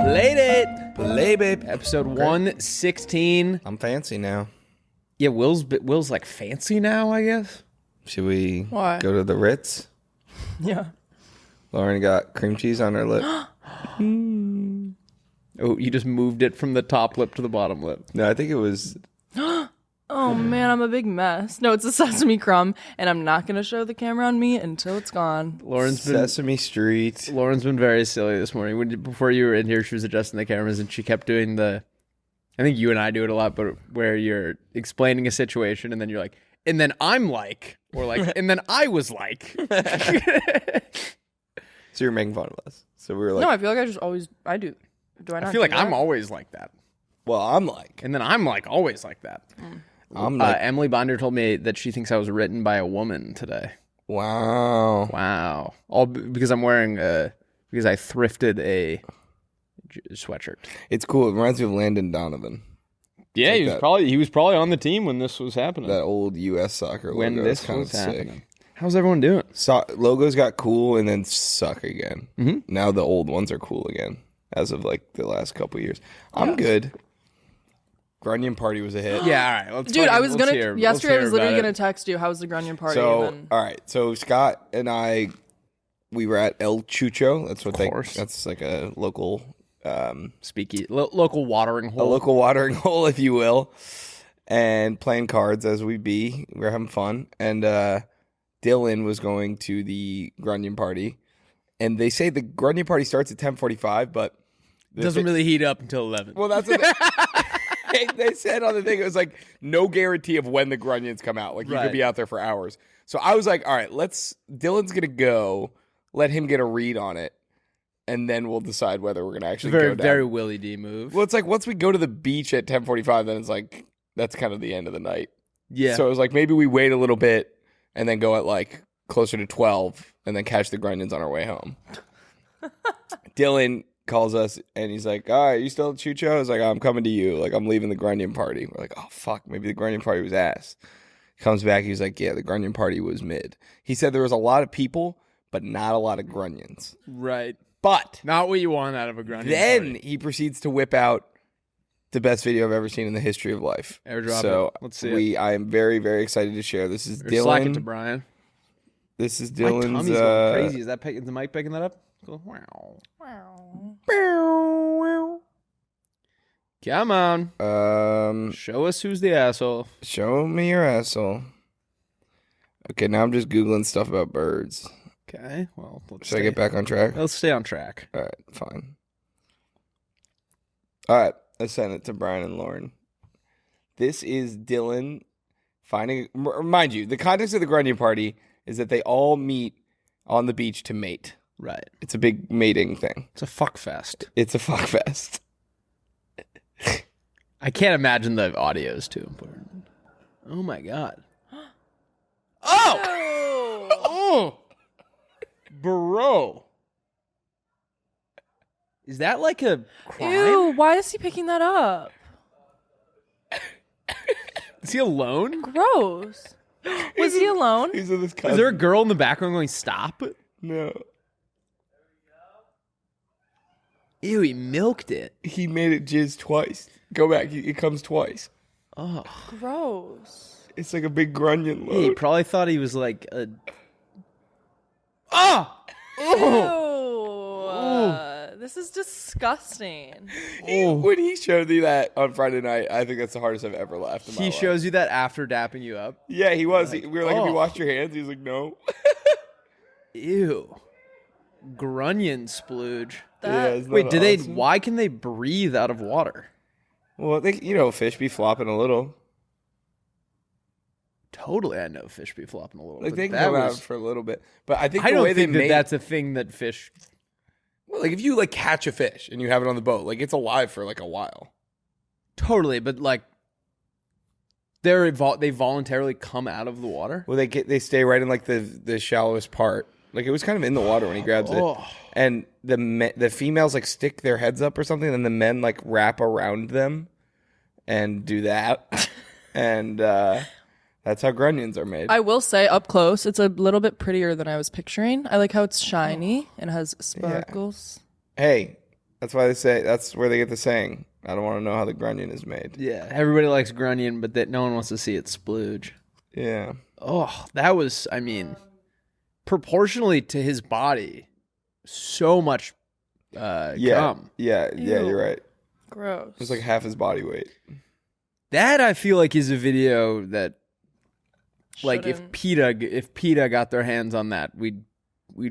Playdate. Playmate. Episode 116. I'm fancy now. Yeah, Will's like fancy now, I guess. Should we What? go to the Ritz? Yeah. Lauren got cream cheese on her lip. Oh, you just moved it from the top lip to the bottom lip. No, I think it was... Oh man, I'm a big mess. No, it's a sesame crumb, and I'm not gonna show the camera on me until it's gone. Sesame Street. Lauren's been very silly this morning. Before you were in here, she was adjusting the cameras, and she kept doing the... I think you and I do it a lot, but where you're explaining a situation, and then you're like, and then I'm like, or like, and then I was like. So you're making fun of us. So we were like... No, I feel like I do. Do I not I feel like do that? I'm always like that. Well, I'm like... And then I'm like always like that. I'm like... Emily Binder told me that she thinks I was written by a woman today. Wow. Wow. All because I'm wearing because I thrifted a sweatshirt. It's cool. It reminds me of Landon Donovan. Yeah, Like he was probably on the team when this was happening. That old U.S. soccer when logo. this kind was of happening. sick. How's everyone doing? Logos got cool and then suck again. Mm-hmm. Now the old ones are cool again as of like the last couple years. I'm good. Grunion Party was a hit. Yeah, all right. Dude, I was gonna yesterday. I was literally gonna text you. How was the Grunion Party? So, and then... all right. So Scott and I, we were at El Chucho. That's what that's like a local, local watering hole. a local watering hole, if you will, and playing cards as we be. We were having fun, and Dylan was going to the Grunion Party, and they say the Grunion Party starts at 10:45, but It doesn't really heat up until 11. Well, that's what they said on the thing. It was like no guarantee of when the Grunions come out. Like you could be out there for hours. So I was like, all right, Dylan's going to go. Let him get a read on it. And then we'll decide whether we're going to actually go down. Very Willie D move. Well, it's like once we go to the beach at 10:45, then it's like that's kind of the end of the night. Yeah. So it was like maybe we wait a little bit and then go at like closer to 12 and then catch the Grunions on our way home. Dylan calls us and he's like, all right, you still at Chucho? I was like, I'm coming to you. Like, I'm leaving the Grunion Party. We're like, oh, fuck, maybe the Grunion Party was ass. Comes back, he's like, yeah, the Grunion Party was mid. He said there was a lot of people, but not a lot of Grunions. Right. But not what you want out of a Grunion then Party. he proceeds to whip out the best video I've ever seen in the history of life. Airdrop so it. Let's see it. I am very, very excited to share. This is Dylan. Slack it to Brian. This is My Dylan's. tummy's going crazy. Is the mic picking that up? Cool. Wow. Come on. Show us who's the asshole. Show me your asshole. Okay, now I'm just Googling stuff about birds. Okay, well, Should I get back on track? Let's stay on track. All right, fine. All right, I sent it to Brian and Lauren. This is Dylan finding... Mind you, the context of the Grunion Party is that they all meet on the beach to mate. Right. It's a big mating thing. It's a fuck fest. It's a fuck fest. I can't imagine the audio is too important. Oh my god. Oh! Oh! Bro. Is that like a crime? Ew, why is he picking that up? Is he alone? Gross. Was he alone? He's with his cousin. Is there a girl in the background going, stop? No. Ew, he milked it. He made it jizz twice. Go back. It comes twice. Oh. Gross. It's like a big Grunion load. He probably thought he was like a... Ah! Ew. This is disgusting. When he showed me that on Friday night, I think that's the hardest I've ever laughed in my life. He shows you that after dapping you up? Yeah, he was. Like, we were like, have you oh. washed your hands? He was like, no. Ew. Grunion splooge. Isn't Wait, that do awesome? why can they breathe out of water? Well, fish be flopping a little. Totally, I know fish be flopping a little. Like but they can that come out was- for a little bit. But I think I the don't way think they that mate, that's a thing that fish... well, like if you like catch a fish and you have it on the boat, like it's alive for like a while. Totally, but like they voluntarily come out of the water? Well, they stay right in like the shallowest part. Like it was kind of in the water when he grabs it. And the females like stick their heads up or something, and the men like wrap around them and do that. And that's how Grunions are made. I will say, up close, it's a little bit prettier than I was picturing. I like how it's shiny and has sparkles. Hey, That's why they say, that's where they get the saying, I don't want to know how the grunion is made. Yeah, everybody likes grunion, but that no one wants to see it splooge. Yeah. Oh, that was, I mean, proportionally to his body, so much cum. Yeah, you're right. Gross. It's like half his body weight. That I feel like is a video that, like, if Shouldn't. PETA got their hands on that, we'd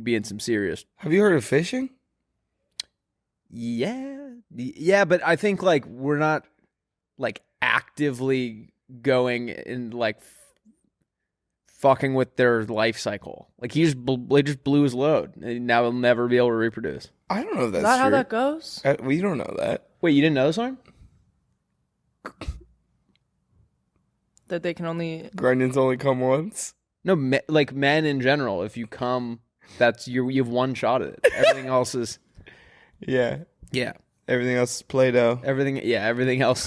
be in some serious. Have you heard of fishing? Yeah, but I think like we're not like actively going and like fucking with their life cycle. Like he just blew his load, and now he'll never be able to reproduce. I don't know if that's Is that true. how that goes? We don't know that. Wait, you didn't know this one? That they can only... Grunions only come once? No, like men in general. If you come, that's you've one shot at it. Everything else is Yeah. yeah. Everything else is Play-Doh. Everything else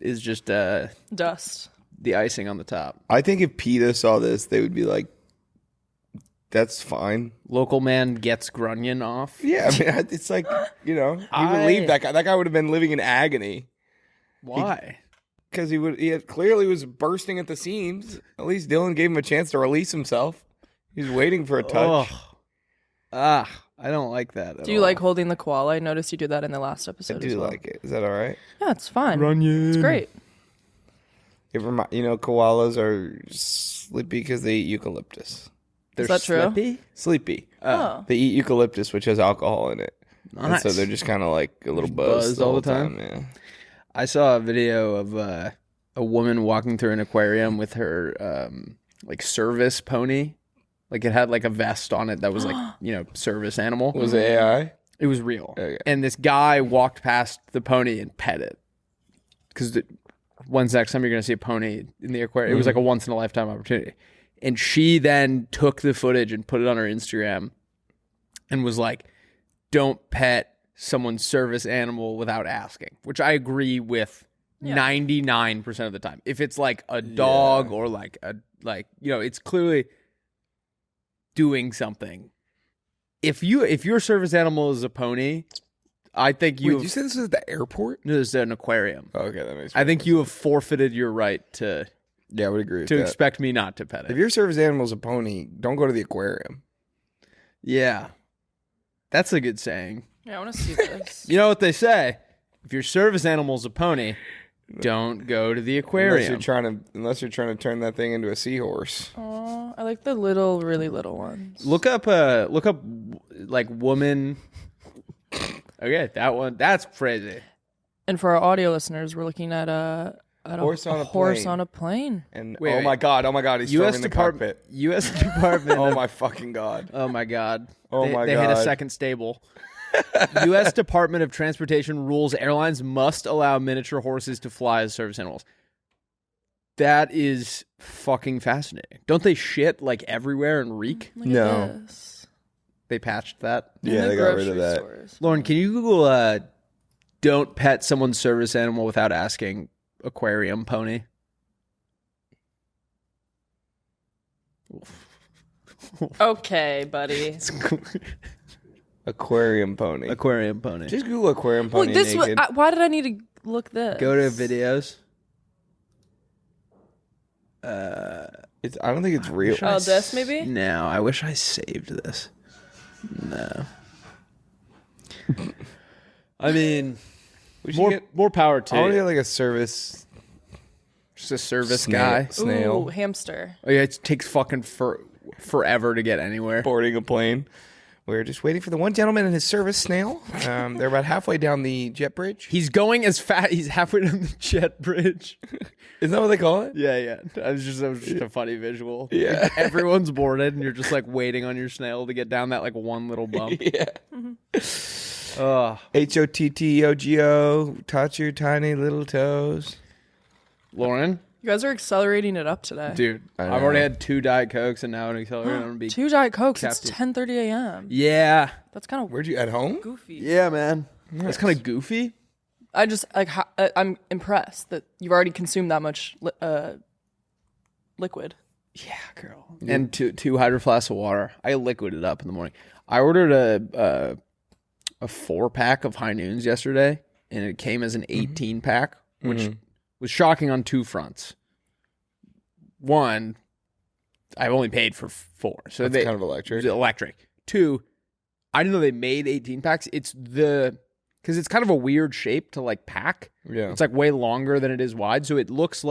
is just Dust. the icing on the top. I think if PETA saw this, they would be like, that's fine. Local man gets grunion off. Yeah, I mean, it's like, you know, you would leave that guy. That guy would have been living in agony. Why? Because he clearly was bursting at the seams. At least Dylan gave him a chance to release himself. He's waiting for a touch. I don't like that. Do you like holding the koala? I noticed you did that in the last episode. I do as well. like it. Is that all right? Yeah, it's fine. grunion? It's great. Koalas are sleepy because they eat eucalyptus. They're Is that true? slippy? Sleepy. Oh. They eat eucalyptus, which has alcohol in it. And Nice. so they're just kind of like a little Just buzzed buzzed all the time? Yeah. I saw a video of a woman walking through an aquarium with her like service pony. Like it had like a vest on it that was like, service animal. Was it AI? It was real. Okay. And this guy walked past the pony and pet it. Because when's the next time you're going to see a pony in the aquarium? It was like a once in a lifetime opportunity. And she then took the footage and put it on her Instagram and was like, don't pet someone's service animal without asking, which I agree with 99% of the time. If it's like a dog or like it's clearly doing something. If your service animal is a pony, I think Wait, you said this was at the airport? No, this is an aquarium. Oh, okay, that makes sense. I think you have forfeited your right to I would agree with that. expect me not to pet it. If your service animal is a pony, don't go to the aquarium. Yeah. That's a good saying. Yeah, I want to see this. You know what they say? If your service animal's a pony, don't go to the aquarium. Unless you're trying to turn that thing into a seahorse. Aw, I like the little, really little ones. Look up like woman. Okay, that one. That's crazy. And for our audio listeners, we're looking at a Horse on a horse plane. on a plane. And Wait. my god, he's storming the cockpit. U.S. Department. Oh my fucking god. Oh my god. Oh they, my They hit a God. second stable. U.S. Department of Transportation rules airlines must allow miniature horses to fly as service animals. That is fucking fascinating. Don't they shit like everywhere and reek? Look No. at this. They patched that. In Yeah, the they got rid of grocery that. stores. Lauren, can you Google don't pet someone's service animal without asking aquarium pony? Okay, buddy. Aquarium pony. Aquarium pony. Just Google aquarium Well, pony this was, naked. why did I need to look this? Go to videos. I don't think it's real. Oh, this maybe? No, I wish I saved this. No. I mean, We should more power to I want to you. get like a service Just a service snail. guy. Snail. Ooh, hamster. Oh yeah, it takes fucking forever to get anywhere. Boarding a plane. We're just waiting for the one gentleman and his service snail. They're about halfway down the jet bridge. He's going as fast. He's halfway down the jet bridge. Isn't that what they call it? Yeah. That was just a funny visual. Yeah. Like, everyone's boarded, and you're just like waiting on your snail to get down that like one little bump. Yeah. Ugh. HOTTOGO. Touch your tiny little toes. Lauren, You guys are accelerating it up today. dude, I I've already know. had 2 Diet Cokes, and now an accelerator. I'm gonna be. 2 Diet Cokes. Captain. It's 10:30 a.m. Yeah. That's kind of Where'd you at home? goofy. Yeah, man. That's kind of goofy. I just like I'm impressed that you've already consumed that much liquid. Yeah, girl. And two hydro flasks of water. I liquid it up in the morning. I ordered a 4-pack of High Noons yesterday, and it came as an 18-pack, which was shocking on 2 fronts. One, I've only paid for 4, so That's kind of electric. Electric. 2, I didn't know they made 18-packs. Because it's kind of a weird shape to like pack. Yeah. It's like way longer than it is wide, so it almost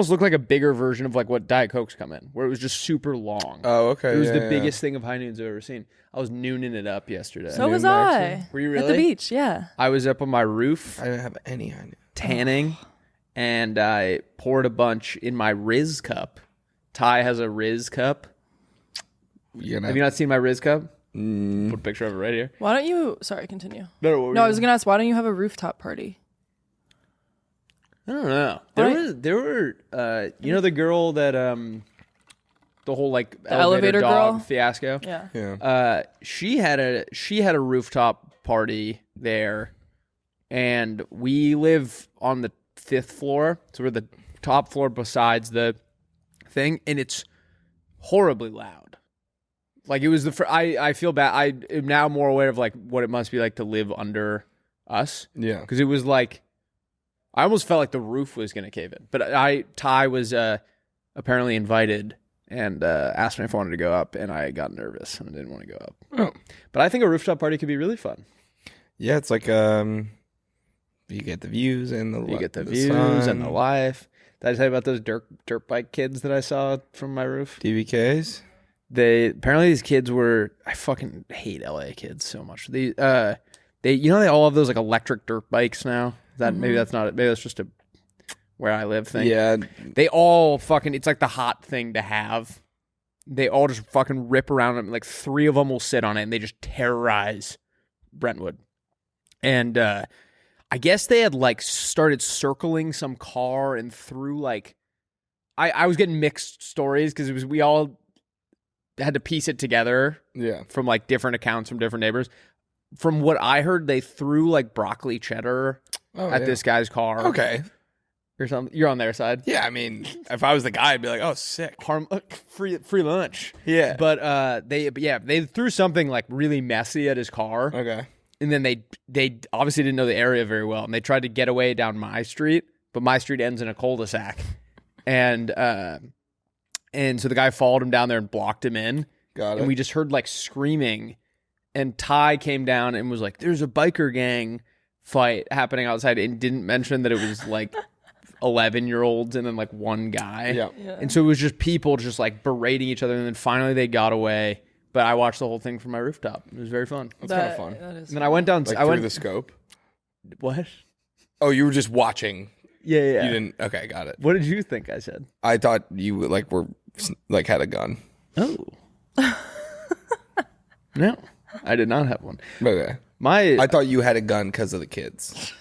looked like a bigger version of like what Diet Cokes come in, where it was just super long. Oh, okay. It was the biggest thing of High Noons I've ever seen. I was nooning it up yesterday. So was I. Were you really? At the beach, yeah. I was up on my roof. I didn't have any High Noons. Tanning, and I poured a bunch in my Riz cup. Ty has a Riz cup. Have you not seen my Riz cup? Put a picture of it right here. Why don't you... Sorry, continue. No, I was going to ask, why don't you have a rooftop party? I don't know. There were you know the girl that the whole like elevator dog girl fiasco? Yeah. She had a rooftop party there, and we live on the 5th floor, so we're the top floor besides the thing, and it's horribly loud. Like it was I feel bad. I am now more aware of like what it must be like to live under us. Yeah. Because it was like, I almost felt like the roof was going to cave in. But Ty was apparently invited and asked me if I wanted to go up, and I got nervous and I didn't want to go up. Oh. But I think a rooftop party could be really fun. Yeah, it's like you get the views and the life. Did I tell you about those dirt bike kids that I saw from my roof? DVKs. Apparently these kids I fucking hate LA kids so much. They they all have those like electric dirt bikes now. Maybe that's not it. Maybe that's just a where I live thing. Yeah. They all it's like the hot thing to have. They all just fucking rip around them. Like 3 of them will sit on it and they just terrorize Brentwood. And I guess they had like started circling some car and through like I was getting mixed stories because we all had to piece it together from like different accounts from different neighbors. From what I heard, they threw like broccoli cheddar at this guy's car. Okay. Or something. You're on their side. Yeah, I mean, if I was the guy, I'd be like, oh, sick. Free lunch. Yeah. But they threw something like really messy at his car. Okay. And then they obviously didn't know the area very well. And they tried to get away down my street, but my street ends in a cul-de-sac. And so the guy followed him down there and blocked him in. Got it. And we just heard like screaming. And Ty came down and was like, there's a biker gang fight happening outside, and didn't mention that it was like 11-year-olds and then like one guy. Yeah. And so it was just people just like berating each other. And then finally they got away. But I watched the whole thing from my rooftop. It was very fun. That's kind of fun. And then I went down. Like through the scope? What? Oh, you were just watching. Yeah. You didn't. Okay, got it. What did you think I said? I thought you like were like had a gun. Oh. No, I did not have one. Okay. I thought you had a gun because of the kids.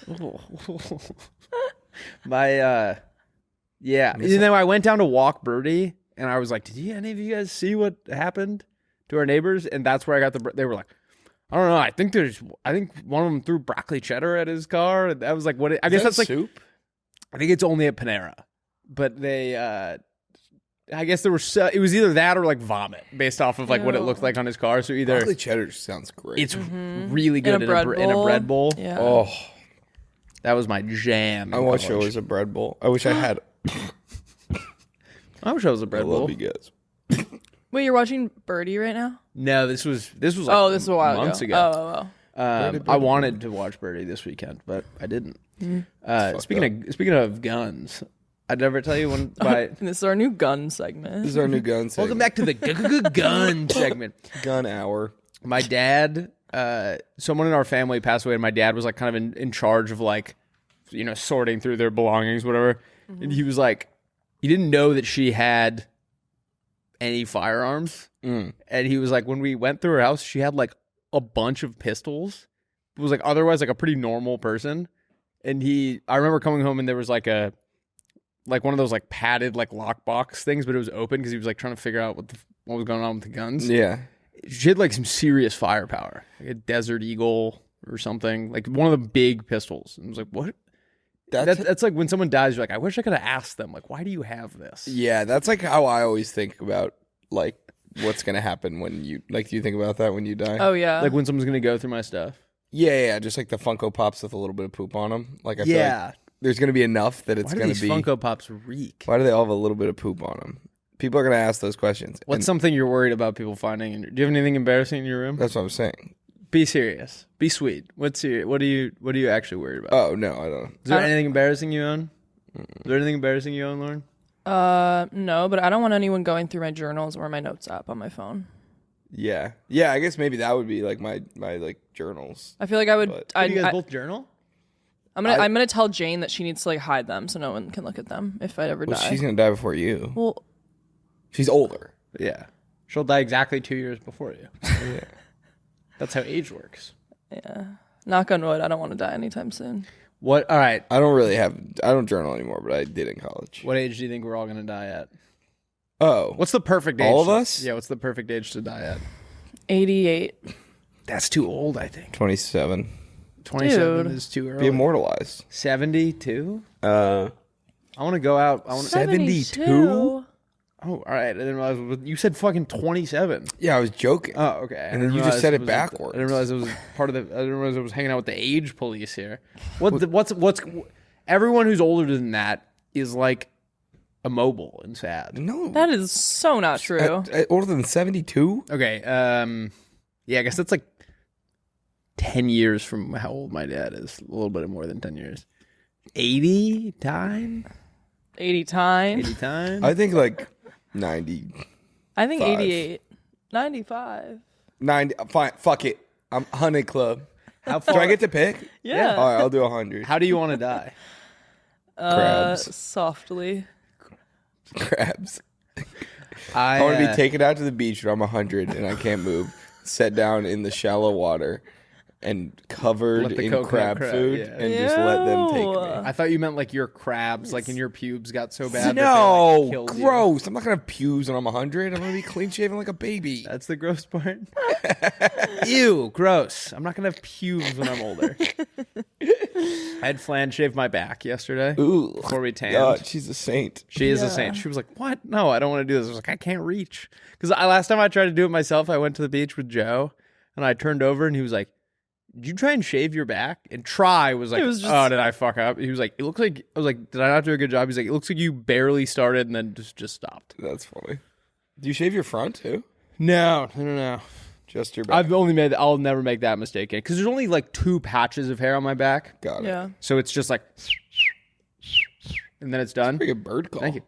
Yeah. And then I went down to walk Birdie, and I was like, did any of you guys see what happened to our neighbors? And that's where I got they were like, I don't know. I think one of them threw broccoli cheddar at his car. And I was like, I guess that's like soup. I think it's only at Panera, but they, I guess there was, it was either that or like vomit based off of like what it looked like on his car. So either broccoli cheddar sounds great. It's really good in a bread bowl. Yeah. Oh, that was my jam. I wish it was a bread bowl. I wish I had. I wish I was a bread bowl. I love you guys. Wait, you're watching Birdie right now? No, this was like this was a while months ago. I wanted to watch Birdie this weekend, but I didn't. Speaking of guns, I'd never tell you when. This is our new gun segment. This is our new gun segment. Welcome back to the gun segment. Gun hour. My dad, someone in our family passed away, and my dad was like kind of in charge of like, sorting through their belongings, whatever. And he was like, he didn't know that she had any firearms. And he was like, when we went through her house, she had like a bunch of pistols. It was like otherwise like a pretty normal person. And I remember coming home and there was like one of those like padded like lockbox things, but it was open because he was like trying to figure out what was going on with the guns. Yeah. She had like some serious firepower, like a Desert Eagle or something, like one of the big pistols. And I was like, what? That's like when someone dies, you're like, I wish I could have asked them, like, why do you have this? Yeah, that's like how I always think about like what's gonna happen when you like. Do you think about that when you die? Oh yeah. Like when someone's gonna go through my stuff. Yeah. Just like the Funko Pops with a little bit of poop on them. Like I feel like there's gonna be enough that it's Why do gonna these be. Funko Pops reek? Why do they all have a little bit of poop on them? People are gonna ask those questions. What's something you're worried about people finding? Do you have anything embarrassing in your room? That's what I'm saying. Be serious. Be sweet. What are you actually worried about? Oh no, I don't. Is there anything embarrassing you own? Is there anything embarrassing you own, Lauren? No, but I don't want anyone going through my journals or my notes app on my phone. Yeah. I guess maybe that would be like my like journals. I feel like I would. But- Do you guys both journal? I'm gonna tell Jane that she needs to like hide them so no one can look at them if I ever Well, die. she's gonna die before you. Well, She's older. Yeah. She'll die exactly 2 years before you. Yeah. That's how age works. yeah. Knock on wood. I don't want to die anytime soon. What? All right. I don't journal anymore, but I did in college. What age do you think we're all going to die at? Oh. What's the perfect age? All of us? Yeah, what's the perfect age to die at? 88. That's too old, I think. 27. 27 Dude. is too early. Be immortalized. 72? Uh, I want to go out. 72? Oh, all right. I didn't realize you said fucking 27. yeah, I was joking. Oh, okay. And then you just said it backwards. I didn't realize it was part of the. I didn't realize I was hanging out with the age police here. What's everyone who's older than that is like immobile and sad. No. That is so not true. Older than 72? Okay. Yeah, I guess that's like 10 years from how old my dad is. A little bit more than 10 years. 80 time? 80 time. 80 time? I think like 90. I think 5. 88. 95. 90. Fine. Fuck it. I'm 100 club. How Do far? I get to pick? Yeah. All right, I'll do 100. How do you want to die? Crabs. Softly. Crabs. I want to be taken out to the beach when I'm 100 and I can't move, set down in the shallow water and covered Let the in coconut crab crab, food yeah. and just let them take Ew. me. I thought you meant like your crabs, like in your pubes got so bad. No, that they, like, killed you. gross. I'm not going to have pubes when I'm 100. I'm going to be clean shaven like a baby. That's the gross part. Ew, gross. I'm not gonna have pubes when I'm older. I had Flan shave my back yesterday Ooh. before we tanned. God, she's a saint. She is a Yeah. saint. She was like, "What? No, I don't want to do this." I was like, "I can't reach." Because last time I tried to do it myself, I went to the beach with Joe, and I turned over, and he was like, "Did you try and shave your back?" And try was like, It was just- "Oh, did I fuck up?" He was like, "It looks like." I was like, "Did I not do a good job?" He's like, "It looks like you barely started and then just stopped." That's funny. Do you shave your front too? No. Just your back? I'll never make that mistake again. Because there's only like 2 patches of hair on my back. Got it. Yeah. So it's just like, and then it's done. Pretty good bird call. Thank you.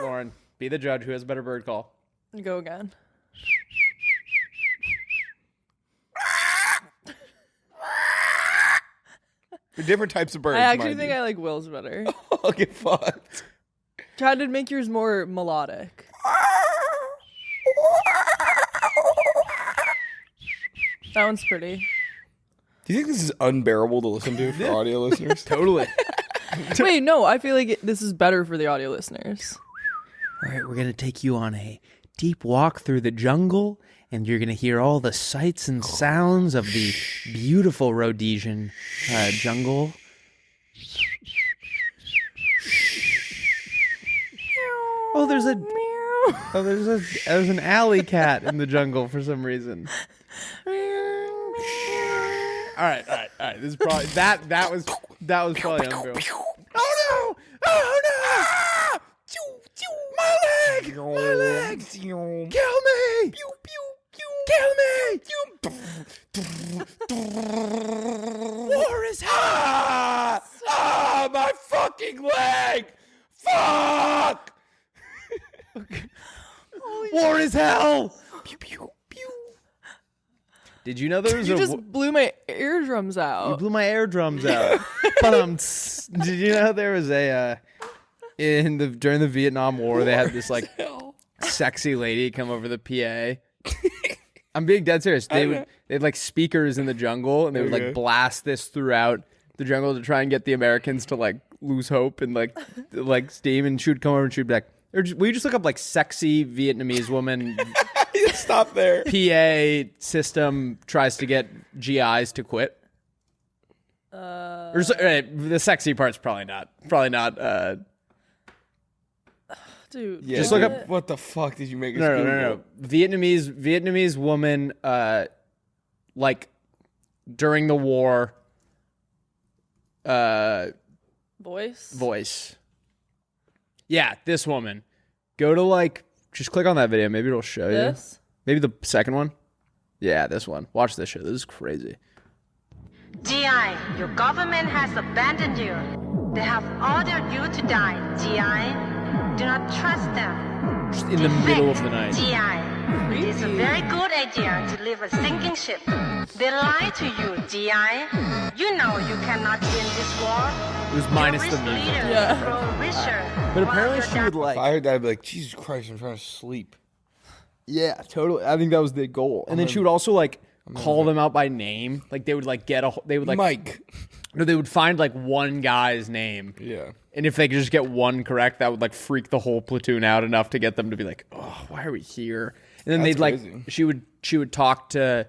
Lauren, be the judge. Who has a better bird call? Go again. They're different types of birds. I actually mind think you. I like Will's better. I'll get fucked. Try to make yours more melodic. That one's pretty. Do you think this is unbearable to listen to for audio listeners? Totally. Wait, no, I feel like this is better for the audio listeners. All right, we're going to take you on a deep walk through the jungle, and you're going to hear all the sights and sounds of the beautiful Rhodesian jungle. Oh, there's an alley cat in the jungle for some reason. All right. This is probably that was probably unbearable. Oh no! My leg! Kill me! War is hell! My fucking leg! Fuck! War is hell! Did you know there was You just blew my eardrums You out. blew my eardrums out. Did you know there was a during the Vietnam War they had this like sexy lady come over the PA. I'm being dead serious. They had like speakers in the jungle and they would like blast this throughout the jungle to try and get the Americans to like lose hope and like steam, and she would come over and she'd be like, will you just look up like sexy Vietnamese woman Stop there. PA system tries to get GIs to quit? The sexy part's probably not Dude, Yeah, Just look dude, up- what the fuck did you make us No. Vietnamese woman, like during the war, voice. Yeah, this woman. Go to like, just click on that video. Maybe it'll show you. Maybe the second one. Yeah, this one. Watch this shit. This is crazy. GI, your government has abandoned you. They have ordered you to die. GI, do not trust them. Just in the middle of the night. GI, it is a very good idea to leave a sinking ship. They lie to you, GI. You know you cannot win this war. It was minus the Your music. leaders Yeah. grow richer. But while apparently your she would If like. I heard that, I'd be like, Jesus Christ, I'm trying to sleep. Yeah, totally. I think that was the goal. And then she would also like call them out by name. Like they would like they would like Mike. No, they would find like one guy's name. Yeah. And if they could just get one correct, that would like freak the whole platoon out enough to get them to be like, "Oh, why are we here?" And then That's they'd like crazy. she would talk to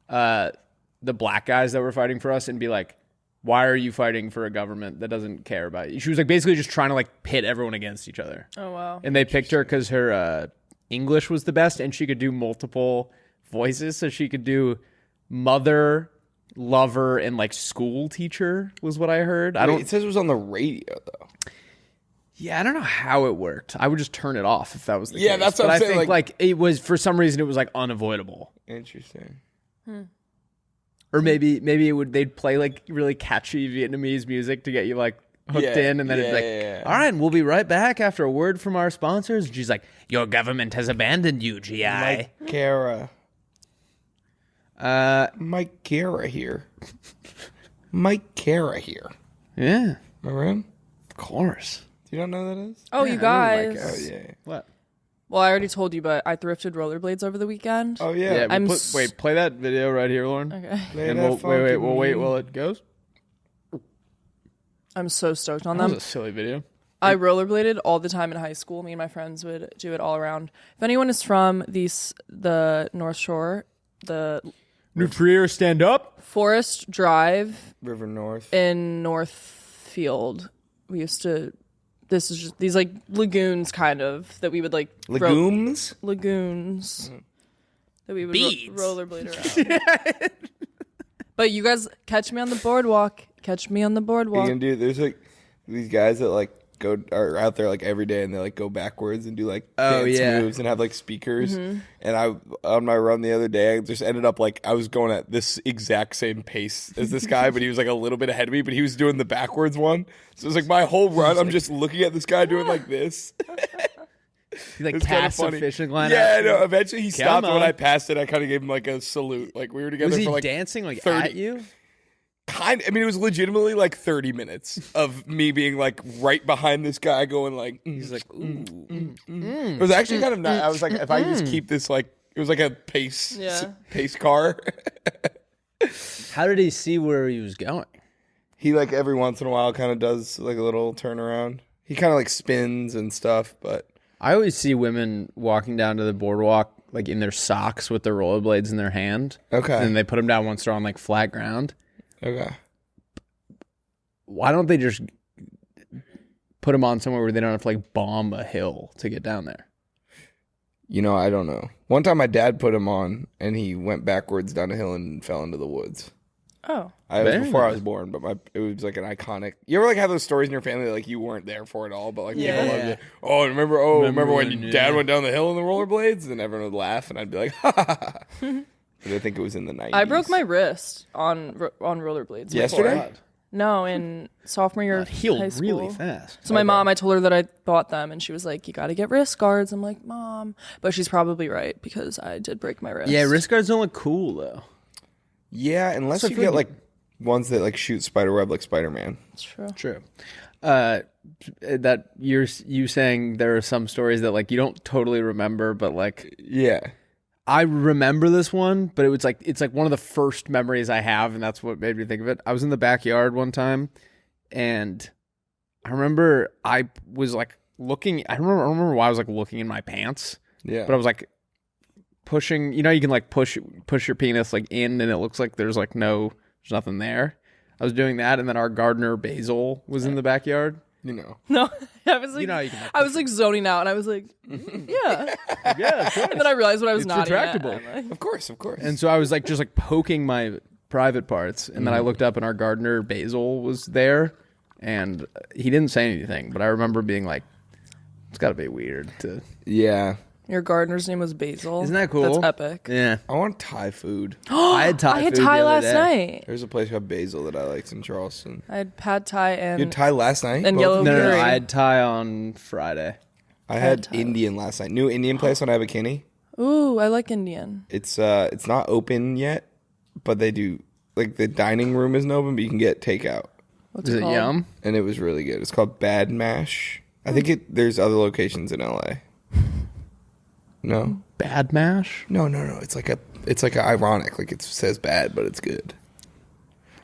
the black guys that were fighting for us and be like, "Why are you fighting for a government that doesn't care about you?" She was like basically just trying to like pit everyone against each other. Oh, wow. And they picked her because her English was the best, and she could do multiple voices. So she could do mother, lover, and like school teacher was what I heard. I don't. It says it was on the radio though. Yeah, I don't know how it worked. I would just turn it off if that was the case. Yeah, that's what but I'm I saying, think like- it was for some reason it was like unavoidable. Interesting. Or maybe they'd play like really catchy Vietnamese music to get you like hooked Yeah, in, and then it'd be like, yeah. all right, and we'll be right back after a word from our sponsors. And she's like, your government has abandoned you, GI. Mike Cara. Mike Cara here. Mike Cara here. Yeah, Remember him? of course. Do you not know who that is? Oh, you I remember guys. Mike Cara, yeah. What? Well, I already told you, but I thrifted rollerblades over the weekend. Oh yeah. Yeah, I'm wait, play that video right here, Lauren. Okay. Play And that we'll funky wait music. while it goes. I'm so stoked on That them. was a silly video. I rollerbladed all the time in high school. Me and my friends would do it all around. If anyone is from the North Shore, the New Trier, stand up. Forest Drive River North. in Northfield, we used to. This is just these like lagoons, kind of that we would like Legumes? lagoons that we would Beads. rollerblade around. But you guys catch me on the boardwalk. Catch me on the You boardwalk. can do there's like these guys that like are out there like every day and they like go backwards and do like dance moves and have like speakers. Mm-hmm. And I on my run the other day I just ended up like I was going at this exact same pace as this guy, but he was like a little bit ahead of me, but he was doing the backwards one. So it's like my whole run I'm just looking at this guy doing like this. He like It's kinda cast a funny. fishing line. Yeah, out. no, eventually he stopped and when on. I passed it I kind of gave him like a salute. Like we were together Was he for like dancing like 30 at you? I mean, it was legitimately like 30 minutes of me being like right behind this guy going like, He's like, ooh. It was actually kind of not. I was like, if I just keep this like, it was like a pace car. How did he see where he was going? He like every once in a while kind of does like a little turnaround. He kind of like spins and stuff, but I always see women walking down to the boardwalk like in their socks with their rollerblades in their hand. Okay. And they put them down once they're on like flat ground. okay. Why don't they just put them on somewhere where they don't have to like bomb a hill to get down there? You know, I don't know. One time my dad put him on and he went backwards down a hill and fell into the woods. Oh, It was Very before I nice. was born, but it was like an iconic. You ever like have those stories in your family that like you weren't there for it all, but like people Yeah. loved it. Oh, remember when when, your dad yeah. went down the hill in the rollerblades, and everyone would laugh, and I'd be like, ha ha ha. But I think it was in the 90s. I broke my wrist on rollerblades. yesterday. before. No, in sophomore year of Healed high school. really fast. So my mom, I told her that I bought them, and she was like, "You got to get wrist guards." I'm like, "Mom," but she's probably right because I did break my wrist. Yeah, wrist guards don't look cool though. Yeah, unless So you I feel get like ones that like shoot spider web like Spider-Man. That's true. True. That you saying there are some stories that like you don't totally remember, but like Yeah. I remember this one, but it's like one of the first memories I have, and that's what made me think of it. I was in the backyard one time, and I remember I was like looking. I don't remember why I was like looking in my pants, Yeah. but I was like pushing. You know, you can like push your penis like in, and it looks like there's like there's nothing there. I was doing that, and then our gardener Basil was in the backyard, You know. No, I was like, You know how you can make I was like zoning out, and I was like, yeah. Yeah, sure. And then I realized what I was It's nodding at. retractable. I'm like, Of course. And so I was like just like poking my private parts, and then I looked up and our gardener Basil was there, and he didn't say anything, but I remember being like, it's got to be weird to. Yeah. your gardener's name was Basil. Isn't that cool? That's epic. Yeah, I want Thai food. I had Thai. I had food Thai the other last day. night. There's a place called Basil that I liked in Charleston. I had pad Thai You had and Thai last night? And Both yellow of No, you? no, no, Curry. I had Thai on Friday. I had Thai. Indian last night. New Indian place on Abercrombie. ooh, I like Indian. It's not open yet, but they do like the dining room isn't open, but you can get takeout. What's Is it called? yum? And it was really good. It's called Bad Mash. I think there's other locations in LA. No? Bad mash? No. It's like a ironic. Like it says bad, but it's good.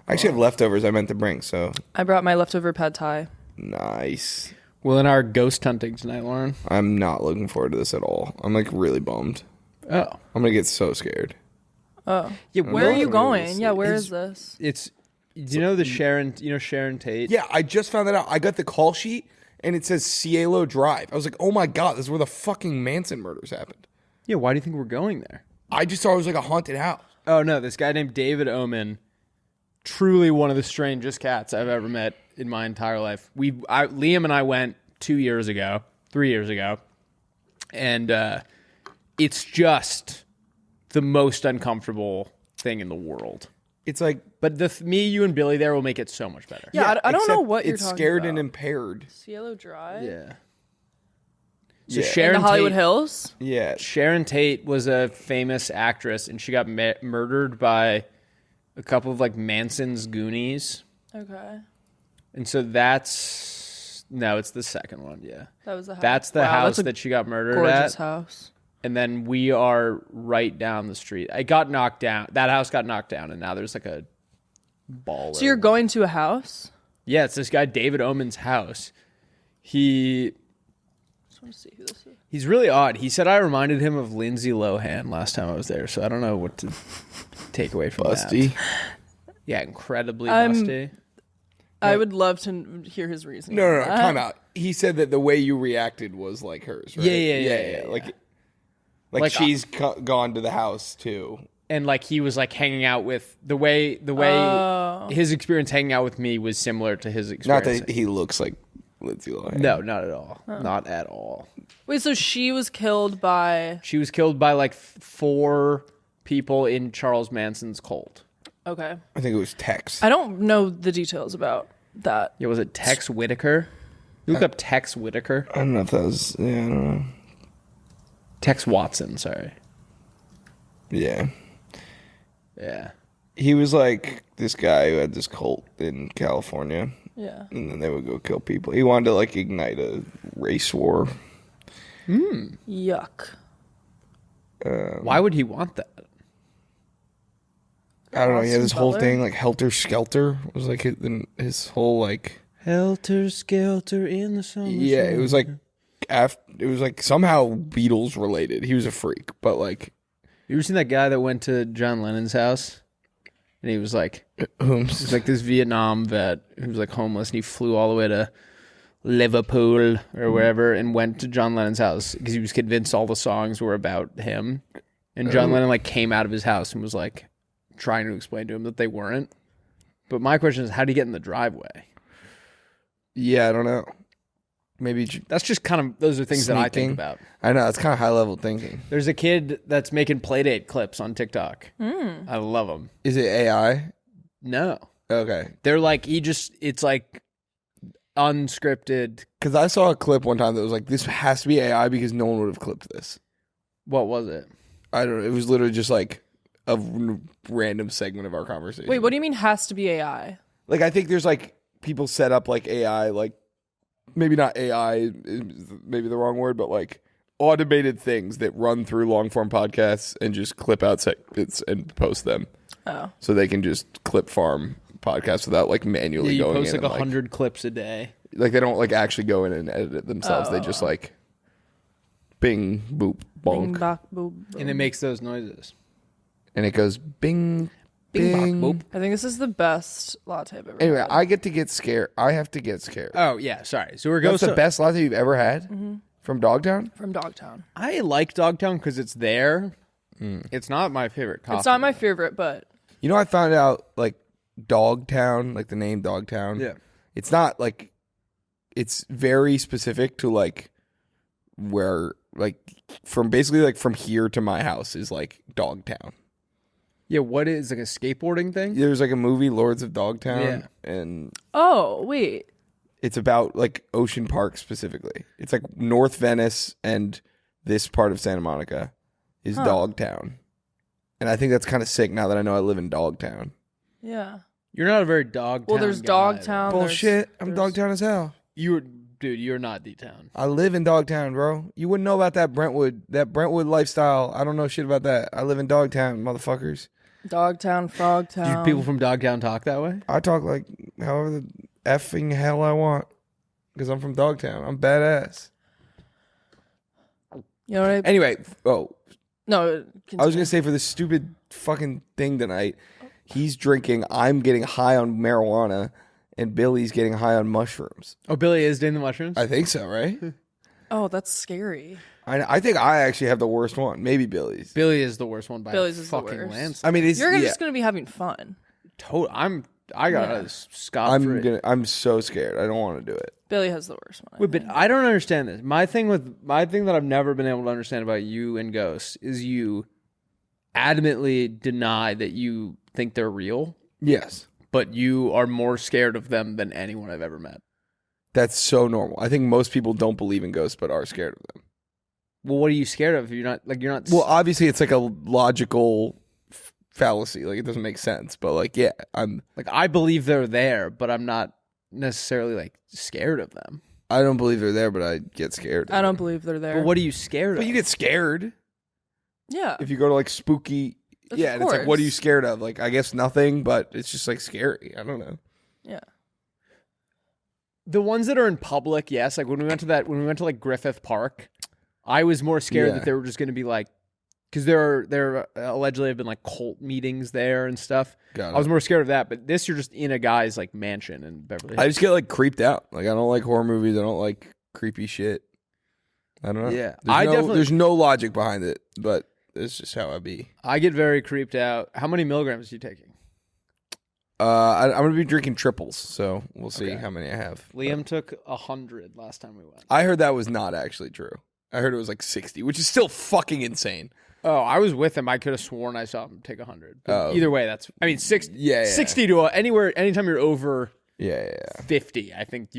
I actually have leftovers I meant to bring, so I brought my leftover pad Thai. nice. Well, in our ghost hunting tonight, Lauren. I'm not looking forward to this at all. I'm like really bummed. Oh, I'm gonna get so scared. Oh, yeah. where are you Really going? sleep. Yeah, where is this? It's. Do you know the Sharon? You know Sharon Tate? Yeah, I just found that out. I got the call sheet and it says Cielo Drive. I was like, oh my god, this is where the fucking Manson murders happened. Yeah. Why do you think we're going there? I just thought it was like a haunted house. Oh no, this guy named David Oman, truly one of the strangest cats I've ever met in my entire life. Liam and I went 3 years ago, and it's just the most uncomfortable thing in the world. It's like But me, you, and Billy there will make it so much better. Yeah, I don't know except what you're it's talking scared about. and impaired. Cielo Drive. Yeah. So Yeah. Sharon In the Hollywood Tate, Hills. Yeah, Sharon Tate was a famous actress, and she got murdered by a couple of like Manson's Goonies. Okay, And so it's the second one, yeah. that was the house. That's the Wow, house that's a that she got murdered gorgeous at. house. And then we are right down the street. It got knocked down. That house got knocked down, and now there's like a ball. So you're going to a house? Yeah, it's this guy David Oman's house. I just want to see who this is. He's really odd. He said I reminded him of Lindsay Lohan last time I was there, so I don't know what to take away from busty. that. Yeah, incredibly I'm- busty. I would love to hear his reasoning. No, time out. He said that the way you reacted was like hers, right? Yeah. Like she's gone to the house too. And like he was like hanging out with the way his experience hanging out with me was similar to his experience. Not that he looks like Lindsay Lohan. No, not at all. Not at all. Wait, so she was killed by... She was killed by like 4 people in Charles Manson's cult. Okay. I think it was Tex. I don't know the details about that. Yeah, was it Tex Whitaker? You look up Tex Whitaker. I don't know if that was. Yeah, I don't know. Tex Watson, sorry. Yeah. Yeah. He was like this guy who had this cult in California, Yeah. and then they would go kill people. He wanted to like ignite a race war. Yuck. Why would he want that? I don't know. He had this Austin whole Butler? thing like Helter Skelter was like his whole like. Helter Skelter in the summer. Yeah, it was like it was like somehow Beatles related. He was a freak, but like You ever seen that guy that went to John Lennon's house? And he was like, he's like this Vietnam vet who was like homeless, and he flew all the way to Liverpool or wherever and went to John Lennon's house because he was convinced all the songs were about him. And John Lennon like came out of his house and was like trying to explain to him that they weren't. But my question is, how do you get in the driveway? yeah, I don't know. Maybe That's just kind of, those are things that I think Sneaking. about. I know it's kind of high level thinking. There's a kid that's making Playdate clips on TikTok. I love them. Is it AI? No. Okay, They're like, it's like unscripted. because I saw a clip one time that was like, this has to be AI because no one would have clipped this. What was it? I don't know. It was literally just like a random segment of our conversation. Wait, what do you mean has to be AI? Like, I think there's like people set up like AI, like maybe not AI is maybe the wrong word, but like automated things that run through long form podcasts and just clip out segments and post them. Oh. So they can just clip farm podcasts without like manually You going post in like and, 100 clips a day. like they don't like actually go in and edit it themselves. They just like bing boop bonk Bing, bop, boop, boop. And it makes those noises. and it goes bing Bing. Boop. I think this is the best latte I've ever Anyway, had. I get to get scared. I have to get scared. Oh yeah, sorry. So we're That's going. the best latte you've ever had from Dogtown? From Dogtown. I like Dogtown because it's there. It's not my favorite coffee. It's not my favorite, but You know, I found out like Dogtown, like the name Dogtown. Yeah. It's not like, it's very specific to like where, like from basically like from here to my house is like Dogtown. Yeah, what is like a skateboarding thing? There's like a movie, Lords of Dogtown, Yeah. and oh wait, it's about like Ocean Park specifically. It's like North Venice and this part of Santa Monica is Dogtown. And I think that's kind of sick now that I know I live in Dogtown. yeah. You're not a very Dogtown. Well, there's guy, Dogtown. Bullshit. I'm there's- Dogtown as hell. You're not D-Town. I live in Dogtown, bro. You wouldn't know about that Brentwood lifestyle. I don't know shit about that. I live in Dogtown, motherfuckers. Dogtown, Do Frogtown. people from Dogtown talk that way? I talk like however the effing hell I want because I'm from Dogtown. I'm badass. You know what I? Anyway, No, I was continue. gonna say for this stupid fucking thing tonight, he's drinking. I'm getting high on marijuana, and Billy's getting high on mushrooms. Oh, Billy is doing the mushrooms? I think so, right? Oh, that's scary. I think I actually have the worst one. Maybe Billy's. Billy is the worst one by Billy's a is the fucking worst. landslide. I mean, it's You're yeah. just gonna be having fun. I got a scot free. I'm so scared. I don't want to do it. Billy has the worst one. I Wait, but think. I don't understand this. My thing that I've never been able to understand about you and ghosts is you adamantly deny that you think they're real, Yes. but you are more scared of them than anyone I've ever met. That's so normal. I think most people don't believe in ghosts but are scared of them. Well, what are you scared of? You're not. Well, obviously it's like a logical fallacy. Like it doesn't make sense. But like, yeah, I believe they're there, but I'm not necessarily like scared of them. I don't believe they're there, but I get scared. I don't believe they're there. But what are you scared But of? you get scared Yeah. if you go to like spooky. Of Yeah, and it's like, what are course. you scared of? Like, I guess nothing, but it's just like scary. I don't know. Yeah. The ones that are in public, yes. Like when we went to like Griffith Park, I was more scared Yeah. that they were just going to be like, because there allegedly have been like cult meetings there and stuff. Got it. I was more scared of that, but this you're just in a guy's like mansion in Beverly Hills. I just get like creeped out. Like I don't like horror movies. I don't like creepy shit. I don't know. Yeah. There's no logic behind it, but it's just how I be. I get very creeped out. How many milligrams are you taking? I'm gonna be drinking triples, so we'll see Okay. how many I have. Liam took 100 last time we went. I heard that was not actually true. I heard it was like 60, which is still fucking insane. Oh, I was with him. I could have sworn I saw him take 100. But Oh. either way, that's. I mean, 60. Yeah, yeah. 60 to anywhere. Anytime you're over Yeah. 50, I think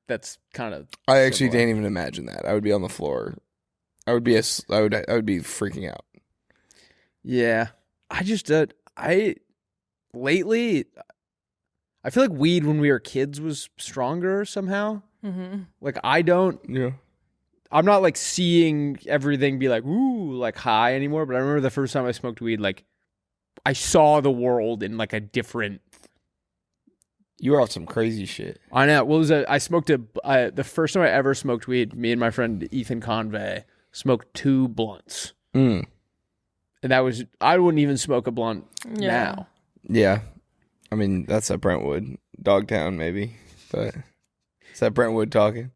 that's kind of. I actually similar. can't even imagine that. I would be on the floor. I would be freaking out. Yeah, I just lately, I feel like weed when we were kids was stronger somehow. Mm-hmm. Like I'm not like seeing everything be like ooh like high anymore. But I remember the first time I smoked weed, like I saw the world in like a different. You were off some crazy shit. I know. What was it? I smoked the first time I ever smoked weed. Me and my friend Ethan Convey smoked 2 blunts. Mm. And that was, I wouldn't even smoke a blunt Yeah. now. Yeah. I mean, that's at Brentwood. Dogtown, maybe. But is that Brentwood talking?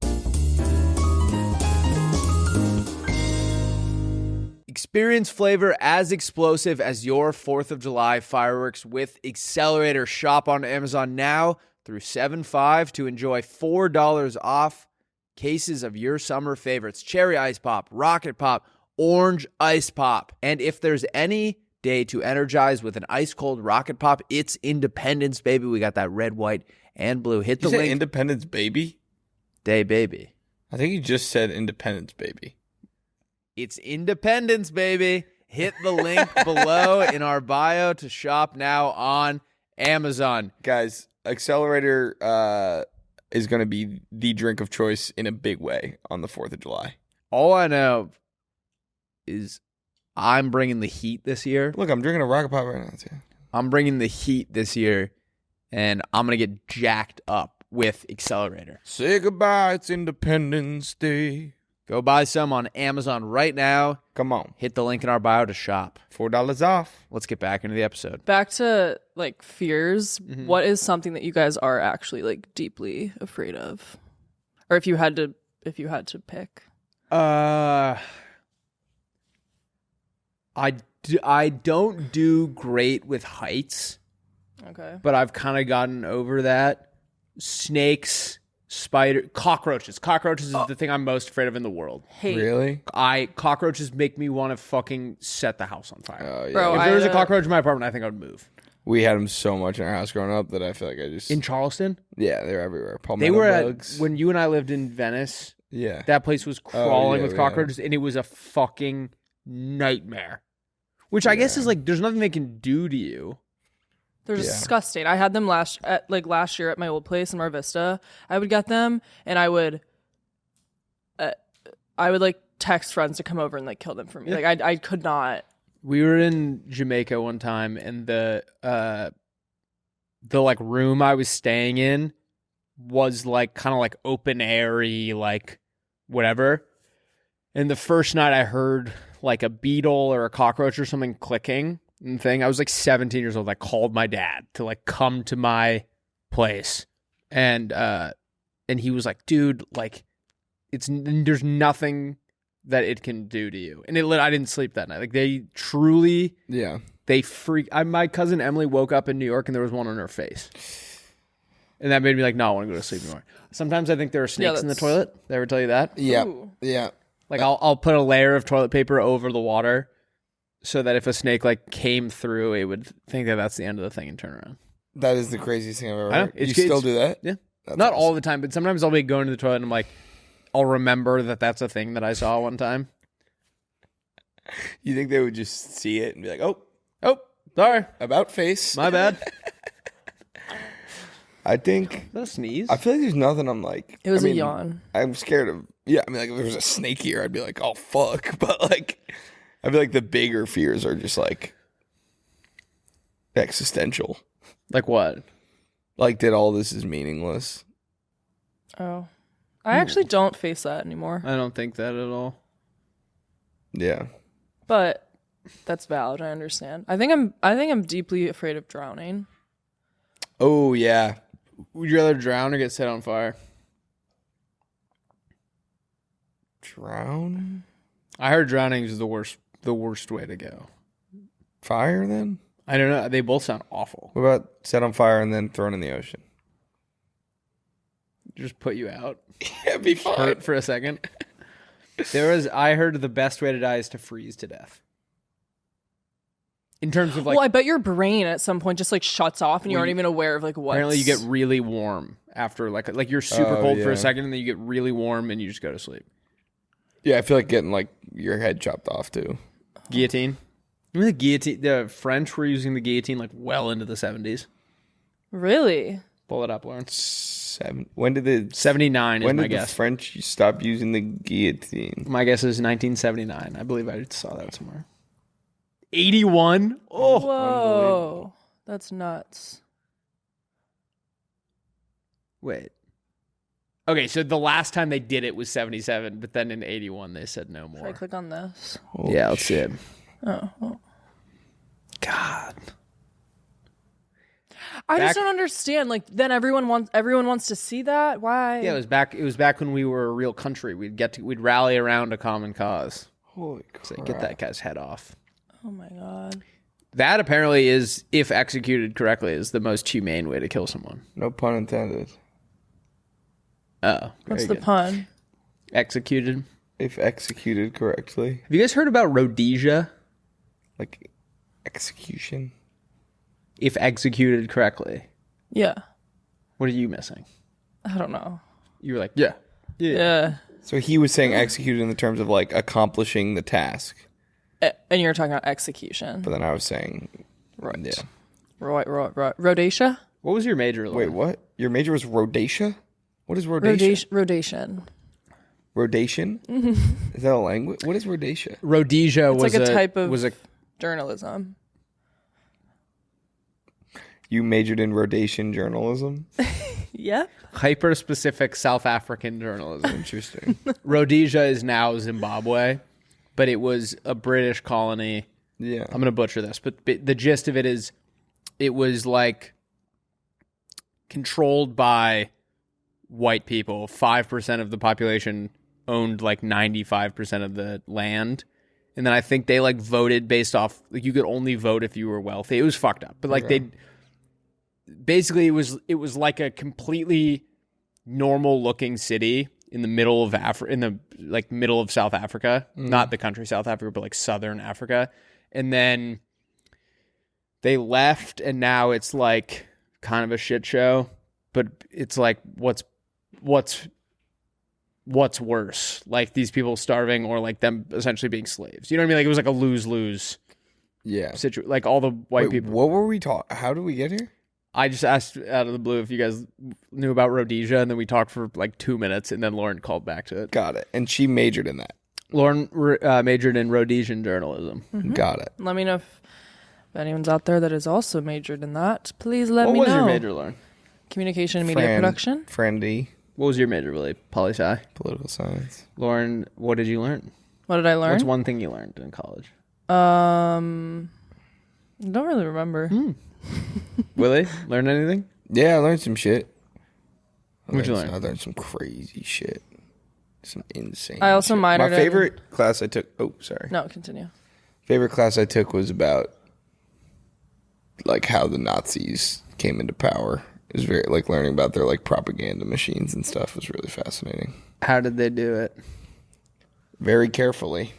Experience flavor as explosive as your 4th of July fireworks with Accelerator. Shop on Amazon now through 7/5 to enjoy $4 off cases of your summer favorites. Cherry Ice Pop, Rocket Pop, Orange Ice Pop. And if there's any day to energize with an ice-cold Rocket Pop, it's Independence, baby. We got that red, white, and blue. Hit the You said link. Independence Baby? Day, baby. I think you just said Independence Baby. It's Independence, baby. Hit the link below in our bio to shop now on Amazon. Guys, Accelerator is going to be the drink of choice in a big way on the 4th of July. All I know is I'm bringing the heat this year. Look, I'm drinking a Rocket Pop right now, too. I'm bringing the heat this year, and I'm going to get jacked up with Accelerator. Say goodbye, it's Independence Day. Go buy some on Amazon right now. Come on. Hit the link in our bio to shop. $4 off. Let's get back into the episode. Back to like fears. What is something that you guys are actually like deeply afraid of? Or if you had to pick. I don't do great with heights. Okay. But I've kind of gotten over that. Snakes, cockroaches. Cockroaches is the thing I'm most afraid of in the world. Hate. Really? Cockroaches make me want to fucking set the house on fire. Oh, yeah. Bro, If there was a cockroach in my apartment, I think I would move. We had them so much in our house growing up that I feel like I just... In Charleston? Yeah, they're everywhere. They were bugs. when you and I lived in Venice. Yeah. That place was crawling with yeah. cockroaches, and it was a fucking nightmare. Which I guess is like, there's nothing they can do to you. They're disgusting. I had them last year at my old place in Mar Vista. I would get them, and I would like text friends to come over and like kill them for me. Yeah. Like I could not. We were in Jamaica one time, and the like room I was staying in was like kind of like open airy, like whatever. And the first night I heard like a beetle or a cockroach or something clicking and thing. I was like 17 years old. I called my dad to like come to my place, and he was like, "Dude, like there's nothing that it can do to you." And I didn't sleep that night. Like they truly, they freak. My cousin Emily woke up in New York and there was one on her face, and that made me like not want to go to sleep anymore. Sometimes I think there are snakes in the toilet. Did I ever tell you that? Yeah. Ooh. Yeah. Like I'll put a layer of toilet paper over the water, so that if a snake like came through, it would think that that's the end of the thing and turn around. That is the craziest thing I've ever I know. heard. You still do that? Yeah. That's Not awesome. all the time, but sometimes I'll be going to the toilet and I'm like, I'll remember that that's a thing that I saw one time. You think they would just see it and be like, oh, Sorry. about face. My bad. I think... Is that a sneeze? I feel like there's nothing I'm like... It was I a mean, yawn. I'm scared of... Yeah, I mean, like, if there was a snake here, I'd be like, oh, fuck. But, like, I feel like the bigger fears are just, like, existential. Like what? Like, that all this is meaningless. Oh, I actually don't face that anymore. I don't think that at all. Yeah. But that's valid. I understand. I think I'm deeply afraid of drowning. Oh, yeah. Would you rather drown or get set on fire? Drown? I heard drowning is the worst way to go. Fire, then? I don't know. They both sound awful. What about set on fire and then thrown in the ocean? Just put you out. Yeah, it'd be fine. Hurt for a second. I heard the best way to die is to freeze to death. In terms of like, Well, I bet your brain at some point just like shuts off and you aren't even aware of like what. apparently you get really warm after like you're super Oh, cold for yeah. a second and then you get really warm and you just go to sleep. Yeah, I feel like getting, like, your head chopped off, too. Guillotine. Remember the guillotine? The French were using the guillotine like well into the 70s. Really? Pull it up, Lawrence. When did the 79 is when my did guess. the French stop using the guillotine? My guess is 1979. I believe I saw that somewhere. 81? Oh. Whoa, that's nuts. Wait. Okay, so the last time they did it was 77, but then in 81 they said no Should I more. click on this? Yeah, let's see it. Oh. God. I Back- just don't understand. Like, then everyone wants to see that. Why? Yeah, it was back when we were a real country. We'd rally around a common cause. Holy crap. Say, get that guy's head off. Oh my god. That apparently is, if executed correctly, is the most humane way to kill someone. No pun intended. Oh, What's very the good. pun? Executed. If executed correctly. Have you guys heard about rhodesia? Like, execution? If executed correctly. Yeah. What are you missing? I don't know. You were like, yeah. Yeah. So he was saying executed in the terms of, like, accomplishing the task. And you're talking about execution. But then I was saying... Right. Yeah. Rhodesia? What was your major? Wait, what? Your major was rhodacea? What is rhodacea? Rhodation. Rhodation? Is that a language? What is rhodacea? Rhodesia It's was like a type of was a journalism. You majored in rhodation journalism? Yep. Hyper-specific South African journalism. Interesting. Rhodesia is now Zimbabwe, but it was a British colony. Yeah. I'm going to butcher this, but the gist of it is it was like controlled by white people. 5% of the population owned like 95% of the land. And then I think they like voted based off, like you could only vote if you were wealthy. It was fucked up. But like basically it was like a completely normal looking city in the middle of middle of South Africa, not the country South Africa, but like southern Africa. And then they left, and now it's like kind of a shit show. But it's like what's worse, like these people starving or like them essentially being slaves? You know what I mean? Like it was like a lose-lose situation. Like all the white people. What were we talking? How did we get here? I just asked out of the blue if you guys knew about Rhodesia, and then we talked for like 2 minutes, and then Lauren called back to it. Got it. And she majored in that. Lauren majored in Rhodesian journalism. Mm-hmm. Got it. Let me know if anyone's out there that is also majored in that. Please let me know. What was your major, Lauren? Communication and media production. Friendly. What was your major, really? Poli-sci? Political science. Lauren, what did you learn? What did I learn? What's one thing you learned in college? Don't really remember. Willie, learn anything? Yeah, I learned some shit. What'd you learn? I learned some crazy shit. Some insane I also shit. minored My in- favorite class I took... Oh, sorry. No, continue. Favorite class I took was about like how the Nazis came into power. It was very like learning about their like propaganda machines and stuff was really fascinating. How did they do it? Very carefully.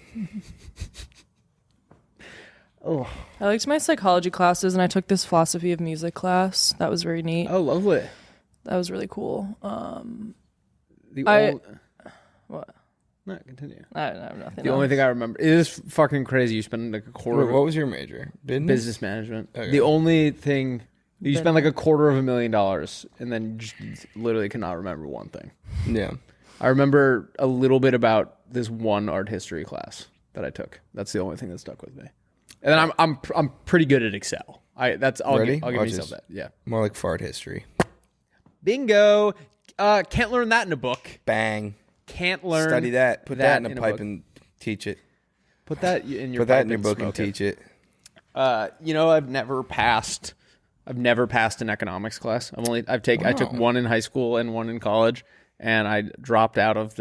Oh, I liked my psychology classes, and I took this philosophy of music class. That was very neat. oh, lovely. That was really cool. What? No, continue. I have nothing. The only thing I remember, it is fucking crazy. You spend like a quarter Wait, what was your major? business management. Okay. The only thing you spend like $250,000 and then just literally cannot remember one thing. Yeah. I remember a little bit about this one art history class that I took. That's the only thing that stuck with me. And then I'm pretty good at Excel. I'll Ready? give Watch myself this. that. Yeah. More like fart history. Bingo. Can't learn that in a book. Bang. Can't learn. Study that. Put that in a pipe book. and teach it. Put that in your Put that pipe in your and book and smoke it. teach it. I've never passed an economics class. I took one in high school and one in college, and I dropped out of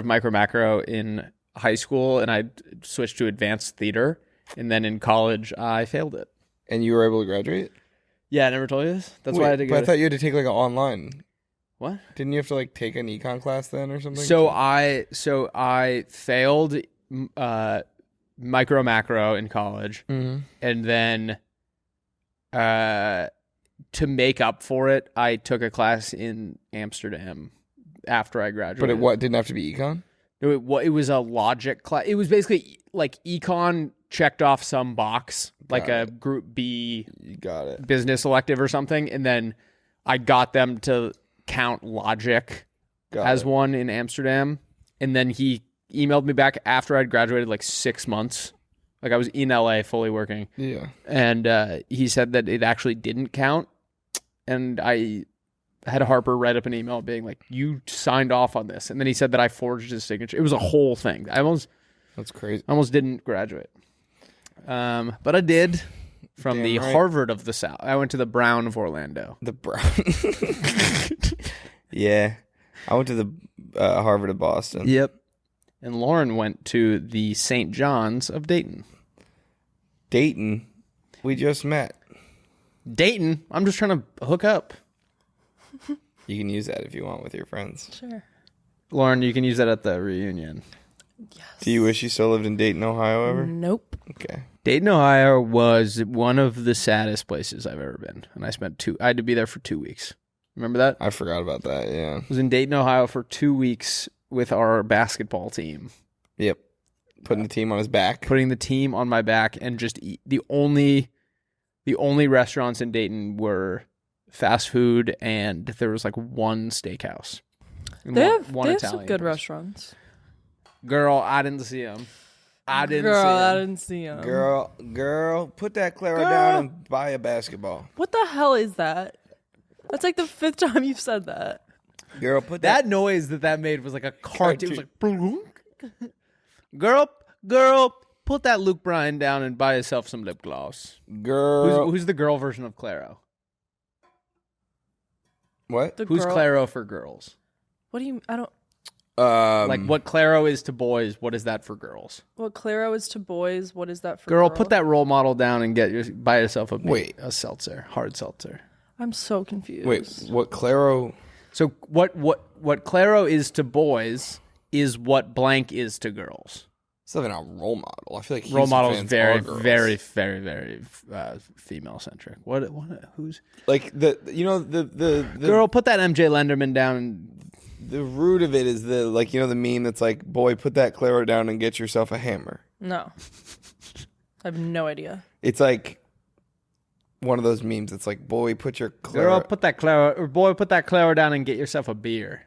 micro macro in high school, and I switched to advanced theater, and then in college I failed it. And you were able to graduate? Yeah, I never told you this. That's Wait, why I had to go. But I thought you had to take like an online. What? Didn't you have to like take an econ class then or something? So I failed micro macro in college, Mhm. and then to make up for it, I took a class in Amsterdam after I graduated. But it didn't have to be econ? It was a logic class. It was basically like econ checked off some box, like a group B You got it. business elective or something, and then I got them to count logic as one in Amsterdam, and then he emailed me back after I'd graduated like 6 months. Like I was in LA fully working. Yeah. And he said that it actually didn't count. And I had Harper write up an email being like, you signed off on this. And then he said that I forged his signature. It was a whole thing. That's crazy. I almost didn't graduate. But I did from Damn the right. Harvard of the South. I went to the Brown of Orlando. The Brown. Yeah. I went to the Harvard of Boston. Yep. And Lauren went to the St. John's of Dayton. Dayton. We just met. Dayton? I'm just trying to hook up. You can use that if you want with your friends. Sure. Lauren, you can use that at the reunion. Yes. Do you wish you still lived in Dayton, Ohio ever? Nope. Okay. Dayton, Ohio was one of the saddest places I've ever been. And I had to be there for 2 weeks. Remember that? I forgot about that, yeah. I was in Dayton, Ohio for 2 weeks with our basketball team. Yep. Putting the team on his back. Putting the team on my back and just eat. The only restaurants in Dayton were fast food, and there was like one steakhouse. And They have Italian some good place. restaurants. Girl, I didn't see them. I didn't Girl, see I them. didn't see him. Girl, put that Clairo Girl. down and buy a basketball. What the hell is that? That's like the 5th time you've said that. Girl, put That noise that made was like a cart. It was like, girl, put that Luke Bryan down and buy yourself some lip gloss. Girl. Who's the girl version of Clairo? What? Who's Clairo for girls? What do you? I don't. Like what Clairo is to boys, what is that for girls? What Clairo is to boys, what is that for Girl, girls? put that role model down and buy yourself a seltzer, hard seltzer. I'm so confused. Wait, what Clairo? So what Clairo is to boys is what blank is to girls. It's not even a role model. I feel like Role model is fans very, are girls. very, very, very female centric. What? Who's like the girl? Put that MJ Lenderman down. And, the root of it is the the meme that's like, boy, put that Clairo down and get yourself a hammer. No, I have no idea. It's like one of those memes. It's like, boy, put your Clairo. Girl, put that Clairo, or boy, put that Clairo down and get yourself a beer.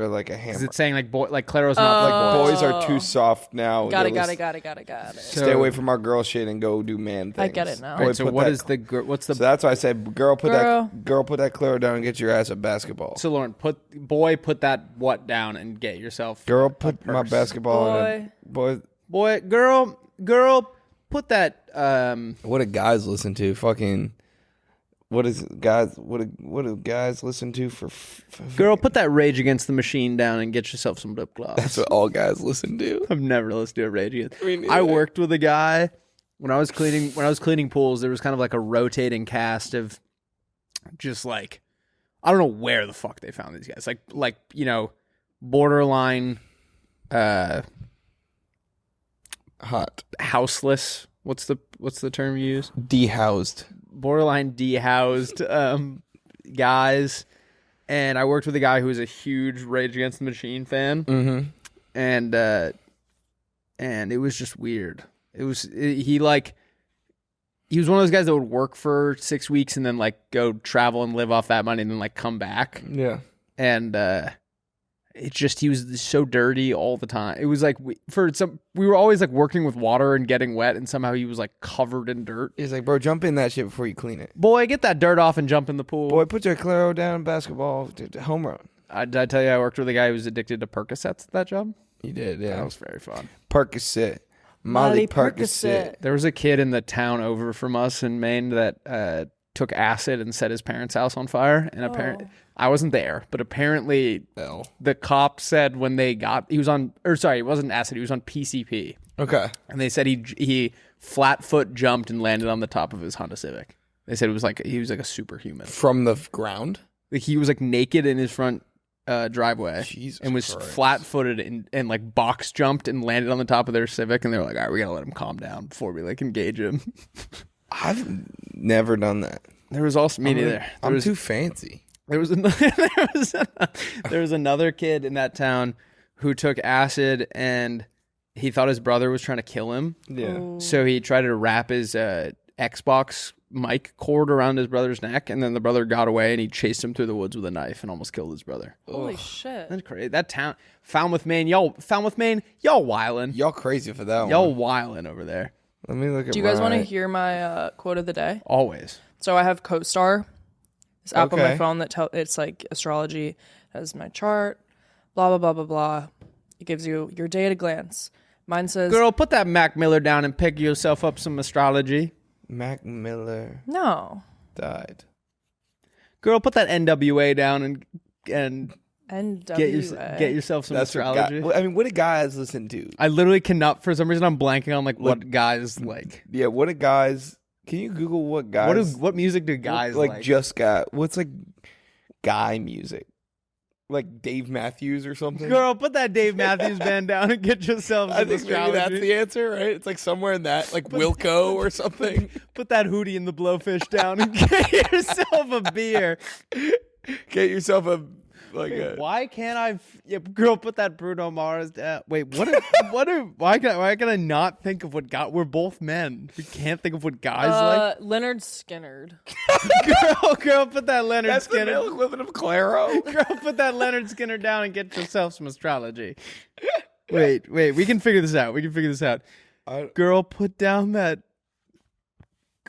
Or like a hammer. Because it's saying like boy, like Clairo's not like boys. boys are too soft now. Got it. Stay away from our girl shit and go do man things. I get it now. All right, so what's the? So that's why I said, girl, put that Clairo down and get your ass a basketball. So Lauren, put that what down and get yourself. Girl, put my basketball in a boy. Girl, put that. What do guys listen to? Fucking. What do guys listen to for? Girl, put that Rage Against the Machine down and get yourself some lip gloss. That's what all guys listen to. I've never listened to a Rage Against. I worked with a guy when I was cleaning pools. There was kind of like a rotating cast of just like, I don't know where the fuck they found these guys. Like borderline hot, houseless. What's the term you use? Dehoused. Borderline dehoused guys, and I worked with a guy who was a huge Rage Against the Machine fan, and it was just weird. He was one of those guys that would work for 6 weeks and then like go travel and live off that money and then like come back. Yeah, and it's just he was so dirty all the time. It was like we were always like working with water and getting wet, and somehow he was like covered in dirt. He's like, bro, jump in that shit before you clean it. Boy, get that dirt off and jump in the pool. Boy, put your Clairo down, basketball, home run. Did I tell you I worked with a guy who was addicted to Percocets at that job? You did, yeah. That was very fun. Percocet. Molly Percocet. There was a kid in the town over from us in Maine that took acid and set his parents' house on fire, and apparently I wasn't there, but apparently the cop said when they it wasn't acid, he was on PCP. Okay. And they said he flat foot jumped and landed on the top of his Honda Civic. They said he was like a superhuman. From the ground? Like he was like naked in his front driveway. Jesus and was Christ. flat footed and like box jumped and landed on the top of their Civic, and they were like, all right, we gotta let him calm down before we like engage him. I've never done that. There was also me neither. I'm too fancy. There was another kid in that town who took acid, and he thought his brother was trying to kill him. Yeah. So he tried to wrap his Xbox mic cord around his brother's neck, and then the brother got away, and he chased him through the woods with a knife and almost killed his brother. Holy shit. That's crazy. That town, Falmouth, Maine, y'all wildin'. Y'all crazy for that one. Y'all wildin' over there. Let me look at Do you guys want to hear my quote of the day? Always. So I have CoStar, this app on my phone that it's like astrology, has my chart, blah, blah, blah, blah, blah. It gives you your day at a glance. Mine says... Girl, put that Mac Miller down and pick yourself up some astrology. Mac Miller No. died. Girl, put that NWA down and NWA. get yourself some astrology. What do guys listen to? I literally cannot, for some reason I'm blanking on like what guys like. Yeah, what do guys... Can you Google what guys... What music do guys like? What's like guy music? Like Dave Matthews or something? Girl, put that Dave Matthews band down and get yourself some I think maybe that's the answer, right? It's like somewhere in that, like Wilco or something. Put that Hootie and the Blowfish down and get yourself a beer. Get yourself a... Why can't I? Girl, put that Bruno Mars down. Wait, why can I not think of what we're both men. We can't think of what guys like. Leonard Skinnerd. Girl, put that Leonard That's Skinner. the male equivalent of Clairo. Girl, put that Leonard Skinner down and get yourself some astrology. Wait, we can figure this out. Girl, put down that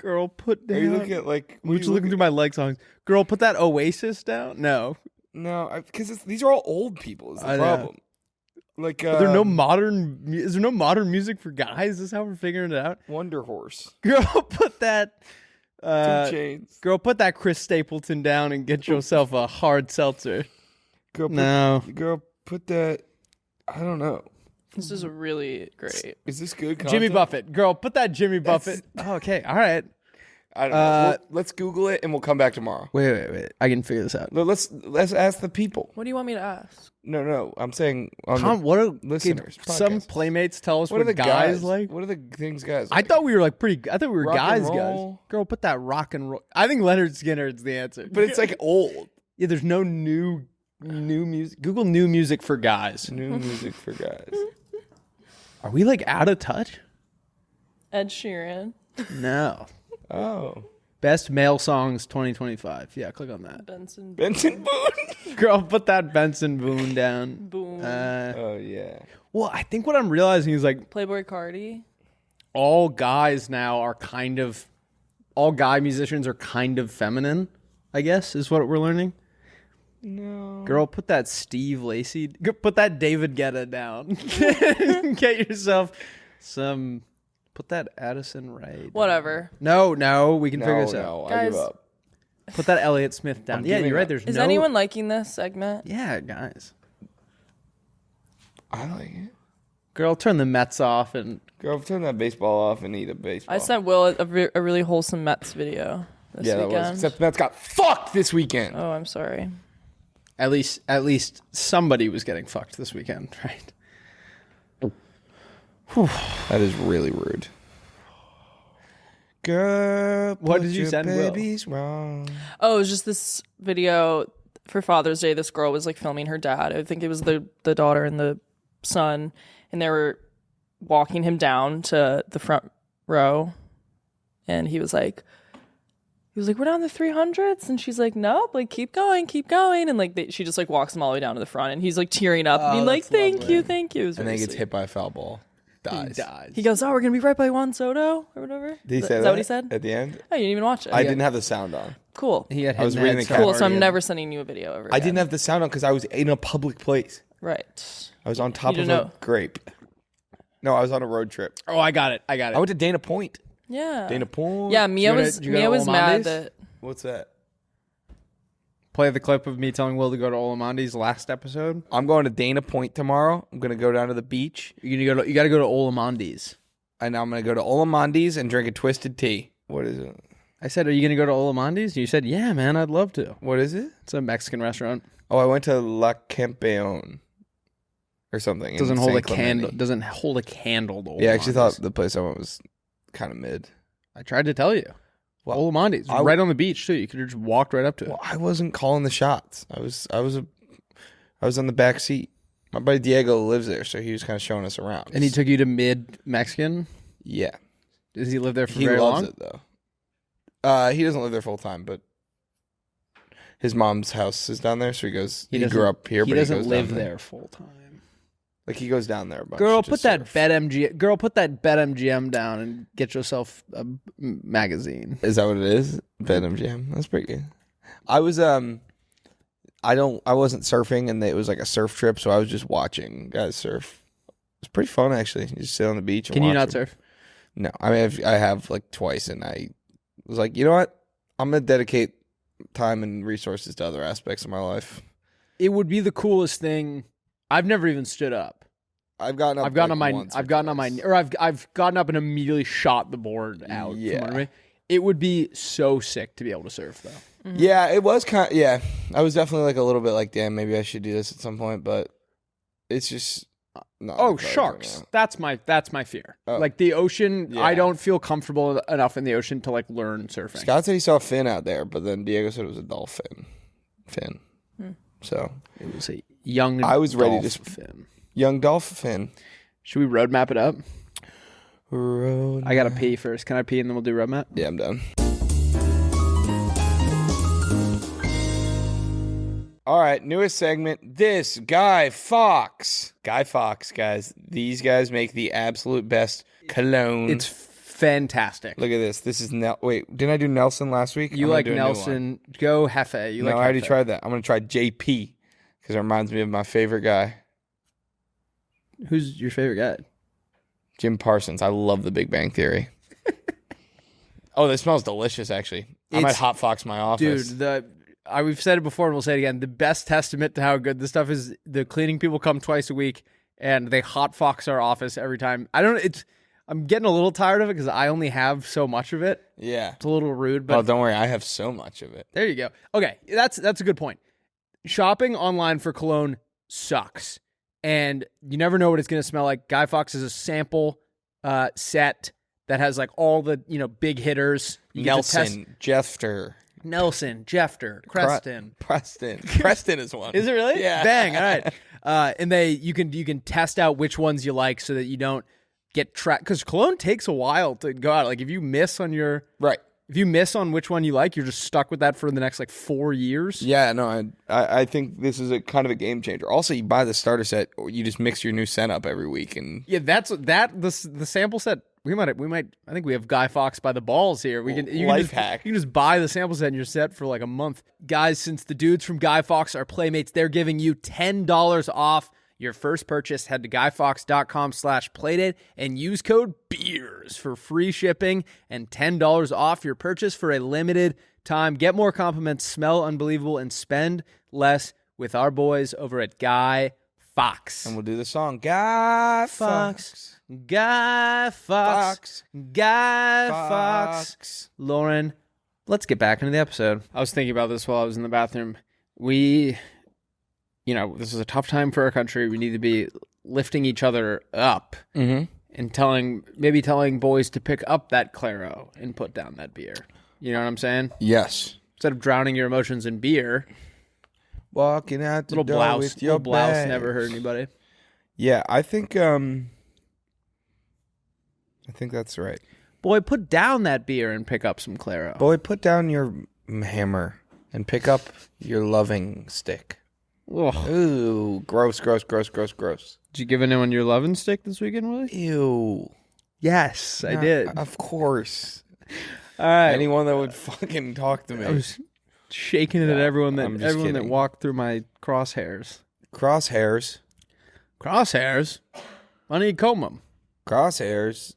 Girl, put down. Are you looking at like? I'm just looking through my like songs. Girl, put that Oasis down. No, because these are all old people. Is the problem? Like, is there no modern music for guys? Is this how we're figuring it out? Wonder Horse. Girl, put that. 2 Chainz. Girl, put that Chris Stapleton down and get yourself a hard seltzer. Girl, put that. I don't know. This is really great. Is this good content? Jimmy Buffett. Girl, put that Jimmy Buffett. Okay, all right. I don't know. Let's Google it and we'll come back tomorrow. Wait. I can figure this out. Let's ask the people. What do you want me to ask? No. I'm saying what are listeners? Some playmates tell us What are the guys like? What are the things guys? I thought we were like pretty. I thought we were Rock and guys. roll. Girl, put that rock and roll. I think Leonard Skinner's the answer. But it's like old. Yeah, there's no new music. Google new music for guys. New music for guys. Are we like out of touch? Ed Sheeran. No. Oh. Best male songs 2025. Yeah, click on that. Benson Boone. Girl, put that Benson Boone down. Boom. Oh yeah. Well, I think what I'm realizing is like Playboy Cardi. all guys now are all guy musicians are kind of feminine, I guess, is what we're learning. No. Girl, put that Steve Lacy, put that David Guetta down. Get yourself some, put that Addison Rae. Whatever. No, we can figure this out. I Guys, give up. Put that Elliott Smith down. Yeah, you're right. There's Is anyone liking this segment? Yeah, guys. I like it. Girl, turn the Mets off and... Girl, turn that baseball off and eat a baseball. I sent Will a really wholesome Mets video this weekend. That was. Except the Mets got fucked this weekend. Oh, I'm sorry. At least somebody was getting fucked this weekend, right? That is really rude. Girl, what did you send, babies wrong. Oh, it was just this video for Father's Day. This girl was like filming her dad. I think it was the daughter and the son, and they were walking him down to the front row, and he was like, we're down the 300s, and she's like, nope, like keep going, and like she just like walks him all the way down to the front, and he's like tearing up, and being like, thank you. And then he gets hit by a foul ball. Dies. He goes, oh, we're gonna be right by Juan Soto or whatever. Did he say Is that what he said at the end? Oh, you didn't even watch it. I didn't have the sound on. Cool. I was reading the cool. So I'm never sending you a video ever again. I didn't have the sound on because I was in a public place. Right. I was on top of a grape. No, I was on a road trip. Oh, I got it. I went to Dana Point. Yeah. Dana Point. Yeah, Mia was mad that. What's that? Play the clip of me telling Will to go to Olamandi's last episode. I'm going to Dana Point tomorrow. I'm going to go down to the beach. You got to go to Olamandi's. And I'm going to go to Olamandi's and drink a twisted tea. What is it? I said, are you going to go to Olamandi's? You said, yeah, man, I'd love to. What is it? It's a Mexican restaurant. Oh, I went to La Campeon or something. Doesn't hold a candle. Doesn't hold a candle to Olamandi's. Yeah, I actually thought the place I went was kind of mid. I tried to tell you. Well, Olamandi's right on the beach too. You could have just walked right up to it. Well, I wasn't calling the shots. I was on the back seat. My buddy Diego lives there, so he was kind of showing us around. And he took you to mid Mexican? Yeah. Does he live there for very long? He loves it though. He doesn't live there full time, but his mom's house is down there, so he goes. He grew up here, but he doesn't live there full time. Like he goes down there a bunch. Girl, put that BetMGM down and get yourself a magazine. Is that what it is? BetMGM. That's pretty good. I was I wasn't surfing, and it was like a surf trip, so I was just watching guys surf. It's pretty fun actually. You just sit on the beach. And Can you not them. surf? No, I mean I have like twice, and I was like, you know what? I'm gonna dedicate time and resources to other aspects of my life. It would be the coolest thing. I've never even stood up. I've gotten up and immediately shot the board out. Yeah. It would be so sick to be able to surf though. Mm-hmm. Yeah, it was kind of, yeah. I was definitely like a little bit like, damn, maybe I should do this at some point, but it's just not sharks. That's my fear. Like the ocean, yeah. I don't feel comfortable enough in the ocean to like learn surfing. Scott said he saw a fin out there, but then Diego said it was a dolphin. Fin. So it was a young I was ready to fin. Young dolphin. Should we roadmap it up? Roadmap. I gotta pee first. Can I pee and then we'll do roadmap? Yeah, I'm done. All right, newest segment. This Guy Fawkes. Guy Fawkes, guys. These guys make the absolute best cologne. It's fantastic. Look at this. This is wait, didn't I do Nelson last week? You like Nelson? Go Hefe. You no, like I already Hefe. tried that. I'm gonna try JP because it reminds me of my favorite guy, Who's your favorite guy? Jim Parsons. I love The Big Bang Theory. Oh, this smells delicious. Actually, I might hotfox my office, Dude. We've said it before and we'll say it again. The best testament to how good this stuff is, the cleaning people come twice a week and they hotfox our office every time. I'm getting a little tired of it because I only have so much of it. Yeah, It's a little rude, but oh, don't worry, I have so much of it. there you go. Okay, that's a good point. Shopping online for cologne sucks, and you never know what it's going to smell like. Guy Fawkes is a sample set that has like all the big hitters. You get to test- Nelson, Jeffter, Creston. Preston is one. Is it really? Yeah. Bang. All right. And you can test out which ones you like so that you don't get trapped. Because cologne takes a while to go out. Like if you miss on which one you like, you're just stuck with that for the next like 4 years. Yeah, no, I think this is a kind of a game changer. Also, you buy the starter set, you just mix your new scent up every week, and Yeah, the sample set. We might. I think we have Guy Fawkes by the balls here. You can just buy the sample set and you're set for like a month, guys. Since the dudes from Guy Fawkes are Playmates, they're giving you $10 off your first purchase. Head to guyfawkes.com/playdate and use code BEERS for free shipping and $10 off your purchase for a limited time. Get more compliments, smell unbelievable, and spend less with our boys over at Guy Fawkes. we'll do the song Guy Fawkes. Guy Fawkes. Guy Fawkes. Lauren, let's get back into the episode. I was thinking about this while I was in the bathroom. This is a tough time for our country. We need to be lifting each other up and telling boys to pick up that Clairo and put down that beer. You know what I'm saying? Yes. Instead of drowning your emotions in beer, Walking out the little door blouse, with your little blouse bags. never hurt anybody. Yeah, I think that's right. Boy, put down that beer and pick up some Clairo. Boy, put down your hammer and pick up your loving stick. Ugh. Ooh, gross. Did you give anyone your loving stick this weekend, Willie? Ew. Yes, I did. Of course. All right. Anyone that would fucking talk to me. I was shaking it at everyone that I'm just kidding. walked through my crosshairs. Crosshairs. Crosshairs? Why don't you comb them? Crosshairs.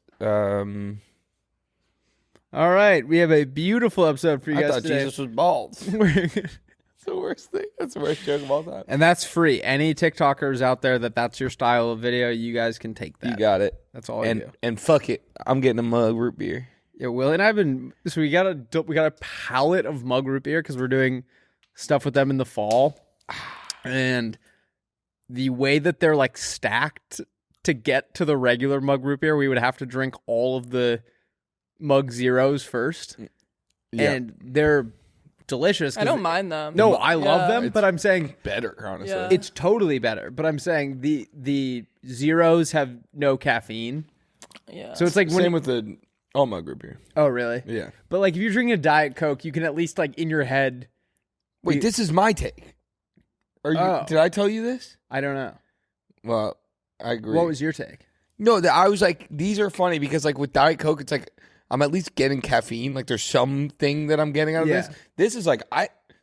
All right, we have a beautiful episode for you I guys thought today. Jesus was bald. That's the worst thing. That's the worst joke of all time. And that's free. Any TikTokers out there that's your style of video, you guys can take that. You got it. That's all I do. And fuck it. I'm getting a mug root beer. Yeah, Will and I've been. So we got a pallet of mug root beer because we're doing stuff with them in the fall, and the way that they're like stacked to get to the regular mug root beer, we would have to drink all of the mug zeros first, and they're delicious. I don't mind them. No, I love them, It's but I'm saying better, honestly. Yeah. it's totally better. But I'm saying the zeros have no caffeine, Yeah. so it's like Same with the all mug root beer. Oh, really? Yeah. But like if you're drinking a Diet Coke, you can at least like in your head. Wait, this is my take. Did I tell you this? I don't know. Well, I agree. What was your take? No, I was like, these are funny because like with Diet Coke, it's like I'm at least getting caffeine. Like there's something that I'm getting out of this. This is like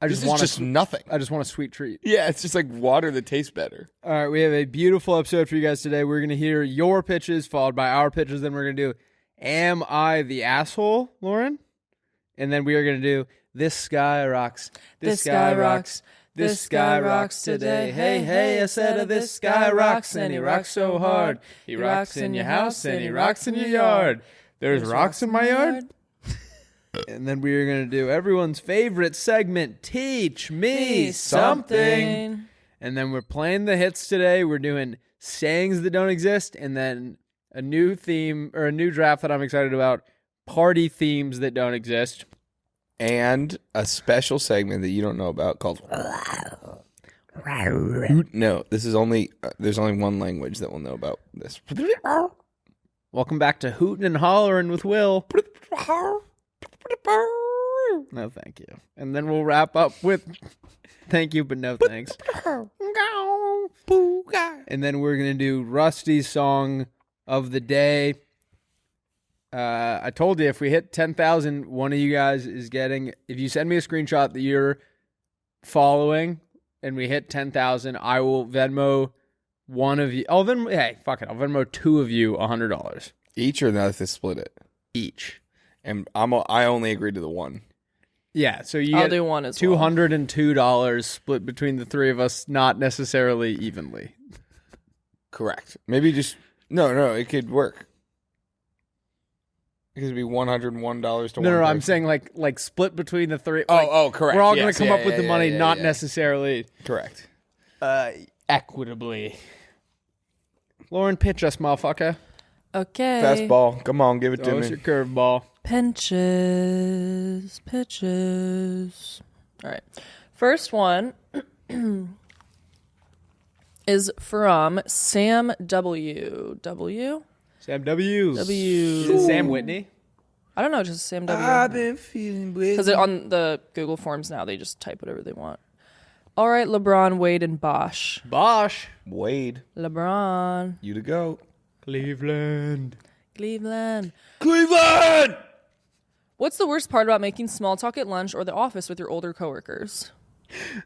this is just nothing. I just want a sweet treat. Yeah, it's just like water that tastes better. All right, we have a beautiful episode for you guys today. We're going to hear your pitches followed by our pitches. Then we're going to do Am I the Asshole, Lauren? And then we are going to do This Sky Rocks. This Sky Rocks. This Sky Rocks today. Hey, hey, I said this Sky Rocks, and he rocks so hard. He rocks in your house and he rocks in your yard. There's rocks in my yard. And then we are going to do everyone's favorite segment, Teach Me Something. And then we're playing the hits today. We're doing sayings that don't exist, and then a new theme or a new draft that I'm excited about, party themes that don't exist. And a special segment that you don't know about called No, this is only there's only one language that will know about this. Welcome back to Hootin' and Hollerin' with Will. No, thank you. And then we'll wrap up with thank you, but no thanks. And then we're going to do Rusty's song of the day. I told you if we hit 10,000, one of you guys is getting. If you send me a screenshot that you're following, and we hit 10,000, I will Venmo one of you. I'll Venmo. Hey, fuck it. I'll Venmo two of you $100 Each, or not to split it? each. And I only agreed to the one. Yeah, so you I'll get do one as well. $202 split between the three of us, not necessarily evenly. Correct. Maybe just no. It could work. It could be $101 to one. No, person. I'm saying like split between the three. Correct. We're all Yes, going to come up with the money, not necessarily correct. Equitably. Lauren, pitch us, motherfucker. Okay. Fastball. Come on, give it to What's me. your curveball? Pitches. All right. First one is from Sam W. Sam W. W. Is it Sam Whitney? I don't know, just Sam W. I've been feeling Because on the Google Forms now, they just type whatever they want. All right, LeBron, Wade, and Bosch. Bosch. Wade. LeBron. You to go. Cleveland. What's the worst part about making small talk at lunch or the office with your older coworkers?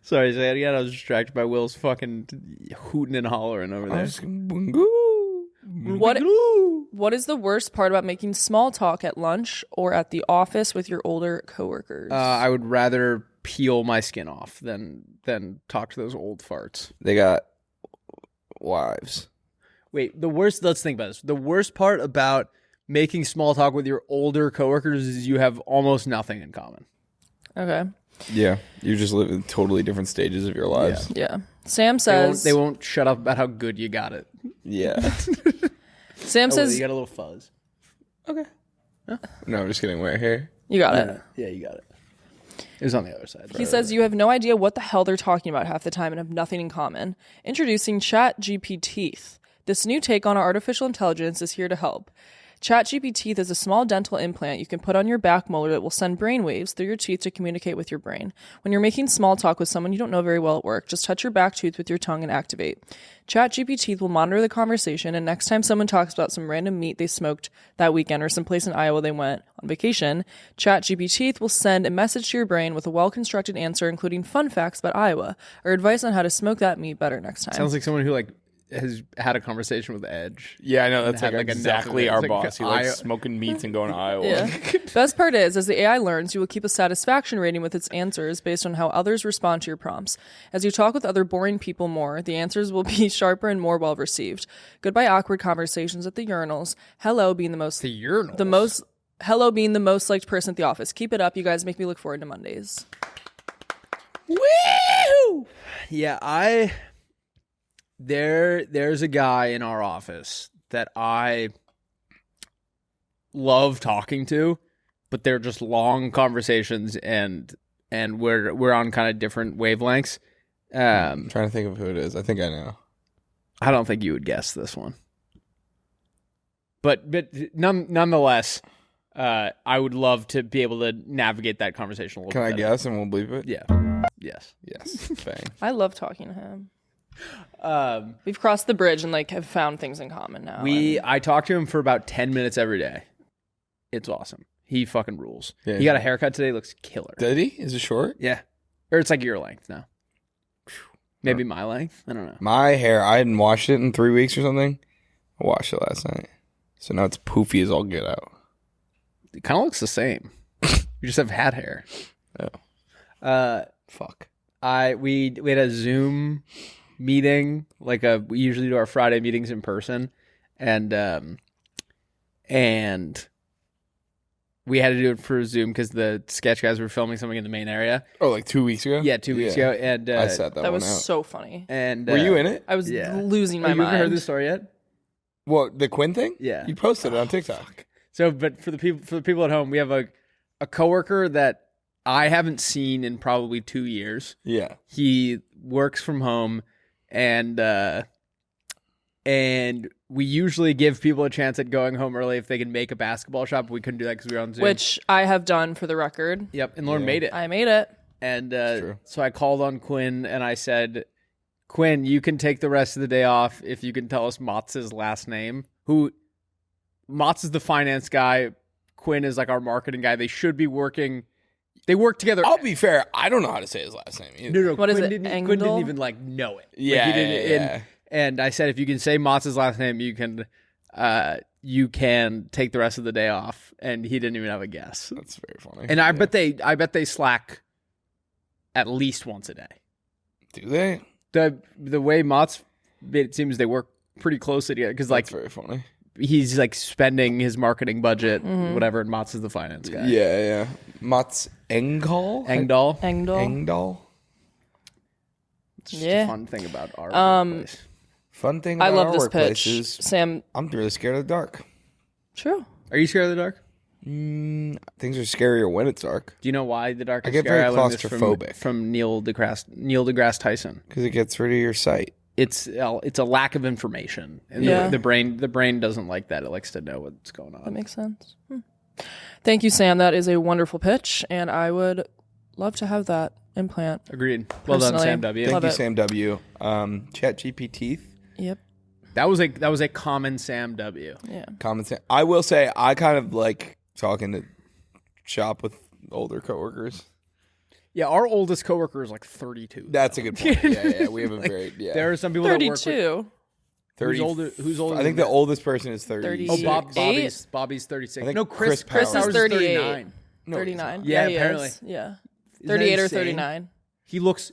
Sorry, say it again. I was distracted by Will's fucking hooting and hollering over there. What is the worst part about making small talk at lunch or at the office with your older coworkers? I would rather peel my skin off than talk to those old farts. They got wives. Wait, let's think about this. The worst part about making small talk with your older coworkers is you have almost nothing in common. Okay. Yeah, you just live in totally different stages of your lives. Yeah. Sam says... They won't shut up about how good you got it. Yeah. Sam says... You got a little fuzz. Okay. Huh? No, I'm just kidding. Right here. You got it. Yeah, you got it. It was on the other side. He says you have no idea what the hell they're talking about half the time and have nothing in common. Introducing ChatGPT. This new take on artificial intelligence is here to help. ChatGPT is a small dental implant you can put on your back molar that will send brain waves through your teeth to communicate with your brain. When you're making small talk with someone you don't know very well at work, just touch your back tooth with your tongue and activate. ChatGPT will monitor the conversation, and next time someone talks about some random meat they smoked that weekend or someplace in Iowa they went on vacation, ChatGPT will send a message to your brain with a well-constructed answer including fun facts about Iowa or advice on how to smoke that meat better next time. Sounds like someone who has had a conversation with Edge. Yeah, I know. That's like exactly our boss. He likes Iowa. smoking meats and going to Iowa. Yeah. Best part is, as the AI learns, you will keep a satisfaction rating with its answers based on how others respond to your prompts. As you talk with other boring people more, the answers will be sharper and more well received. Goodbye awkward conversations at the urinals. Hello being the most hello being the most liked person at the office. Keep it up, you guys make me look forward to Mondays. Woo! Yeah, There's a guy in our office that I love talking to, but they're just long conversations and we're on kind of different wavelengths. I'm trying to think of who it is. I think I know. I don't think you would guess this one. But nonetheless, I would love to be able to navigate that conversation a little bit. Can I guess and we'll bleep it? Yeah. Yes. Bang. I love talking to him. We've crossed the bridge and have found things in common now. I talk to him for about 10 minutes every day. It's awesome. He fucking rules. Yeah, he got a haircut today. Looks killer. Did he? Is it short? Yeah. Or it's like your length now. Maybe my length. I don't know. My hair, I hadn't washed it in 3 weeks or something. I washed it last night. So now it's poofy as all get out. It kind of looks the same. You just have hat hair. Oh. Fuck. We had a Zoom meeting, we usually do our Friday meetings in person, and we had to do it for Zoom because the sketch guys were filming something in the main area. Oh, like 2 weeks ago? Yeah, 2 weeks ago, and I sat that one was out. so funny. And were you in it? I was losing my Have mind. you ever heard this story yet? What, the Quinn thing? Yeah. You posted it on TikTok. So, but for the people at home, we have a coworker that I haven't seen in probably 2 years. Yeah. He works from home, and we usually give people a chance at going home early if they can make a basketball shot, but we couldn't do that because we were on Zoom. Which I have done for the record. Yep, and Lauren made it. I made it. And so I called on Quinn, and I said, Quinn, you can take the rest of the day off if you can tell us Motz's last name, who Mott's is the finance guy. Quinn is like our marketing guy. They should be working. They work together. I'll be fair. I don't know how to say his last name either. No. What is Quinn it? Quinn didn't even like know it. Yeah, Like, he didn't, yeah. And I said, if you can say Mott's last name, you can take the rest of the day off. And he didn't even have a guess. That's very funny. And I bet they Slack at least once a day. Do they? The way Mott's, it seems they work pretty closely together because like That's very funny. he's like spending his marketing budget, whatever. And Mott's is the finance guy. Yeah. Mats Engdahl? Engdahl. It's just Yeah. a fun thing about our workplace. Fun thing I about love our this workplace pitch. is Sam, I'm really scared of the dark. true. Are you scared of the dark? Things are scarier when it's dark Do you know why the dark is I get scary? very I learned this claustrophobic. from Neil deGrasse Tyson. because it gets rid of your sight. It's a lack of information, and Yeah. the brain doesn't like that. It likes to know what's going on. That makes sense. Thank you, Sam. That is a wonderful pitch, and I would love to have that implant. Agreed. Well done, Personally, Sam W. love Thank you, it. Sam W. ChatGPT. Yep. That was a common Sam W. Yeah. Common sense. I will say I kind of like talking to shop with older coworkers. Yeah, our oldest coworker is like 32. That's a good point. Yeah. We have a very There are some people that work with 32. 30. Who's older? I think than the oldest person is 30. 30. Oh, Eight? Bobby's 36. I think No, Chris Chris is Powers 38. 39. No, 39. Yeah, he apparently. is. Yeah. that 38 or insane? 39. He looks.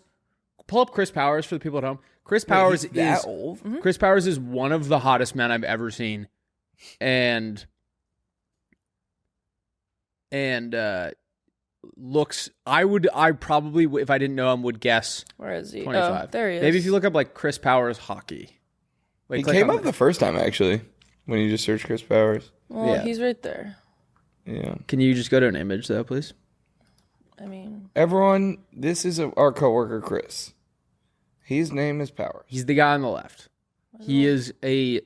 Pull up Chris Powers for the people at home. Chris Powers he's that is old? Chris Powers is one of the hottest men I've ever seen, and looks. I probably, if I didn't know him, would guess Where is he? 25. Oh, there he is. Maybe if you look up like Chris Powers hockey. Like, He click came on up the first time actually when you just searched Chris Powers. Well, yeah. he's right there. Yeah. Can you just go to an image though, please? I mean, Everyone, this is our coworker Chris. His name is Powers. He's the guy on the left. He is a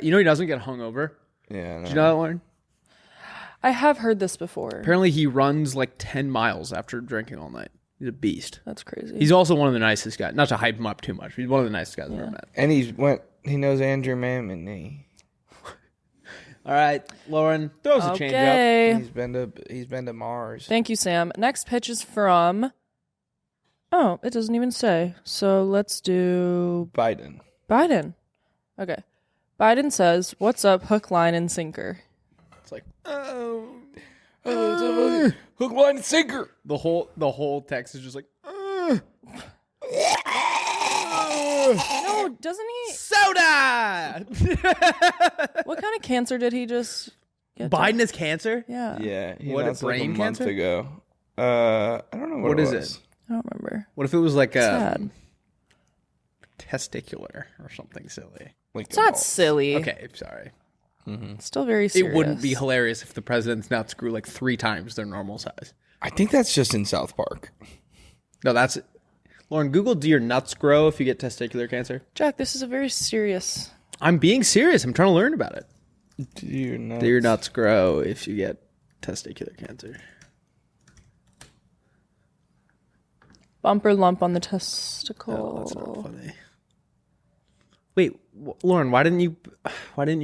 you know he doesn't get hungover. Yeah. Did you know that, Lauren? I have heard this before. Apparently he runs like 10 miles after drinking all night. He's a beast. That's crazy. He's also one of the nicest guys. Not to hype him up too much. He's one of the nicest guys I've ever met. And he knows Andrew Mammon. All right, Lauren, throw us a change up. Okay. He's been to Mars. Thank you, Sam. Next pitch is from. Oh, it doesn't even say. So let's do Biden. Biden. Okay. Biden says, "What's up, hook, line, and sinker?" It's like Hook, line, and sinker. the whole text is just like No, doesn't he? soda. What kind of cancer did he just get? Biden has cancer. Yeah. Yeah. He What, announced, like, brain a month cancer? ago. I don't know what is was. it? I don't remember. What if it was like Sad. testicular or something silly? Like It's not silly. Okay, sorry. It's still very serious. It wouldn't be hilarious if the president's nuts grew like 3 times their normal size. I think that's just in South Park. No, that's Lauren. Google, do your nuts grow if you get testicular cancer? Jack, this is a very serious. I'm being serious. I'm trying to learn about it. Do your nuts, Do your nuts grow if you get testicular cancer? Bumper lump on the testicle. Oh, that's not funny. Wait, Lauren, why didn't you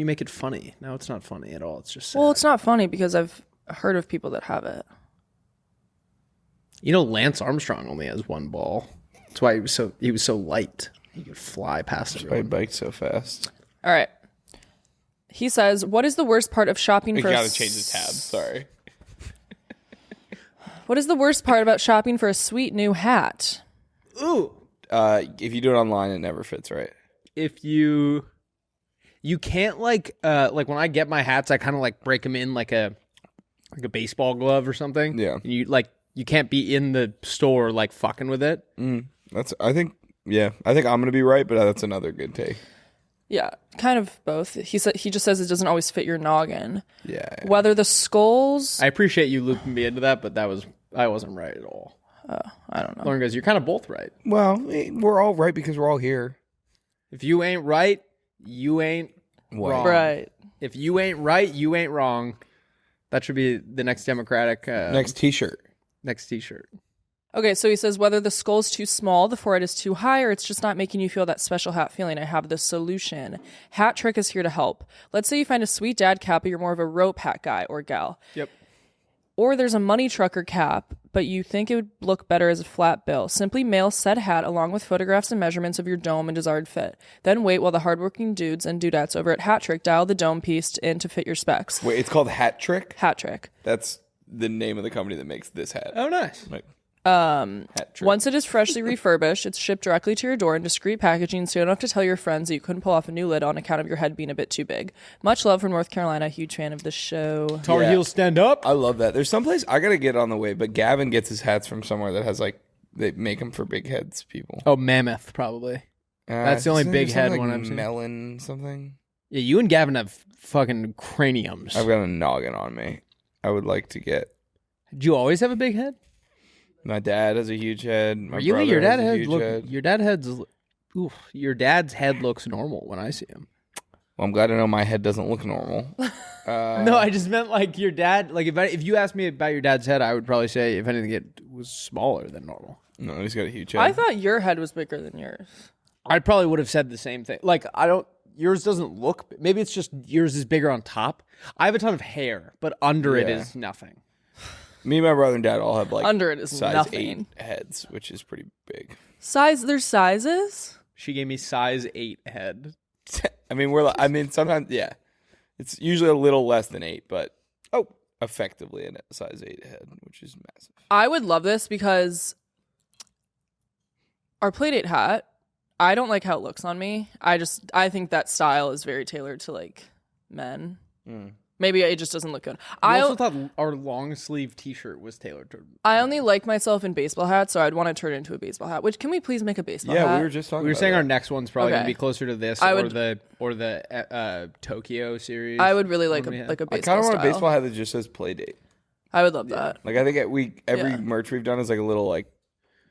make it funny? Now it's not funny at all. It's just sad. Well, it's not funny because I've heard of people that have it. You know, Lance Armstrong only has 1 ball. That's why he was so light. He could fly past I everyone. biked so fast. All right. He says, "What is the worst part of shopping You for?" gotta change the tab. Sorry. What is the worst part about shopping for a sweet new hat? Ooh, If you do it online, it never fits right. if you can't like when I get my hats, I kind of like break them in like a baseball glove or something. Yeah. And you can't be in the store like fucking with it. I think I'm gonna be right, but that's another good take. Yeah, kind of both. He just says it doesn't always fit your noggin. Yeah. Whether the skulls, I appreciate you looping me into that, but I wasn't right at all. I don't know. Lauren goes, you're kind of both right. Well, we're all right because we're all here. If you ain't right, you ain't wrong. Right. If you ain't right, you ain't wrong. That should be the next Democratic Next T-shirt. next T-shirt. Okay, so he says whether the skull's too small, the forehead is too high, or it's just not making you feel that special hat feeling, I have the solution. Hat Trick is here to help. Let's say you find a sweet dad cap, but you're more of a rope hat guy or gal. Yep. Or there's a money trucker cap, but you think it would look better as a flat bill. Simply mail said hat along with photographs and measurements of your dome and desired fit. Then wait while the hardworking dudes and dudettes over at Hat Trick dial the dome piece in to fit your specs. Wait, it's called Hat Trick? Hat Trick. That's the name of the company that makes this hat. Oh, nice. Like, Hat Trick. Once it is freshly refurbished, it's shipped directly to your door in discreet packaging, so you don't have to tell your friends that you couldn't pull off a new lid on account of your head being a bit too big. Much love from North Carolina. Huge fan of the show. Tar Heels stand up. I love that. There's someplace I gotta get on the way, but Gavin gets his hats from somewhere that has like they make them for big heads people. Oh, Mammoth, probably. That's the only big head one I've seen. Melon something. Yeah, you and Gavin have fucking craniums. I've got a noggin on me. I would like to get. Did you always have a big head? My dad has a huge head. My Really? brother Your dad has a has huge look. head. Your dad head's. Oof, your dad's head looks normal when I see him. Well, I'm glad to know my head doesn't look normal. No, I just meant like your dad. Like if you asked me about your dad's head, I would probably say if anything it was smaller than normal. No, he's got a huge head. I thought your head was bigger than yours. I probably would have said the same thing. Like I don't. Yours doesn't look. Maybe it's just yours is bigger on top. I have a ton of hair, but under it is nothing. Me and my brother and dad all have like under it is size nothing. 8 heads, which is pretty big. Size? There's sizes? She gave me size 8 head. I mean, sometimes, yeah. It's usually a little less than 8, but effectively a size 8 head, which is massive. I would love this because our Playdate hat, I don't like how it looks on me. I think that style is very tailored to like men. Maybe it just doesn't look good. I also thought our long sleeve T-shirt was tailored to. I only like myself in baseball hats, so I'd want to turn it into a baseball hat. Which can we please make a baseball hat? Yeah, we were just talking. We were about saying that. our next one's probably gonna be closer to this I or would- the Tokyo series. I would really like a I baseball kind of want a style. baseball hat that just says Playdate. I would love that. Like I think every Yeah. merch we've done is like a little like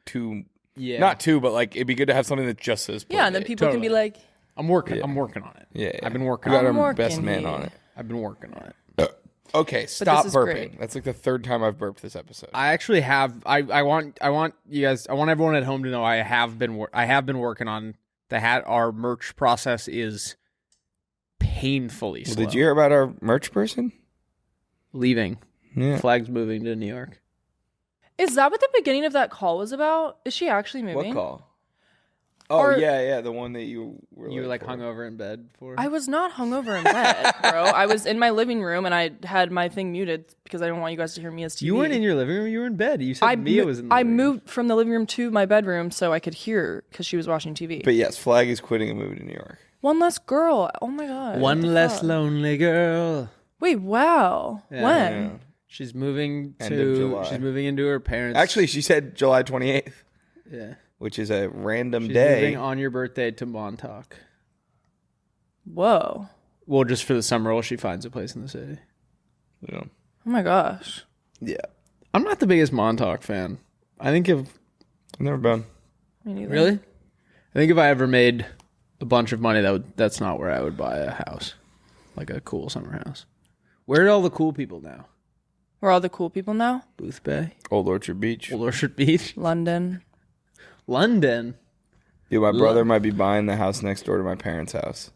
two, Yeah, not two, but like it'd be good to have something that just says Playdate. Yeah, and then people can be Totally. like, I'm working. Yeah. I'm working on it. Yeah, I've been working We on got it. our working best man here. on it. I've been working on it. Okay, stop is burping. great. That's like the third time I've burped this episode. I actually have. I want you guys. I want everyone at home to know I have been working on the hat. Our merch process is painfully slow. Did you hear about our merch person? Leaving? Yeah. Flags moving to New York. is that what the beginning of that call was about? Is she actually moving? What call? Oh Or- yeah, the one that you were You for. hung over in bed for? I was not hungover in bed, bro. I was in my living room and I had my thing muted because I didn't want you guys to hear Mia's TV. You weren't in your living room. You were in bed. You said Mia was in. The I living room. moved from the living room to my bedroom so I could hear because she was watching TV. But yes, Flag is quitting and moving to New York. One less girl. Oh my god. One What the less fuck? lonely girl. Wait, wow. Yeah, when? Yeah. She's moving End of to. July. She's moving into her parents. Actually, she said July 28th, yeah. which is a random She's day. moving on your birthday to Montauk. Whoa. Well, just for the summer while she finds a place in the city. Yeah. Oh my gosh. Yeah. I'm not the biggest Montauk fan. I think if I've never been. Me neither. really, I think if I ever made a bunch of money, that's not where I would buy a house, like a cool summer house. Where are all the cool people now? We're all the cool people now? Booth Bay, Old Orchard Beach. Old Orchard Beach, London. London. Dude, my brother might be buying the house next door to my parents' house.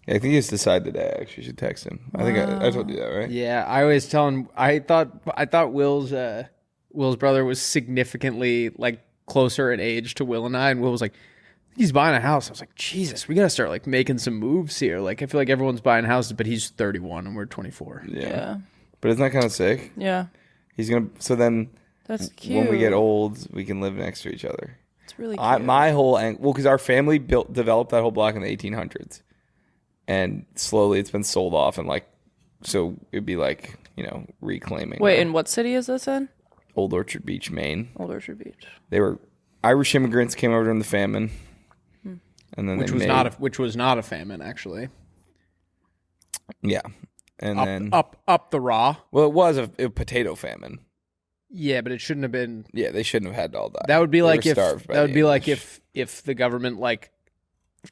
Yeah, I think he's decided today. I actually should text him. I think I told you that, right? Yeah, I always tell him. I thought Will's brother was significantly like closer in age to Will and I, and Will was like, he's buying a house. I was like, Jesus, we gotta start like making some moves here. Like, I feel like everyone's buying houses, but he's 31 and we're 24. Yeah. But isn't that kind of sick? Yeah. He's gonna. So then, That's cute. when we get old, we can live next to each other. It's really cute. My whole because our family developed that whole block in the 1800s, and slowly it's been sold off, and like, so it'd be like reclaiming. Wait, and what city is this in? Old Orchard Beach, Maine. Old Orchard Beach. They were Irish immigrants came over during the famine, and then Which was not a famine actually. yeah, and then Up the raw. well, it was a potato famine. Yeah, but it shouldn't have been. Yeah, they shouldn't have had to all die. That would be They like were if starved by that would the be like English. if the government like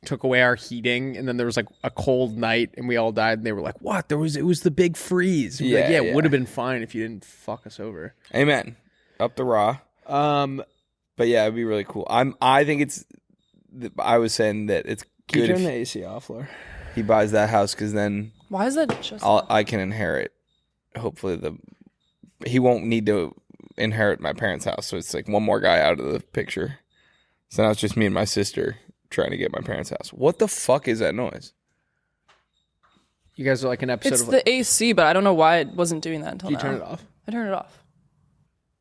took away our heating and then there was like a cold night and we all died and they were like, what? It was the big freeze. We'd be like, Yeah, it yeah. would have been fine if you didn't fuck us over. Amen. Up the raw. But yeah, it'd be really cool. I think it's. I was saying that it's good turn the if AC off, Laura. he buys that house because then Why is that just? I can inherit. Hopefully, he won't need to inherit my parents' house, so it's like one more guy out of the picture. So now it's just me and my sister trying to get my parents' house. What the fuck is that noise? You guys are like an episode It's of. the AC, but I don't know why it wasn't doing that until Did you now. turn it off? I turned it off.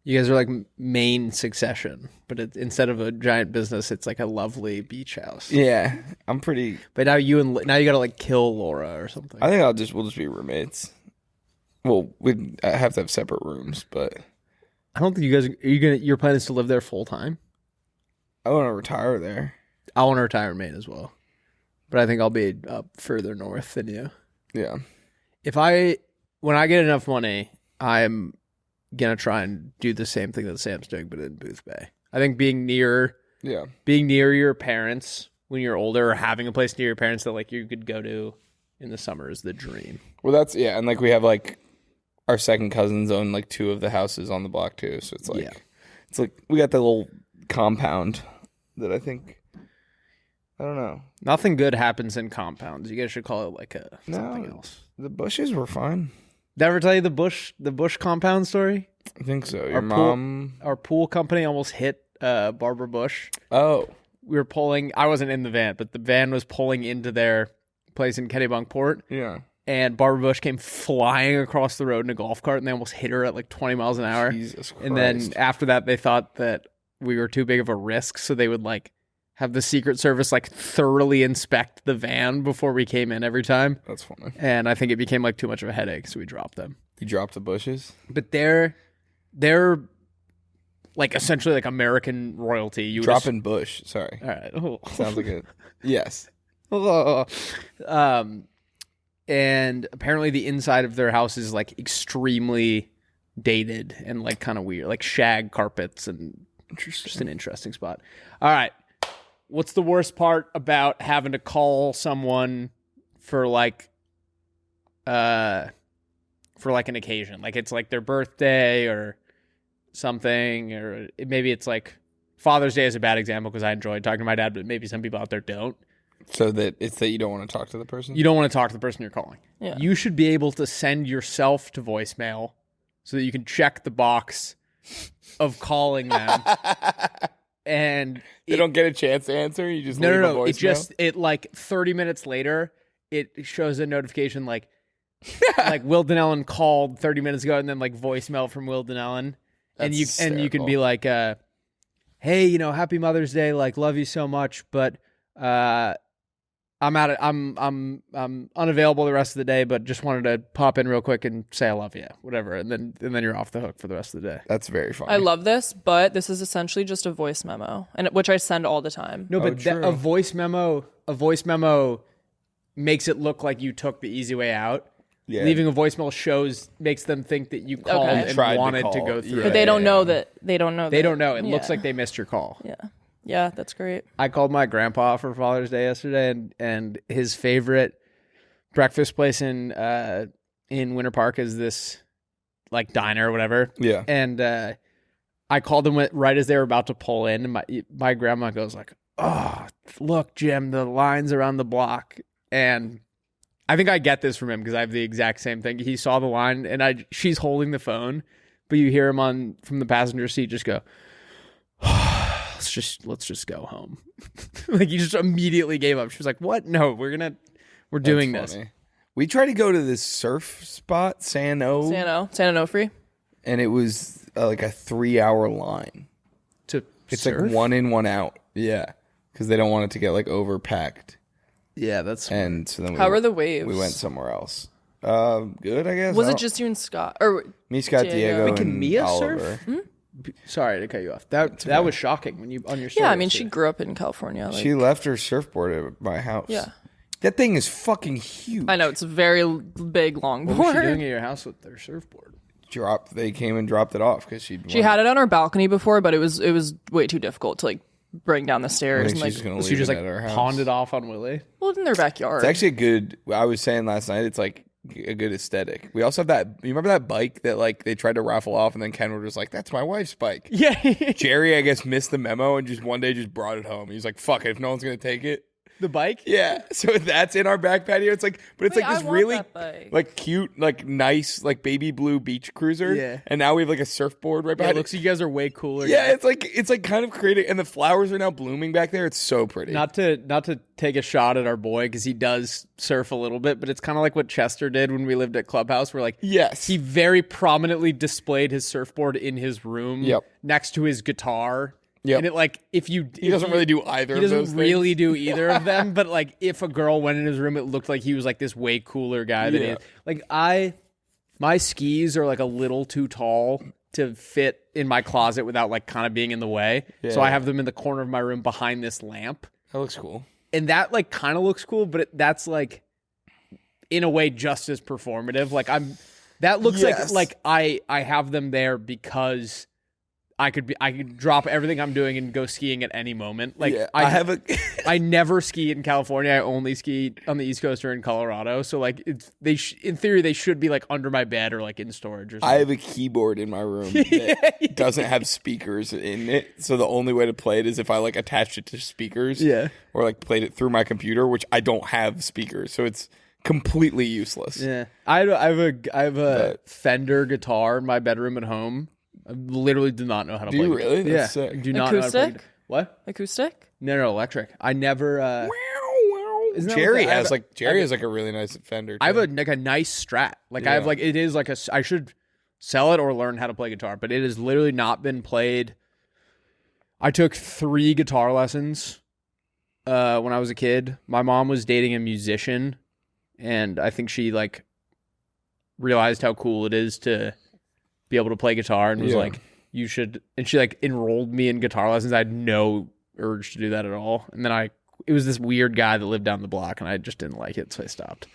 You guys are like main Succession, but instead of a giant business, it's like a lovely beach house. Yeah, I'm pretty. But now you gotta like kill Laura or something. I think we'll just be roommates. Well, we'd have to have separate rooms, but I don't think you guys your plan is to live there full time. I want to retire there. I want to retire in Maine as well, but I think I'll be up further north than you. Yeah. When I get enough money, I'm gonna try and do the same thing that Sam's doing, but in Booth Bay. I think being near your parents when you're older, or having a place near your parents that like you could go to in the summer is the dream. Well, that's and like we have like our second cousins own like 2 of the houses on the block too, so it's like we got the little compound that I think. I don't know. Nothing good happens in compounds. You guys should call it like something else. The bushes were fine. Did I ever tell you the bush compound story? I think so. Your mom... Our pool company almost hit Barbara Bush. Oh. We were pulling... I wasn't in the van, but the van was pulling into their place in Kennebunkport. Yeah. And Barbara Bush came flying across the road in a golf cart, and they almost hit her at like 20 miles an hour. Jesus Christ. And then after that, they thought that we were too big of a risk, so they would like have the Secret Service like thoroughly inspect the van before we came in every time. That's funny. And I think it became like too much of a headache, so we dropped them. You dropped the bushes? But they're like essentially like American royalty. You dropping bush. Sorry. All right. Oh. Sounds like a yes. And apparently the inside of their house is like extremely dated and like kind of weird, like shag carpets and just an interesting spot. All right. What's the worst part about having to call someone for like an occasion? Like it's like their birthday or something, or maybe it's like Father's Day is a bad example because I enjoyed talking to my dad, but maybe some people out there don't. So that it's that you don't want to talk to the person? You don't want to talk to the person you're calling. Yeah. You should be able to send yourself to voicemail so that you can check the box of calling them. And they don't get a chance to answer. You just leave a voicemail? It like 30 minutes later, it shows a notification like Will Donnellan called 30 minutes ago, and then like voicemail from Will Donnellan, and you can be like, hey, happy Mother's Day, like love you so much, but I'm unavailable the rest of the day, but just wanted to pop in real quick and say I love you, whatever, and then you're off the hook for the rest of the day. That's very funny. I love this, but this is essentially just a voice memo, and which I send all the time. No, but a voice memo makes it look like you took the easy way out. Yeah. Leaving a voicemail makes them think that you called and wanted to go through. But they don't know that. They don't know. They don't know. It looks like they missed your call. Yeah. Yeah, that's great. I called my grandpa for Father's Day yesterday, and his favorite breakfast place in Winter Park is this like diner or whatever. Yeah. And I called them right as they were about to pull in, and my grandma goes like, "Oh, look, Jim, the line's around the block." And I think I get this from him because I have the exact same thing. He saw the line, and she's holding the phone, but you hear him from the passenger seat just go, let's just go home. Like he just immediately gave up. She was like, "What? No, we're doing this." We tried to go to this surf spot, San Onofre, and it was like a 3-hour line. It's surf? like 1 in, 1 out. Yeah, because they don't want it to get like overpacked. Yeah, that's. And so then how were the waves? We went somewhere else. Good, I guess. Was it just you and Scott, or me, Scott, Diego, and can Mia Oliver. Surf? Sorry to cut you off. That was shocking when you on your story. Yeah, I mean, she grew up in California. She left her surfboard at my house. Yeah, that thing is fucking huge. I know, it's a very big longboard. What was she doing at your house with their surfboard? They came and dropped it off because she had it on her balcony before, but it was way too difficult to like bring down the stairs. And she just like pawned it off on Willie. Well, in their backyard. It's actually a good. I was saying last night, it's like a good aesthetic. We also have that. You remember that bike that like they tried to raffle off, and then Ken was just like, "That's my wife's bike." Yeah. Jerry, I guess, missed the memo and just one day just brought it home. He's like, "Fuck it, if no one's gonna take it." The bike? Yeah, so that's in our back patio. It's like, but it's Wait, like I this want really that bike. like cute, like nice, like baby blue beach cruiser. Yeah. And now we have like a surfboard right Yeah, behind it looks it. like you guys are way cooler. Yeah, it's like kind of creating, and the flowers are now blooming back there. It's so pretty. Not to take a shot at our boy because he does surf a little bit, but it's kind of like what Chester did when we lived at Clubhouse, where like Yes. he very prominently displayed his surfboard in his room Yep. next to his guitar. Yep. And it like He doesn't really do either he of those doesn't really things. do either of them, but like if a girl went in his room, it looked like he was like this way cooler guy than he Yeah. is. Like my skis are like a little too tall to fit in my closet without like kind of being in the way. So Yeah. I have them in the corner of my room behind this lamp. That looks cool. And that like kind of looks cool, but that's like in a way just as performative. Like that looks Yes. like I have them there because I could drop everything I'm doing and go skiing at any moment. Like Yeah, I have a. I never ski in California. I only ski on the East Coast or in Colorado. So like in theory they should be like under my bed or like in storage or something. I have a keyboard in my room that doesn't have speakers in it. So the only way to play it is if I like attached it to speakers. Yeah. Or like played it through my computer, which I don't have speakers. So it's completely useless. Yeah, I have a Fender guitar in my bedroom at home. I literally do not know how to Do play. you really? Yeah, That's sick. I do not know how to play. Acoustic? What? Acoustic? No, electric. I never. Isn't that Jerry what has Jerry has like a really nice Fender. I have too. a nice Strat. Like I have Yeah. like it is like a. I should sell it or learn how to play guitar, but it has literally not been played. I took 3 guitar lessons when I was a kid. My mom was dating a musician, and I think she like realized how cool it is to be able to play guitar and was Yeah. like, you should. And she like enrolled me in guitar lessons. I had no urge to do that at all. And then it was this weird guy that lived down the block, and I just didn't like it, so I stopped.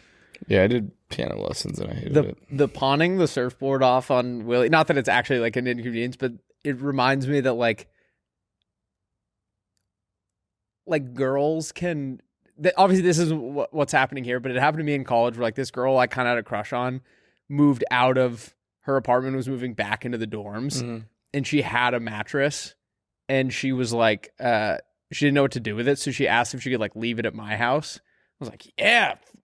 Yeah, I did piano lessons and I hated it. The pawning the surfboard off on Willie, not that it's actually like an inconvenience, but it reminds me that like girls can, obviously this is what's happening here, but it happened to me in college where like this girl I kind of had a crush on moved out of her apartment, was moving back into the dorms, and she had a mattress, and she was like, she didn't know what to do with it, so she asked if she could like leave it at my house. I was like,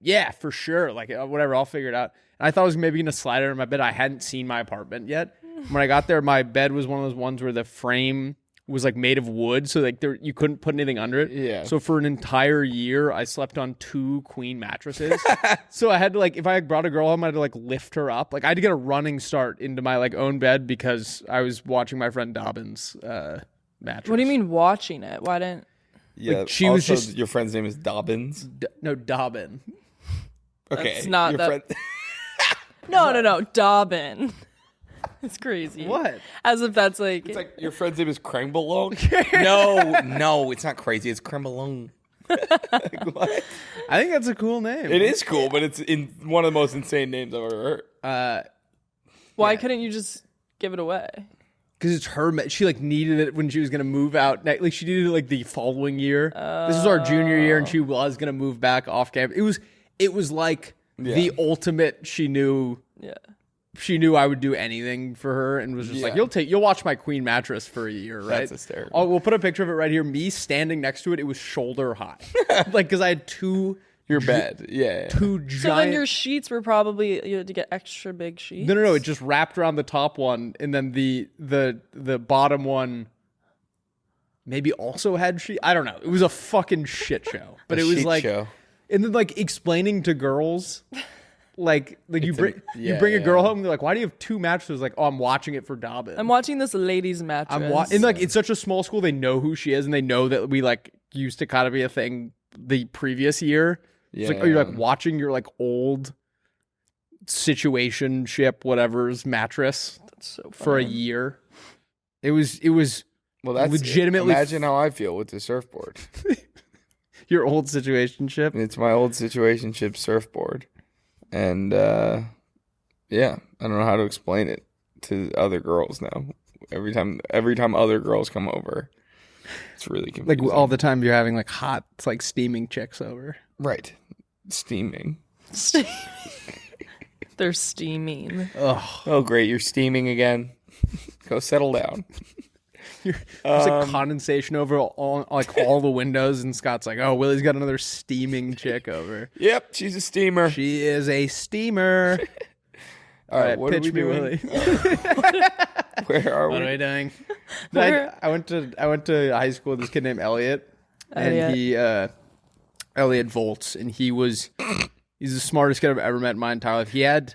yeah, for sure. Like, whatever, I'll figure it out. And I thought I was maybe going to slide it in my bed. I hadn't seen my apartment yet. When I got there, my bed was one of those ones where the frame was like made of wood, so like you couldn't put anything under it. Yeah. So for an entire year, I slept on 2 queen mattresses. So I had to like, if I brought a girl home, I had to like lift her up. Like I had to get a running start into my like own bed because I was watching my friend Dobbin's mattress. What do you mean watching it? Why didn't... Yeah, Like, she was also, just- your friend's name is Dobbins. No, Dobbin. Okay, That's not your that- friend. No, Dobbin. It's crazy. What? As if that's like... It's like your friend's name is Crembalone. no, it's not crazy. It's Crembalone. Like, what? I think that's a cool name. It is cool, but it's in one of the most insane names I've ever heard. Why couldn't you just give it away? Because it's her. She like needed it when she was gonna move out. Like she needed it like the following year. This was our junior year, and she was gonna move back off campus. It was like the ultimate. She knew. Yeah. She knew I would do anything for her, and was just like, you'll watch my queen mattress for a year, right? That's hysterical. Oh, we'll put a picture of it right here. Me standing next to it. It was shoulder high, like because I had Your bed, yeah. 2 giant. So then your sheets were probably... You had to get extra big sheets? No. It just wrapped around the top one, and then the bottom one maybe also had sheet. I don't know. It was a fucking shit show. But it was Sheet like, show. and then like explaining to girls, like you bring yeah, a girl yeah. home, they're like, why do you have 2 mattresses? Like, oh, I'm watching it for Dobbin. I'm watching this lady's mattress. And like it's such a small school, they know who she is, and they know that we like used to kind of be a thing the previous year. It's like, oh, you're like watching your like old situationship, whatever's mattress That's so funny. for a year. It was Well, that's legitimately Imagine how I feel with the surfboard. your old situationship. It's my old situationship surfboard, and yeah, I don't know how to explain it to other girls now. Every time other girls come over, it's really Like confusing. all the time you're having like hot, it's like steaming chicks over. right, steaming. They're steaming. Oh, great. You're steaming again. Go settle down. There's like condensation over all the windows, and Scott's like, "Oh, Willie's got another steaming chick over." Yep, she's a steamer. She is a steamer. All right, what pitch are we me, doing? Willie. Where are What are we? we doing? I went to high school with this kid named Elliot, and he Elliot Volts, and he's the smartest kid I've ever met in my entire life. He had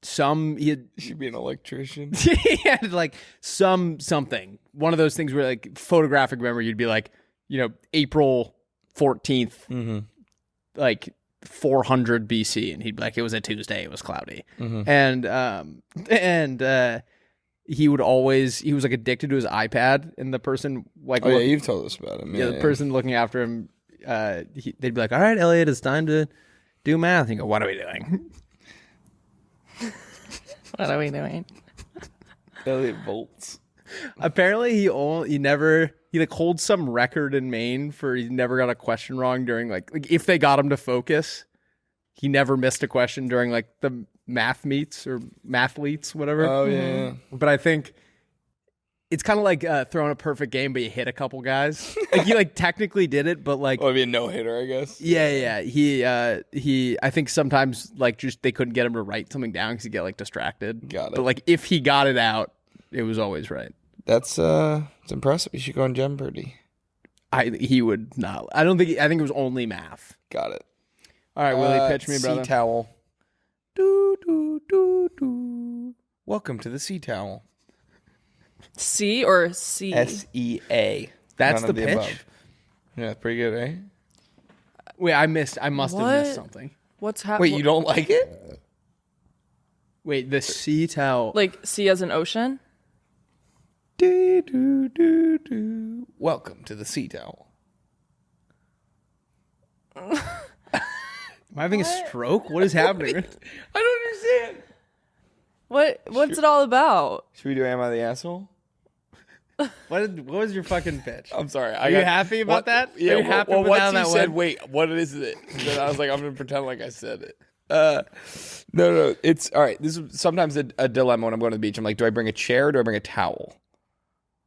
Should be an electrician. he had like something. One of those things where like photographic memory, you'd be like, April 14th, like 400 BC, and he'd be like, it was a Tuesday, it was cloudy, and he was like addicted to his iPad, and the person like, Oh yeah, you've told us about him. the person looking after him, they'd be like, all right, Elliot, it's time to do math. And you go, what are we doing? What are we doing? Elliot Volts. Apparently, he like holds some record in Maine for he never got a question wrong during like if they got him to focus, he never missed a question during like the math meets or mathletes, whatever. Oh yeah. But I think it's kind of like throwing a perfect game, but you hit a couple guys. Like he like technically did it, but like Well, it'd be a no-hitter, I guess. yeah. He I think sometimes like just they couldn't get him to write something down because he'd get like distracted. Got it. But like if he got it out, it was always right. That's it's impressive. You should go on Jeopardy. He would not. I think it was only math. Got it. All right, Willie, pitch me, brother. Sea towel. Do do do do. Welcome to the sea towel. C or C? SEA. That's None the of pitch? above. Yeah, pretty good, eh? Wait, I must have What? missed something. What's happening? Wait, you don't like it? Wait, the sea towel. Like C as an ocean? Do do do do. Welcome to the sea towel. Am I having a stroke? What is happening? I don't understand. What's it all about? Should we do Am I the Asshole? What was your fucking pitch? I'm sorry. Are you happy about that? Yeah. Are you happy well, with once how you that said, went? wait, what is it? Then I was like, I'm gonna pretend like I said it. No. It's all right. This is sometimes a dilemma when I'm going to the beach. I'm like, do I bring a chair or do I bring a towel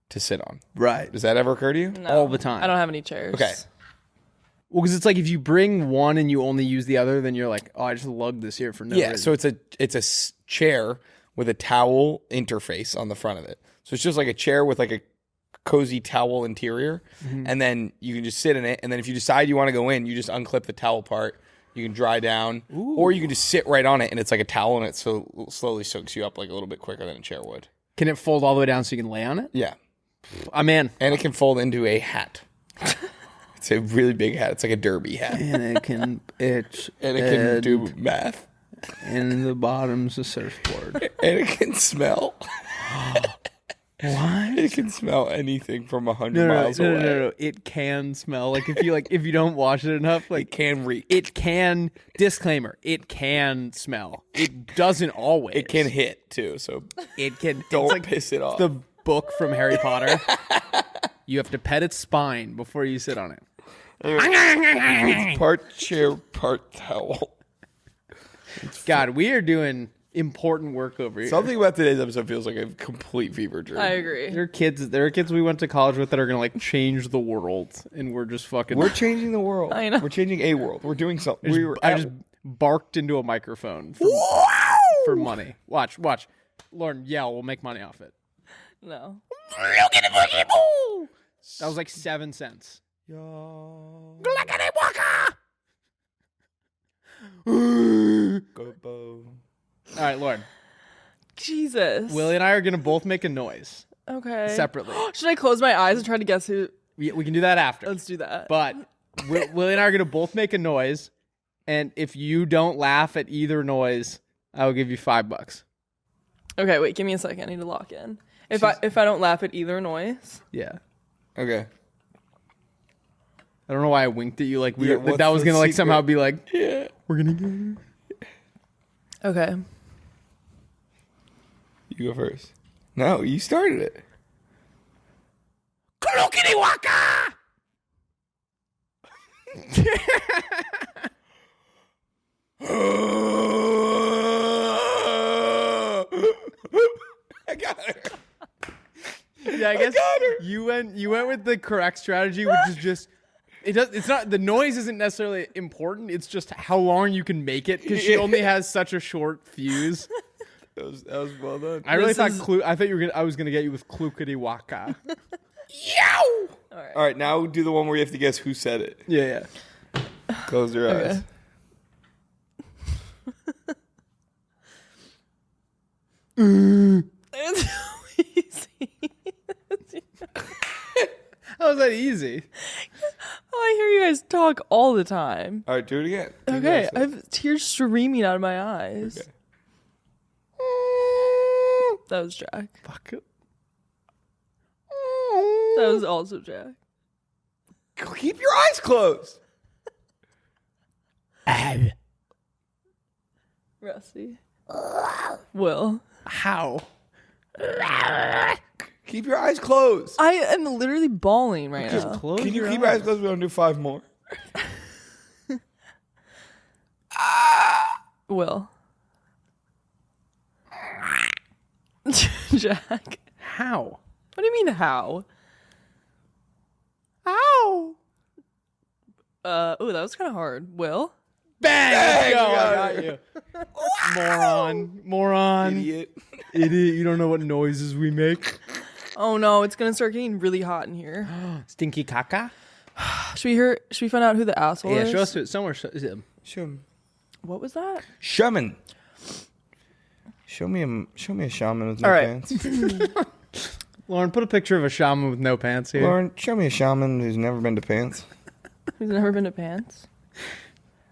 to sit on? Right. Does that ever occur to you? No, All the time. I don't have any chairs. Okay. Well, because it's like if you bring one and you only use the other, then you're like, oh, I just lugged this here for no reason. So it's a chair with a towel interface on the front of it. So it's just like a chair with like a cozy towel interior, and then you can just sit in it. And then if you decide you want to go in, you just unclip the towel part. You can dry down, or you can just sit right on it, and it's like a towel, and it so slowly soaks you up like a little bit quicker than a chair would. Can it fold all the way down so you can lay on it? Yeah, I'm in. and it can fold into a hat. It's a really big hat. It's like a derby hat, And it can do math, and the bottom's a surfboard. and it can smell. What? It can smell anything from 100 miles away. No. It can smell like if you don't wash it enough, like It can reek. it can. Disclaimer: it can smell. It doesn't always. It can hit too. So It can. don't it's like piss it off. the book from Harry Potter. You have to pet its spine before you sit on it. It's part chair, part towel. God, we are doing important work over here. Something about today's episode feels like a complete fever dream. I agree. There are kids we went to college with that are gonna like change the world, and we're just fucking. We're changing the world. I know. We're changing a world. We're doing something. I just barked into a microphone for money. Watch. Lauren, yell. We'll make money off it. No. That was like 7 cents. All right, Lauren. Jesus. Willie and I are gonna both make a noise Okay. separately. Should I close my eyes and try to guess who? We can do that after. Let's do that. But Willie and I are gonna both make a noise, and if you don't laugh at either noise, I will give you $5. Okay, wait. Give me a second. I need to lock in. If I don't laugh at either noise. Yeah. Okay. I don't know why I winked at you like Yeah, that was what's gonna the like secret? somehow be like Yeah. we're gonna get her. Okay. You go first. No, you started it. Yeah, I guess you went with the correct strategy, which is just it's not the noise isn't necessarily important. It's just how long you can make it because she only has such a short fuse. That was well done. I really thought I was gonna get you with klukity waka. Yow! All right, now do the one where you have to guess who said it. Yeah. Close your eyes. It's so easy. How was that easy? Oh, I hear you guys talk all the time. All right, do it again. Okay, I have tears streaming out of my eyes. Okay. That was Jack. Fuck it. That was also Jack. Keep your eyes closed. Rusty. Will. How? Keep your eyes closed. I am literally bawling right now. Can you keep your eyes closed? We're gonna do 5 more. Will. Jack. How? What do you mean how? How? That was kind of hard. Will? Bang! Bang! I got you. Moron. Idiot. Idiot. You don't know what noises we make. Oh no, it's gonna start getting really hot in here. Stinky caca. Should we find out who the asshole Yeah, is? show us it somewhere. Shaman. What was that? Shaman. Show me a shaman with no All right. pants. Lauren, put a picture of a shaman with no pants here. Lauren, show me a shaman who's never been to pants. Who's never been to pants?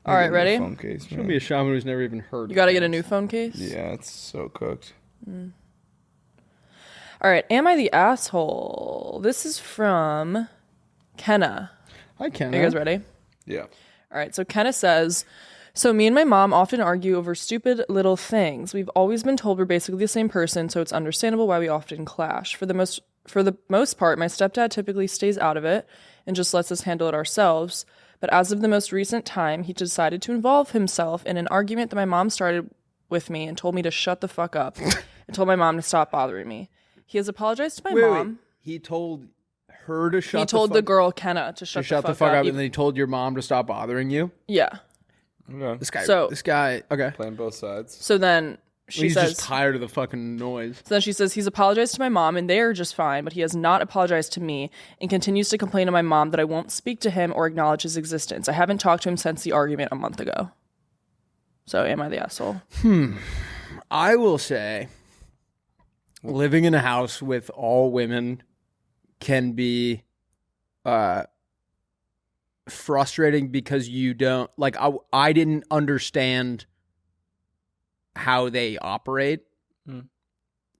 All right, ready? Phone case, Show me a shaman who's never even heard. You gotta get a new phone case? Yeah, it's so cooked. All right, am I the asshole? This is from Kenna. Hi, Ken. Are you guys ready? Yeah. All right, so Kenna says, so me and my mom often argue over stupid little things. We've always been told we're basically the same person, so it's understandable why we often clash. For the most part, my stepdad typically stays out of it and just lets us handle it ourselves. But as of the most recent time, he decided to involve himself in an argument that my mom started with me and told me to shut the fuck up and told my mom to stop bothering me. He has apologized to my mom. Wait. He told her to shut. He told the girl Kenna to shut the fuck up, and then he told your mom to stop bothering you. Yeah. Okay. This guy. Okay. Playing both sides. So then He's just tired of the fucking noise. So then she says he's apologized to my mom and they are just fine, but he has not apologized to me and continues to complain to my mom that I won't speak to him or acknowledge his existence. I haven't talked to him since the argument a month ago. So am I the asshole? I will say, living in a house with all women can be frustrating because you don't, like, I didn't understand how they operate.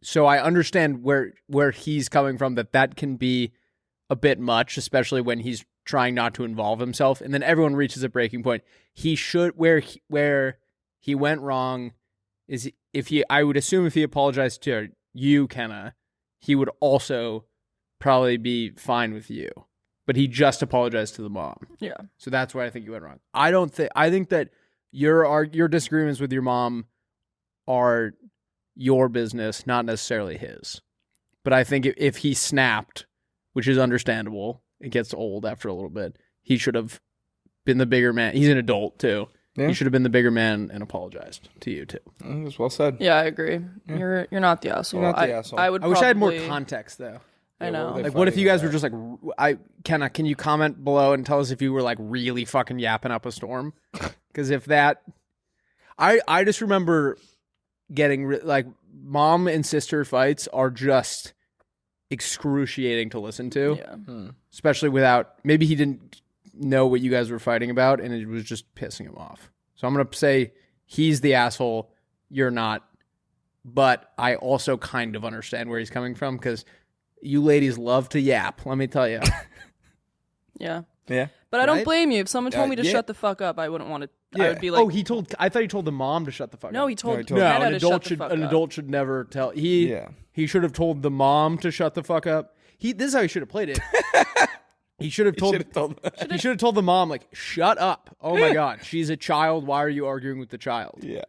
So I understand where he's coming from, that can be a bit much, especially when he's trying not to involve himself. And then everyone reaches a breaking point. He should, where he went wrong is I would assume if he apologized to you, Kenna, he would also probably be fine with you. But he just apologized to the mom. Yeah. So that's where I think you went wrong. I think that your disagreements with your mom are your business, not necessarily his. But I think if he snapped, which is understandable, it gets old after a little bit, he should have been the bigger man. He's an adult too. Yeah. He should have been the bigger man and apologized to you too. That was well said. Yeah, I agree. You're not the asshole. You're not the asshole. I would. I wish I had more probably- context though. I know. They're Like, what if you guys were fighting just like, Kenna, can you comment below and tell us if you were like really fucking yapping up a storm? Because if that, I just remember getting like mom and sister fights are just excruciating to listen to. Yeah. Especially without, maybe he didn't know what you guys were fighting about and it was just pissing him off. So I'm going to say he's the asshole, you're not. But I also kind of understand where he's coming from because you ladies love to yap, let me tell you. Yeah. Yeah. But I don't Right? blame you. If someone told me to yeah. shut the fuck up, I wouldn't want to. Yeah. I would be like, I thought he told the mom to shut the fuck no, up. he told he told- Kenna an to shut adult the should fuck an up. adult should never tell. Yeah. He should have told the mom to shut the fuck up. This is how he should have played it. He should have told he should have told the mom, like, shut up. Oh my god, she's a child. Why are you arguing with the child? Yeah.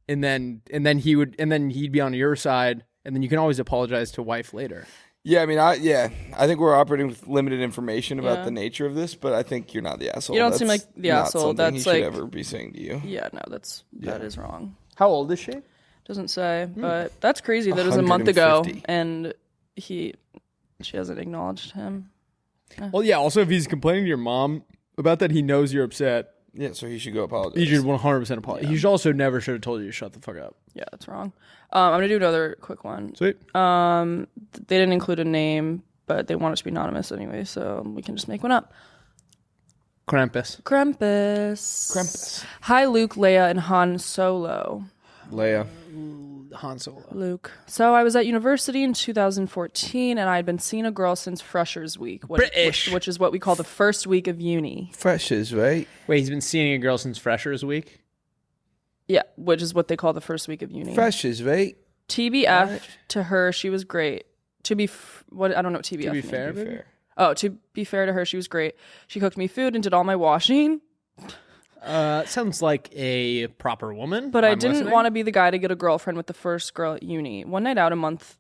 And then he'd be on your side, and then you can always apologize to wife later. Yeah, I mean, I think we're operating with limited information about Yeah. the nature of this, but I think you're not the asshole. You don't seem like the not asshole. something That's he should like- ever be saying to you. Yeah, no, that is wrong. How old is she? Doesn't say, but that's crazy. That was a month ago, 150. and she hasn't acknowledged him. Well, yeah. Also, if he's complaining to your mom about that, he knows you're upset. Yeah, so he should go apologize. He should 100% apologize. He should also never should have told you to shut the fuck up. Yeah, that's wrong. I'm gonna do another quick one. Sweet. They didn't include a name, but they want it to be anonymous anyway, so we can just make one up. Krampus. Krampus. Hi, Luke, Leia, and Han Solo. Leia. Han Solo. Luke. So I was at university in 2014, and I had been seeing a girl since Freshers Week, British. which is what we call the first week of uni. Freshers, right? Wait, he's been seeing a girl since Freshers Week? Yeah, which is what they call the first week of uni. Freshers, right? TBF to her, she was great. I don't know what TBF To be means. fair, baby? Oh, to be fair to her, she was great. She cooked me food and did all my washing. Sounds like a proper woman. But I didn't want to be the guy to get a girlfriend with the first girl at uni. One night out a month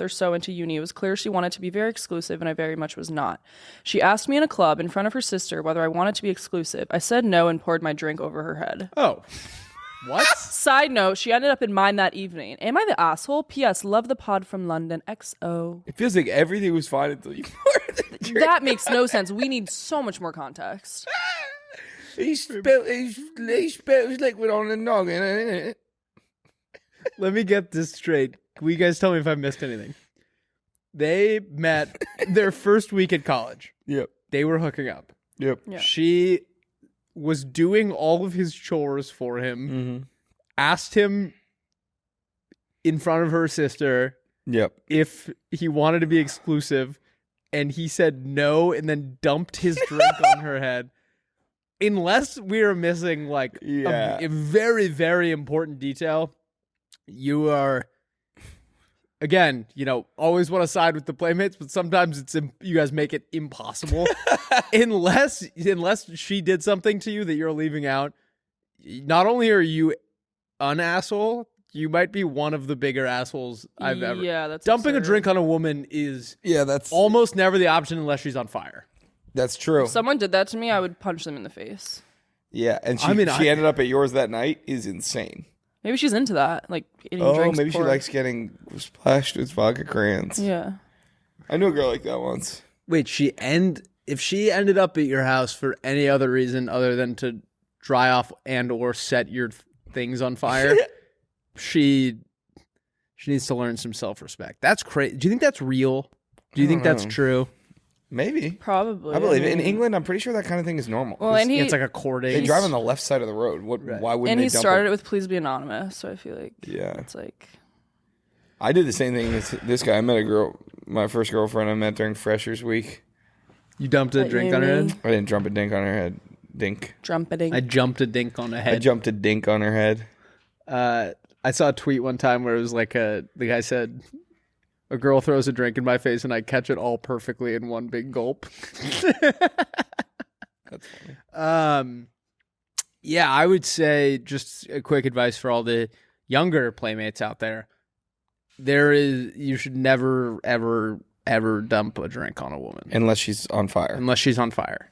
or so into uni, it was clear she wanted to be very exclusive, and I very much was not. She asked me in a club in front of her sister whether I wanted to be exclusive. I said no and poured my drink over her head. Oh. What? Side note, she ended up in mine that evening. Am I the asshole? P.S. Love the pod from London. XO. It feels like everything was fine until you poured the drink. That makes no sense. We need so much more context. He spilled his liquid on the noggin. Let me get this straight. Will you guys tell me if I missed anything? They met their first week at college. Yep. They were hooking up. Yep. Yeah. She was doing all of his chores for him, Mm-hmm. asked him in front of her sister Yep. if he wanted to be exclusive, and he said no and then dumped his drink on her head. Unless we are missing like Yeah. a very, very important detail, you are, again, always want to side with the Playmates, but sometimes you guys make it impossible. unless she did something to you that you're leaving out, not only are you an asshole, you might be one of the bigger assholes I've ever. Yeah, that's Dumping a absurd. drink on a woman is That's almost never the option unless she's on fire. That's true. If someone did that to me, I would punch them in the face. Yeah, and she I ended up at yours that night is insane. Maybe she's into that, like eating Oh, drinks. maybe she before. likes getting splashed with vodka crayons. Yeah. I knew a girl like that once. Wait, if she ended up at your house for any other reason other than to dry off and or set your things on fire, she needs to learn some self-respect. That's crazy. Do you think that's real? Do you think that's true? Maybe. Probably. I believe it. In England, I'm pretty sure that kind of thing is normal. Well, and It's like a courting. They drive on the left side of the road. Why wouldn't and they he dump started it? it with "Please be anonymous," so I feel like Yeah. it's like I did the same thing as this guy. I met a girl, my first girlfriend I met during Freshers Week. You dumped a What drink you on her mean? head? I didn't jump a dink on her head. Dink. trumpeting. I jumped a dink on a I head. jumped a dink on her head. I saw a tweet one time where it was like the guy said, "A girl throws a drink in my face and I catch it all perfectly in one big gulp." That's funny. Yeah, I would say just a quick advice for all the younger Playmates out there. You should never, ever, ever dump a drink on a woman Unless she's on fire. unless she's on fire.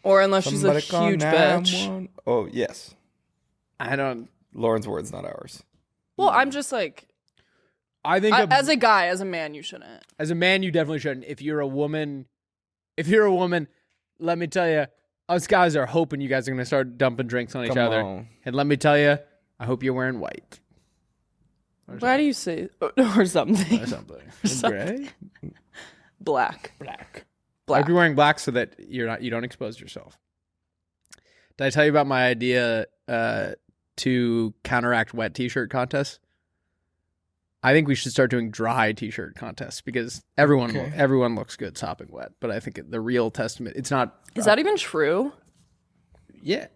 or unless she's a Somebody call huge bitch. 911. Oh, yes. I don't. Lauren's words, not ours. Well, I'm just like, I think as a guy, as a man, you shouldn't. as a man, you definitely shouldn't. If you're a woman, let me tell you, us guys are hoping you guys are going to start dumping drinks on each Come other. on. And let me tell you, I hope you're wearing white Why do you say or something? or something. Something. Gray, Black. black. I Black. hope you're wearing black so that you don't expose yourself. Did I tell you about my idea to counteract wet t-shirt contests? I think we should start doing dry t-shirt contests because everyone looks good sopping wet. But I think the real testament, it's not. Is that even true? Yeah,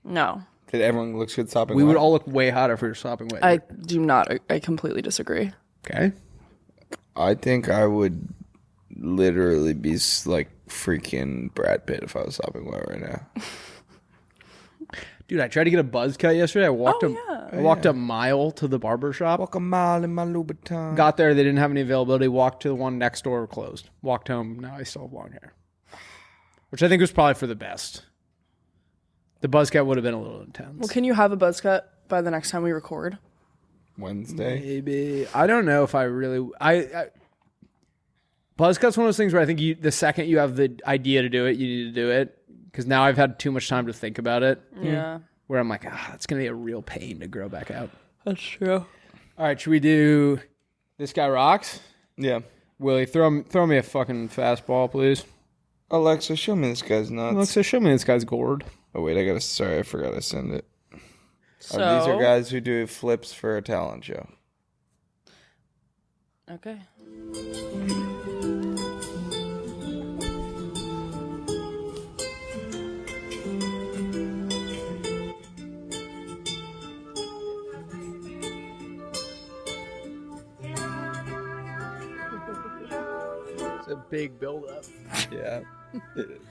No. Did everyone look good sopping we would wet? all look way hotter if we were sopping wet. I do not. I completely disagree. Okay. I think I would literally be like freaking Brad Pitt if I was sopping wet right now. Dude, I tried to get a buzz cut yesterday. I walked a mile to the barber shop. Walk a mile in my Louboutin. Got there, they didn't have any availability. Walked to the one next door, closed. Walked home. Now I still have long hair, which I think was probably for the best. The buzz cut would have been a little intense. Well, can you have a buzz cut by the next time we record? Wednesday, maybe. I don't know if I really. Buzz cut's one of those things where I think the second you have the idea to do it, you need to do it. Because now I've had too much time to think about it. Yeah. Where I'm like, it's going to be a real pain to grow back out. That's true. All right, should we do This Guy Rocks? Yeah. Willie, throw me a fucking fastball, please. Alexa, show me this guy's nuts. Alexa, show me this guy's gourd. Oh, wait, sorry, I forgot to send it. So, these are guys who do flips for a talent show. Okay. It's a big build-up. Yeah, it is.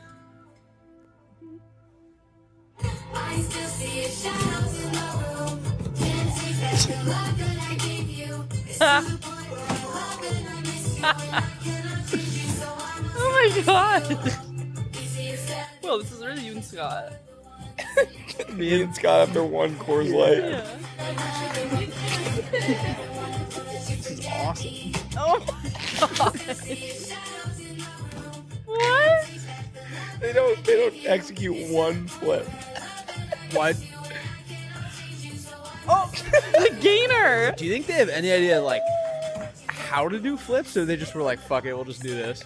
I still see your shadows in the room. Can't take back the love that I gave you. It's to the point where I love and I miss you. And I cannot treat you so I must. Oh my god. Easy as that. Well, this is really you and Scott. Me and Scott after one Coors Light. This is awesome. Oh my god. What? They don't execute one flip. What? Oh, the gainer. Do you think they have any idea, like, how to do flips? Or they just were like, fuck it, we'll just do this?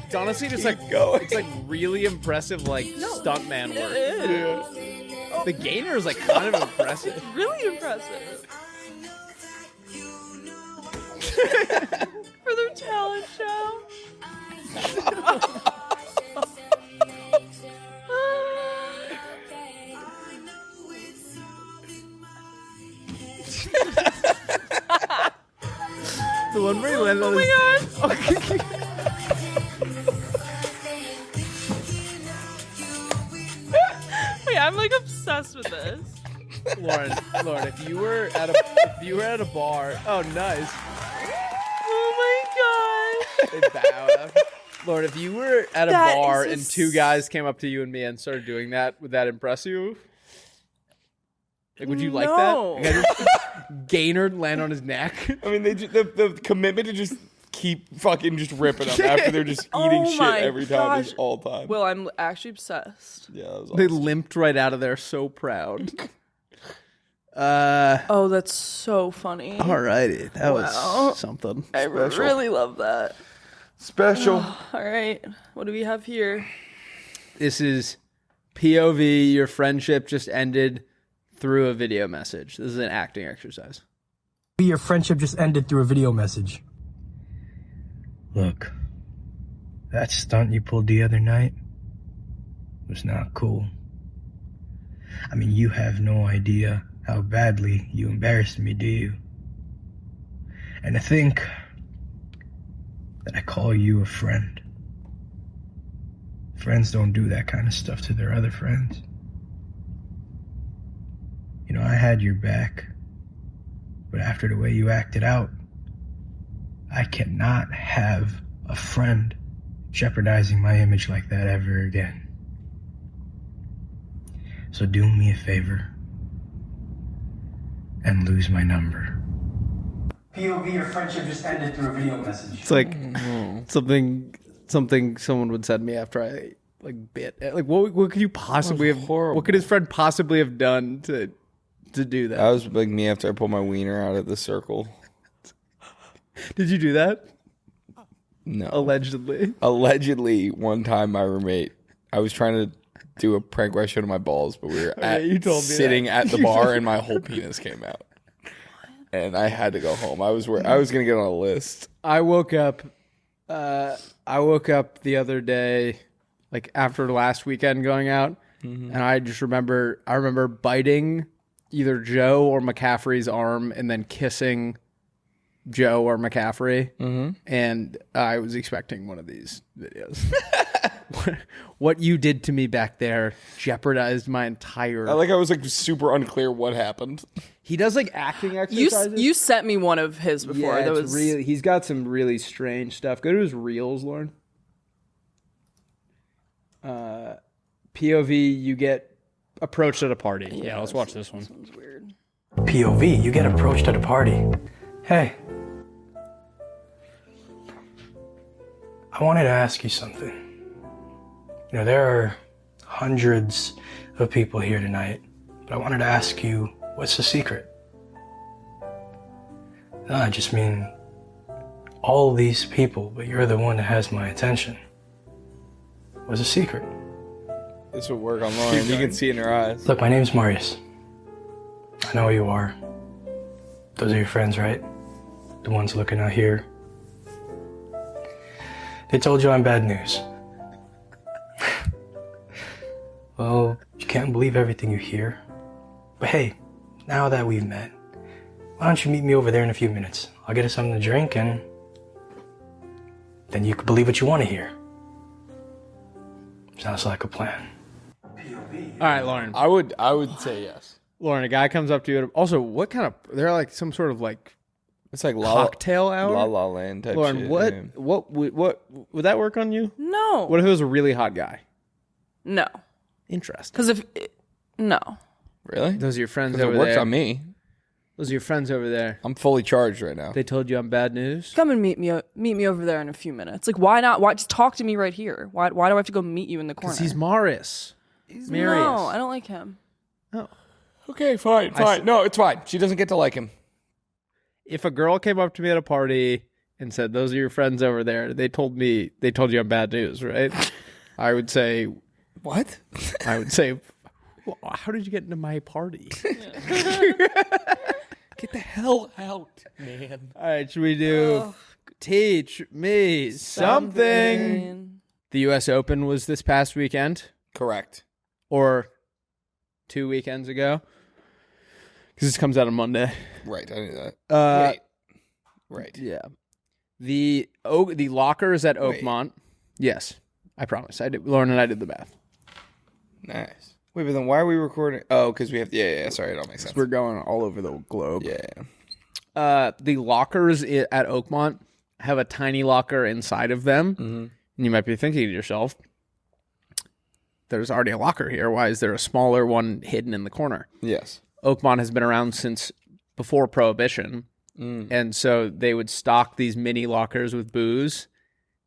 It's honestly just like, it's like really impressive, like, stuntman work. It is. Yeah. The gainer is like kind of impressive. Really impressive. For their talent show. The one where he landed on Oh my god. Wait, I'm like obsessed with this. Lauren, if you were at a bar, oh nice. Oh my They bow up. Lauren, if you were at a That bar is and two guys came up to you and me and started doing that, would that impress you? Like, would you like No. that? Like, gainer land on his neck. I mean, the commitment to just keep fucking just ripping them after they're just eating Oh shit my every time is gosh. all time. Well, I'm actually obsessed. Yeah, that was They awesome. limped right out of there, so proud. Oh, that's so funny. Alrighty, that Wow. was something. I really love that. Special. All right. What do we have here? This is POV. Your friendship just ended through a video message. This is an acting exercise. Your friendship just ended through a video message. Look, that stunt you pulled the other night was not cool. I mean, you have no idea how badly you embarrassed me, do you? And to think that I call you a friend. Friends don't do that kind of stuff to their other friends. You know, I had your back, but after the way you acted out, I cannot have a friend jeopardizing my image like that ever again. So do me a favor and lose my number. POV, your friendship just ended through a video message. It's like something someone would send me after I like bit. Like, what could you possibly have? horrible. What could his friend possibly have done to do that? That was like me after I pulled my wiener out of the circle. Did you do that? No. Allegedly. Allegedly, one time my roommate, I was trying to do a prank where I showed him my balls, but we were you told me sitting that. at the bar and my whole penis came out. And I had to go home. I was going to get on a list. I woke up the other day, like after last weekend going out, and I just remember biting either Joe or McCaffrey's arm and then kissing Joe or McCaffrey, and I was expecting one of these videos. what you did to me back there jeopardized my entire. I was like super unclear what happened. He does like acting exercises. You sent me one of his before. Yeah, that it's was really. He's got some really strange stuff. Go to his reels, Lauren. POV, you get approached at a party. Yeah, let's watch this one. This one's weird. POV, you get approached at a party. Hey. I wanted to ask you something. You know, there are hundreds of people here tonight, but I wanted to ask you, what's the secret? No, I just mean all these people, but you're the one that has my attention. What's the secret? This would work on Lauren. You can see it in her eyes. Look, my name's Marius. I know who you are. Those are your friends, right? The ones looking out here. They told you I'm bad news. Well, you can't believe everything you hear. But hey, now that we've met, why don't you meet me over there in a few minutes? I'll get us something to drink and then you can believe what you want to hear. Sounds like a plan. All right, Lauren. I would say yes. Lauren, a guy comes up to you. Also, what kind of? They're like some sort of like It's like cocktail hour. La La Land type Lauren, shit. what would that work on you? No. What if it was a really hot guy? No. Interesting. Because no. Really? Those are your friends 'Cause over it works there. on me. Those are your friends over there. I'm fully charged right now. They told you I'm bad news. Come and meet me over there in a few minutes. Like, why not? Why just talk to me right here? Why do I have to go meet you in the corner? Because he's Marius. Marius. No, I don't like him. Oh. Okay, fine. No, it's fine. She doesn't get to like him. If a girl came up to me at a party and said, "Those are your friends over there," they told you I'm bad news, right? I would say, What? I would say, well, how did you get into my party? Get the hell out, man. All right, should we do teach me something? The U.S. Open was this past weekend, Correct. or 2 weekends ago, because this comes out on Monday. Right, I knew that. Right. Yeah. The lockers at Wait. Oakmont. Yes, I promise. I did. Lauren and I did the math. Nice. Wait, but then why are we recording? Oh, because we have. Yeah. Sorry, it all makes sense. We're going all over the globe. Yeah. The lockers at Oakmont have a tiny locker inside of them. Mm-hmm. And you might be thinking to yourself, there's already a locker here. Why is there a smaller one hidden in the corner? Yes. Oakmont has been around since before Prohibition. And so they would stock these mini lockers with booze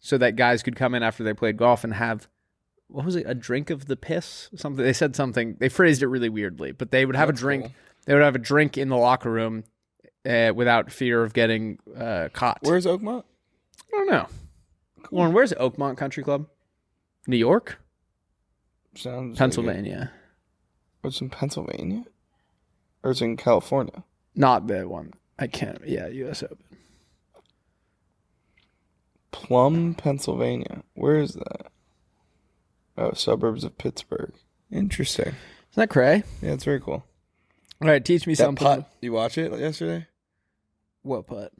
so that guys could come in after they played golf and have, what was it, a drink of the piss? Something. They said something. They phrased it really weirdly, but they would have a drink. Cool. They would have a drink in the locker room without fear of getting caught. Where's Oakmont? I don't know. Lauren, where's Oakmont Country Club? New York? Sounds Pennsylvania. It's in Pennsylvania? Or it's in California? Not the one. I can't. Yeah, U.S. Open. Plum, Pennsylvania. Where is that? Oh, suburbs of Pittsburgh. Interesting. Isn't that cray? Yeah, it's very cool. All right, teach me That something. putt, you watch it yesterday? What putt?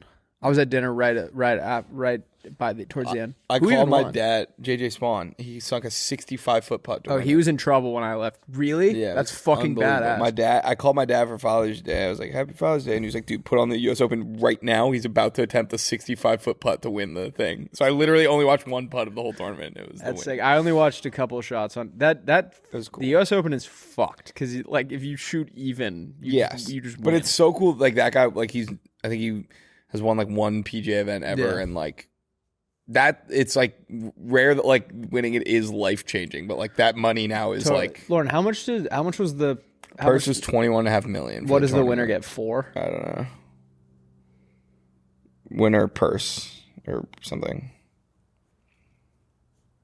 I was at dinner right towards the end. I Who called even my won? dad, JJ Spawn. He sunk a 65-foot putt. To Oh, win he it. was in trouble when I left. Really? Yeah, That's it's fucking unbelievable. badass. I called my dad for Father's Day. I was like, "Happy Father's Day," and he was like, "Dude, put on the U.S. Open right now. He's about to attempt a 65-foot putt to win the thing." So I literally only watched one putt of the whole tournament. It was That's the win. sick. I only watched a couple of shots on that. That was cool. The U.S. Open is fucked because like if you shoot even, you just but win. it's so cool. Like that guy, like I think he has won like one PGA event ever, Yeah. and like that, it's like rare that like winning it is life changing. But like that money now is Totally. like Lauren, how much was the purse was $21.5 million. What does the winner get? 4? I don't know. Winner purse or something.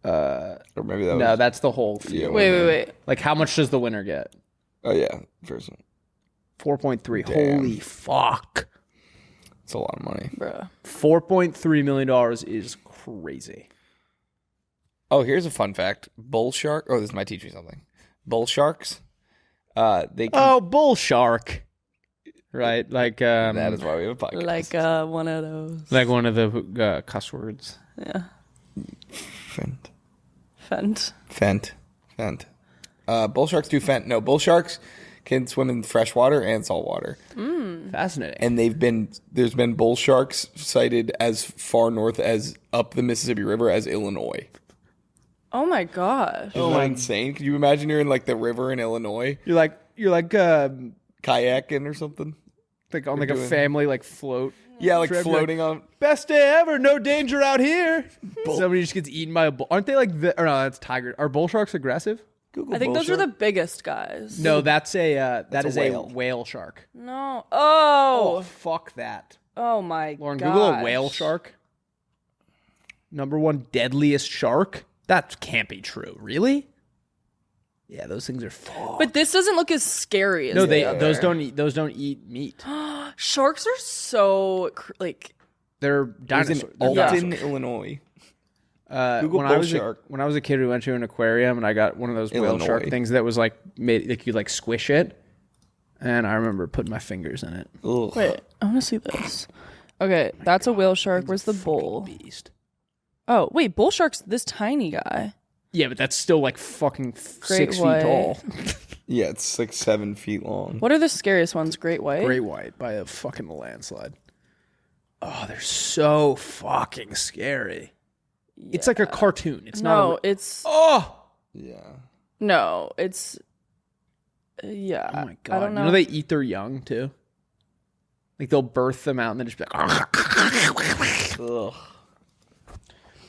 Or maybe that was No, that's the whole yeah, field. Wait. Like how much does the winner get? Oh yeah, first one. 4.3. Damn. Holy fuck. It's a lot of money. Bruh. $4.3 million is crazy. Oh, here's a fun fact. Bull shark. Oh, this might teach me something. Bull sharks. They can, Oh, bull shark. Right? Like that is why we have a podcast. Like one of those. like one of the cuss words. Yeah. Friend. Fent. Fent. Bull sharks do fent. No, bull sharks can swim in fresh water and salt water. Fascinating. And there's been bull sharks sighted as far north as up the Mississippi River as Illinois. Oh my gosh. Isn't that insane? Could you imagine you're in like the river in Illinois? You're like Kayaking or something? like on like a family like float. Yeah, like trip, floating on. Best day ever, no danger out here. Somebody just gets eaten by a bull. Aren't they like or no, that's tiger. Are bull sharks aggressive? Google I think bull those are the shark. biggest guys. No, that's a that is a a whale. whale shark. No. Oh, Oh. fuck that. Oh my Lauren, gosh. Google a whale shark. #1 deadliest shark. That can't be true. Really? Yeah, those things are fucked. But this doesn't look as scary as No, the those other. don't eat meat. Sharks are so like They're It was dinosaurs. in They're Alton, dinosaurs. Illinois. When Google I bull was shark. when I was a kid, we went to an aquarium and I got one of those whale Illinois. shark things that was like made like you like squish it, and I remember putting my fingers in it. Ugh. wait, I want to see this. Okay, that's a whale shark. Where's the bull? Beast. Oh, wait, bull shark's this tiny guy. Yeah, but that's still like fucking 6 Great feet white. tall. Yeah, it's like 7 feet long. What are the scariest ones? Great white? Great white by a fucking landslide. Oh, they're so fucking scary. It's like a cartoon. It's not. No, A, it's Yeah. no, it's yeah. oh my god! I don't know. You know they eat their young too. Like they'll birth them out and then just be like, Ugh.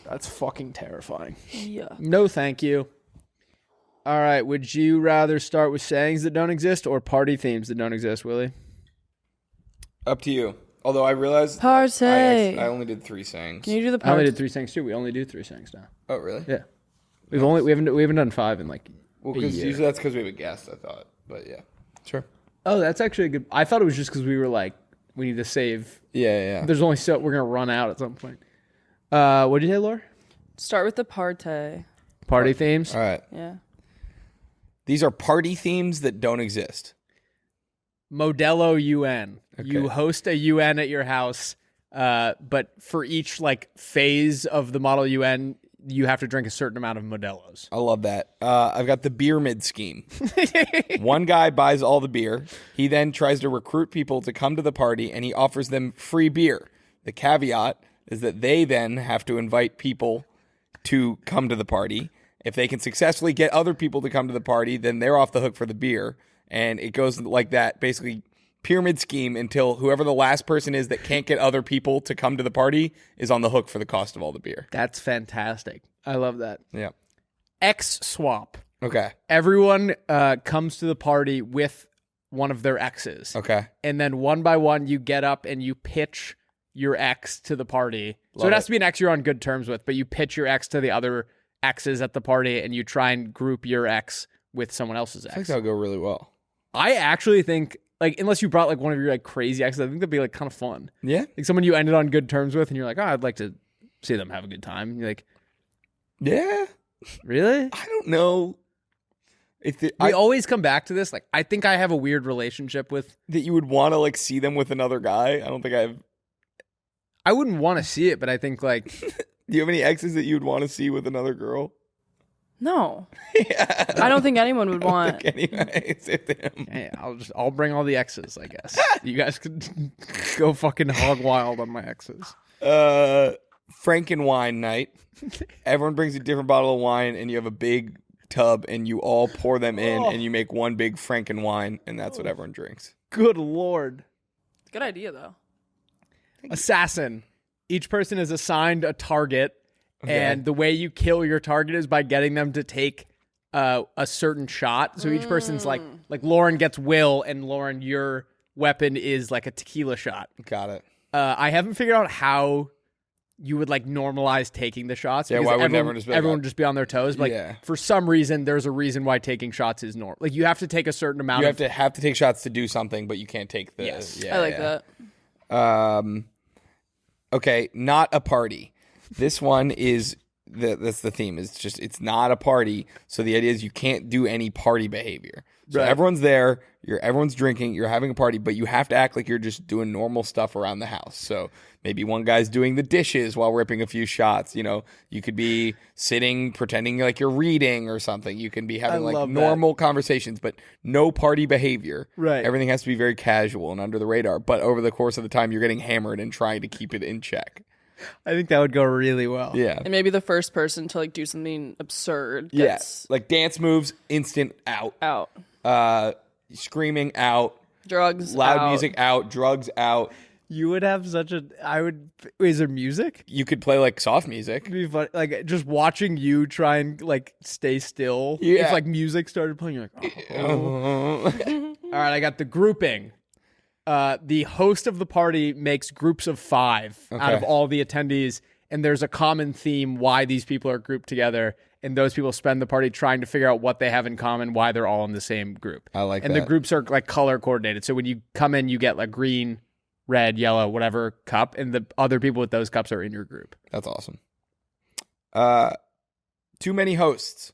that's fucking terrifying. Yeah. No, thank you. All right, would you rather start with sayings that don't exist or party themes that don't exist, Willie? Up to you. Although I realized Party. I only did 3 sayings. Can you do the I only part? did 3 sayings too. We only do 3 sayings now. Oh, really? Yeah, we haven't done 5 in like Well, a because year. usually that's because we have a guest, I thought. But yeah. Sure. Oh, that's actually a good. I thought it was just because we were like, we need to save. Yeah. There's only so we're gonna run out at some point. What did you say, Laura? Start with the party. Party themes. All right. Yeah. These are party themes that don't exist. Modelo UN. You Okay. host a UN at your house, but for each like phase of the model UN, you have to drink a certain amount of Modelos. I love that. I've got the beer mid scheme. One guy buys all the beer. He then tries to recruit people to come to the party, and he offers them free beer. The caveat is that they then have to invite people to come to the party. If they can successfully get other people to come to the party, then they're off the hook for the beer. And it goes like that, basically pyramid scheme until whoever the last person is that can't get other people to come to the party is on the hook for the cost of all the beer. That's fantastic. I love that. Yeah. X swap. Okay. Everyone comes to the party with one of their exes. Okay. And then one by one, you get up and you pitch your ex to the party. So Love it has it. to be an ex you're on good terms with, but you pitch your ex to the other exes at the party and you try and group your ex with someone else's I think ex. that'll go really well. I actually think, like, unless you brought like one of your like crazy exes, I think that'd be like kind of fun. Yeah. Like someone you ended on good terms with and you're like, oh, I'd like to see them have a good time. And you're like, Yeah. really? I don't know if We always come back to this. Like, I think I have a weird relationship with. that you would want to like see them with another guy. I don't think I have. I wouldn't want to see it, but I think like Do you have any exes that you would want to see with another girl? No. Yeah. I don't think anyone would want. Anyway, it's him. hey, I'll bring all the exes. I guess you guys could go fucking hog wild on my exes. Frankenwine night. Everyone brings a different bottle of wine, and you have a big tub, and you all pour them in, and you make one big Frankenwine, and that's what everyone drinks. Good lord. Good idea though. Assassin. Each person is assigned a target, and the way you kill your target is by getting them to take a certain shot. So each person's like Lauren gets Will, and Lauren, your weapon is like a tequila shot. Got it. I haven't figured out how you would like normalize taking the shots. Yeah, because why wouldn't everyone just be like, everyone would just be on their toes? But, like, Yeah. for some reason, there's a reason why taking shots is normal. Like you have to take a certain amount. You of have to take shots to do something, but you can't take the. Yes. Yeah, I like yeah. that. Okay, not a party. This one is that's the theme. It's not a party. So the idea is you can't do any party behavior. So everyone's there. Everyone's drinking. You're having a party, but you have to act like you're just doing normal stuff around the house. So maybe one guy's doing the dishes while ripping a few shots. You know, you could be sitting, pretending like you're reading or something. You can be having like normal conversations, but no party behavior. Right. Everything has to be very casual and under the radar. But over the course of the time, you're getting hammered and trying to keep it in check. I think that would go really well. Yeah. And maybe the first person to like do something absurd Yes. Like dance moves, instant out. Screaming out. Drugs Loud out. music out. Drugs out. You would have is there music? You could play like soft music. It'd be fun, like just watching you try and like stay still. Yeah. If like music started playing, you're like, oh. All right, I got the grouping. The host of the party makes groups of 5 out of all the attendees, and there's a common theme why these people are grouped together, and those people spend the party trying to figure out what they have in common, why they're all in the same group. I like and that. the groups are like color coordinated. So when you come in, you get like green, red, yellow, whatever cup, and the other people with those cups are in your group. That's awesome. Too many hosts.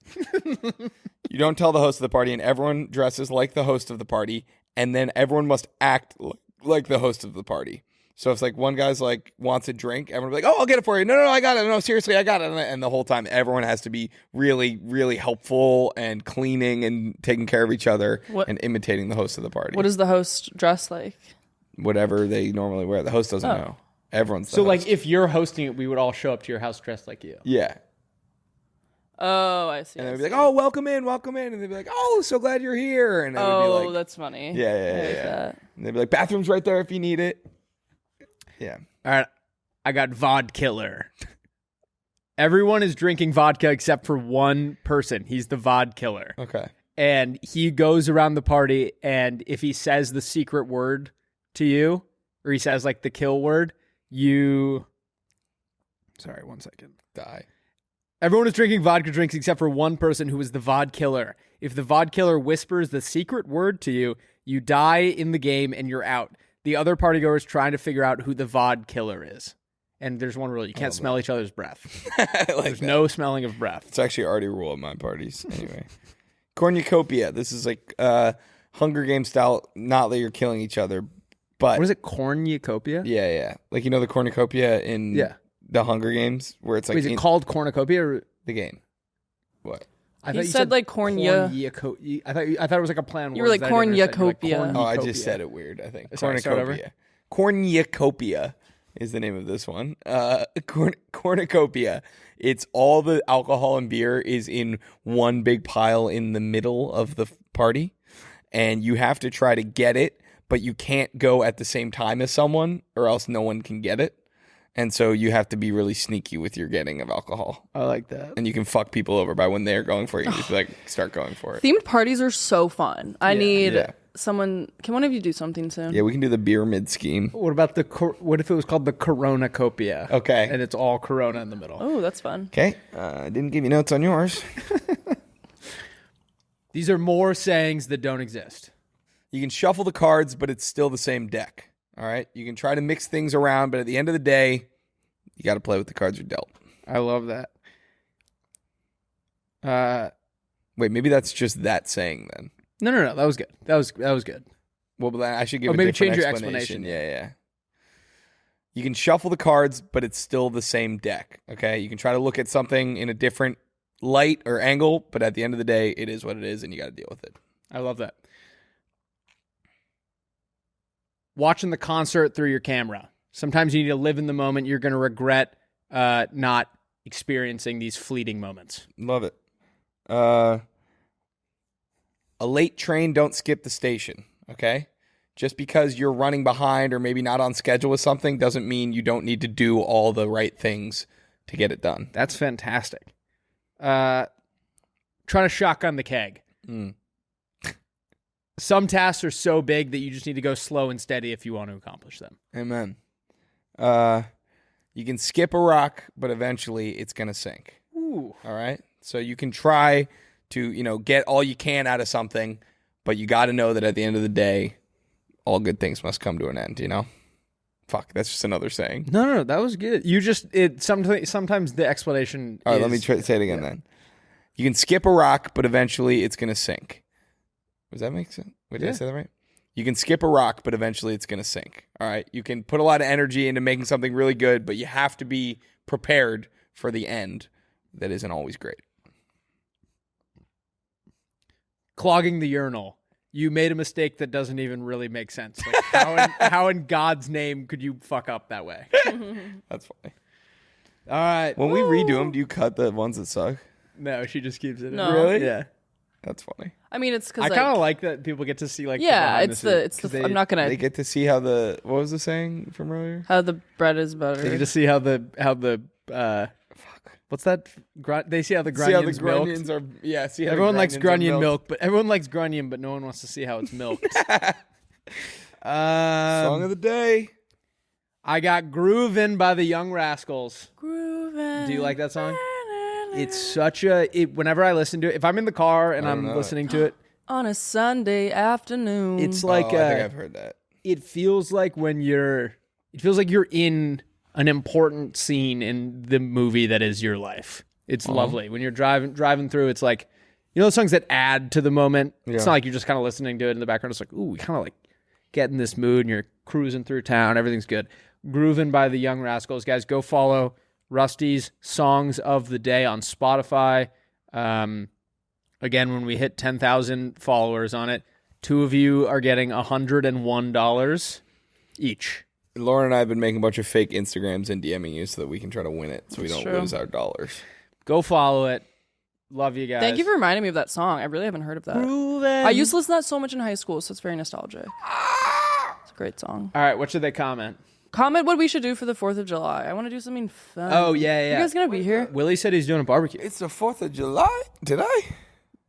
You don't tell the host of the party, and everyone dresses like the host of the party, and then everyone must act like the host of the party. So if like one guy's like wants a drink, everyone will be like, "Oh, I'll get it for you." No, I got it. No, seriously, I got it. And the whole time, everyone has to be really, really helpful and cleaning and taking care of each other and imitating the host of the party. What does the host dress like? Whatever they normally wear. The host doesn't know. Everyone's the So host. like if you're hosting it, we would all show up to your house dressed like you. Yeah. Oh, I see. And they'd be like, "Oh, welcome in." And they'd be like, "Oh, so glad you're here." And it would be like, that's funny. Yeah. I like that. And they'd be like, "Bathroom's right there if you need it." Yeah. All right, I got vodkiller. Everyone is drinking vodka except for one person. He's the vodkiller. Okay. And he goes around the party, and if he says the secret word to you, or he says like the kill word, you... Sorry, 1 second. Die. Everyone is drinking vodka drinks except for one person who is the vodkiller. If the vodkiller whispers the secret word to you, you die in the game and you're out. The other partygoers trying to figure out who the vodkiller is. And there's one rule. You can't smell each other's breath. There's no smelling of breath. It's actually already a rule at my parties. Anyway. Cornucopia. This is like Hunger Games style, not that you're killing each other, but... What is it? Cornucopia? Yeah. Like, you know the cornucopia in the Hunger Games? Where it's like... Wait, is it called cornucopia? Or... The game. What? I He said like cornea. I thought it was like a plan. You were like cornucopia. Oh, I just said it weird, I think. Sorry, start over. Cornucopia is the name of this one. Cornucopia. It's all the alcohol and beer is in one big pile in the middle of the party. And you have to try to get it, but you can't go at the same time as someone or else no one can get it. And so you have to be really sneaky with your getting of alcohol. I like that. And you can fuck people over by when they're going for it. You just like start going for it. Themed parties are so fun. I need someone. Can one of you do something soon? Yeah, we can do the beer mid scheme. What about what if it was called the Coronacopia? Okay. And it's all Corona in the middle. Oh, that's fun. Okay. I didn't give you notes on yours. These are more sayings that don't exist. You can shuffle the cards, but it's still the same deck. All right? You can try to mix things around, but at the end of the day, you got to play with the cards you're dealt. I love that. Wait, maybe that's just that saying then. No. That was good. That was good. Well, but then I should give maybe different change your explanation. explanation. Yeah. You can shuffle the cards, but it's still the same deck. Okay? You can try to look at something in a different light or angle, but at the end of the day, it is what it is, and you got to deal with it. I love that. Watching the concert through your camera. Sometimes you need to live in the moment. You're going to regret not experiencing these fleeting moments. Love it. A late train, don't skip the station, okay? Just because you're running behind or maybe not on schedule with something doesn't mean you don't need to do all the right things to get it done. That's fantastic. Trying to shotgun the keg. Some tasks are so big that you just need to go slow and steady if you want to accomplish them. Amen. You can skip a rock, but eventually it's going to sink. Ooh. All right? So you can try to, get all you can out of something, but you got to know that at the end of the day, all good things must come to an end, Fuck, that's just another saying. No, that was good. Sometimes the explanation All right, let me say it again then. You can skip a rock, but eventually it's going to sink. Does that make sense? Did I say that right? You can skip a rock, but eventually it's going to sink. All right. You can put a lot of energy into making something really good, but you have to be prepared for the end that isn't always great. Clogging the urinal. You made a mistake that doesn't even really make sense. Like, how in God's name could you fuck up that way? That's funny. All right. When we redo them, do you cut the ones that suck? No, she just keeps it. No. Really? Yeah. That's funny. I mean, it's because I kind of like that people get to see like. Yeah, the it's behind the. scenes, 'cause I'm not They gonna. get to see how the what was the saying from earlier? How the bread is They get better. to see how the what's that? They see how the See how the Grunion's milked. Grunions are. Yeah. See how Everyone the likes Grunions are Grunion milked. milk, but everyone likes Grunion, but no one wants to see how it's milked. Song of the day. I got Groovin' by the Young Rascals. Groovin'. Do you like that song? It's such a. Whenever I listen to it, if I'm in the car and I'm listening to it, on a Sunday afternoon? it's like I think I've heard that. it feels like when you're. It feels like you're in an important scene in the movie that is your life. It's lovely when you're driving through. It's like, you know, those songs that add to the moment. It's not like you're just kind of listening to it in the background. It's like, ooh, we kind of like get in this mood, and you're cruising through town. Everything's good. Groovin' by the Young Rascals, guys. Go follow Rusty's Songs of the Day on Spotify. Again, when we hit 10,000 followers on it, 2 of you are getting $101 each. Lauren and I have been making a bunch of fake Instagrams and DMing you so that we can try to win it, so we don't true. lose our dollars. Go follow it. Love you guys. Thank you for reminding me of that song. I really haven't heard of that. Groovin'. I used to listen to that so much in high school, so it's very nostalgic. It's a great song. All right, what should they comment? Comment what we should do for the 4th of July. I want to do something fun. Oh, yeah. You guys gonna be here? Willie said he's doing a barbecue. It's the 4th of July? Did I?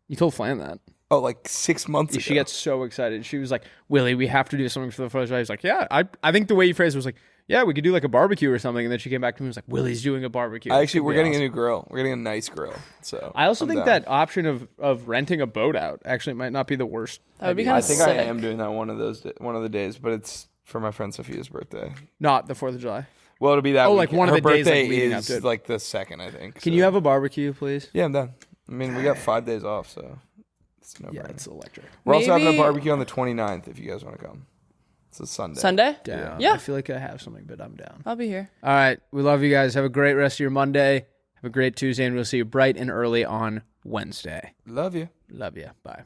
You told Flan that. Oh, like 6 months ago. She gets so excited. She was like, Willie, we have to do something for the 4th of July. He's like, yeah. I think the way you phrased it was like, yeah, we could do like a barbecue or something. And then she came back to me and was like, Willie's doing a barbecue. Actually, we're getting a new grill. We're getting a nice grill. So I also I'm think down. that option of renting a boat out actually might not be the worst. That would be idea. kind I of think sick. I am doing that one of the days, but it's for my friend Sophia's birthday. Not the 4th of July. Well, it'll be that. Oh, like weekend. one of Her the days, like, birthday leading up is to it. like the 2nd, I think. Can so- you have a barbecue, please? Yeah, I'm done. I mean, we got 5 days off, so it's no Yeah, brainer. it's electric. We're also having a Maybe- barbecue on the 29th if you guys want to come. It's a Sunday. Sunday? Down. Yeah. I feel like I have something, but I'm down. I'll be here. All right. We love you guys. Have a great rest of your Monday. Have a great Tuesday, and we'll see you bright and early on Wednesday. Love you. Love you. Bye.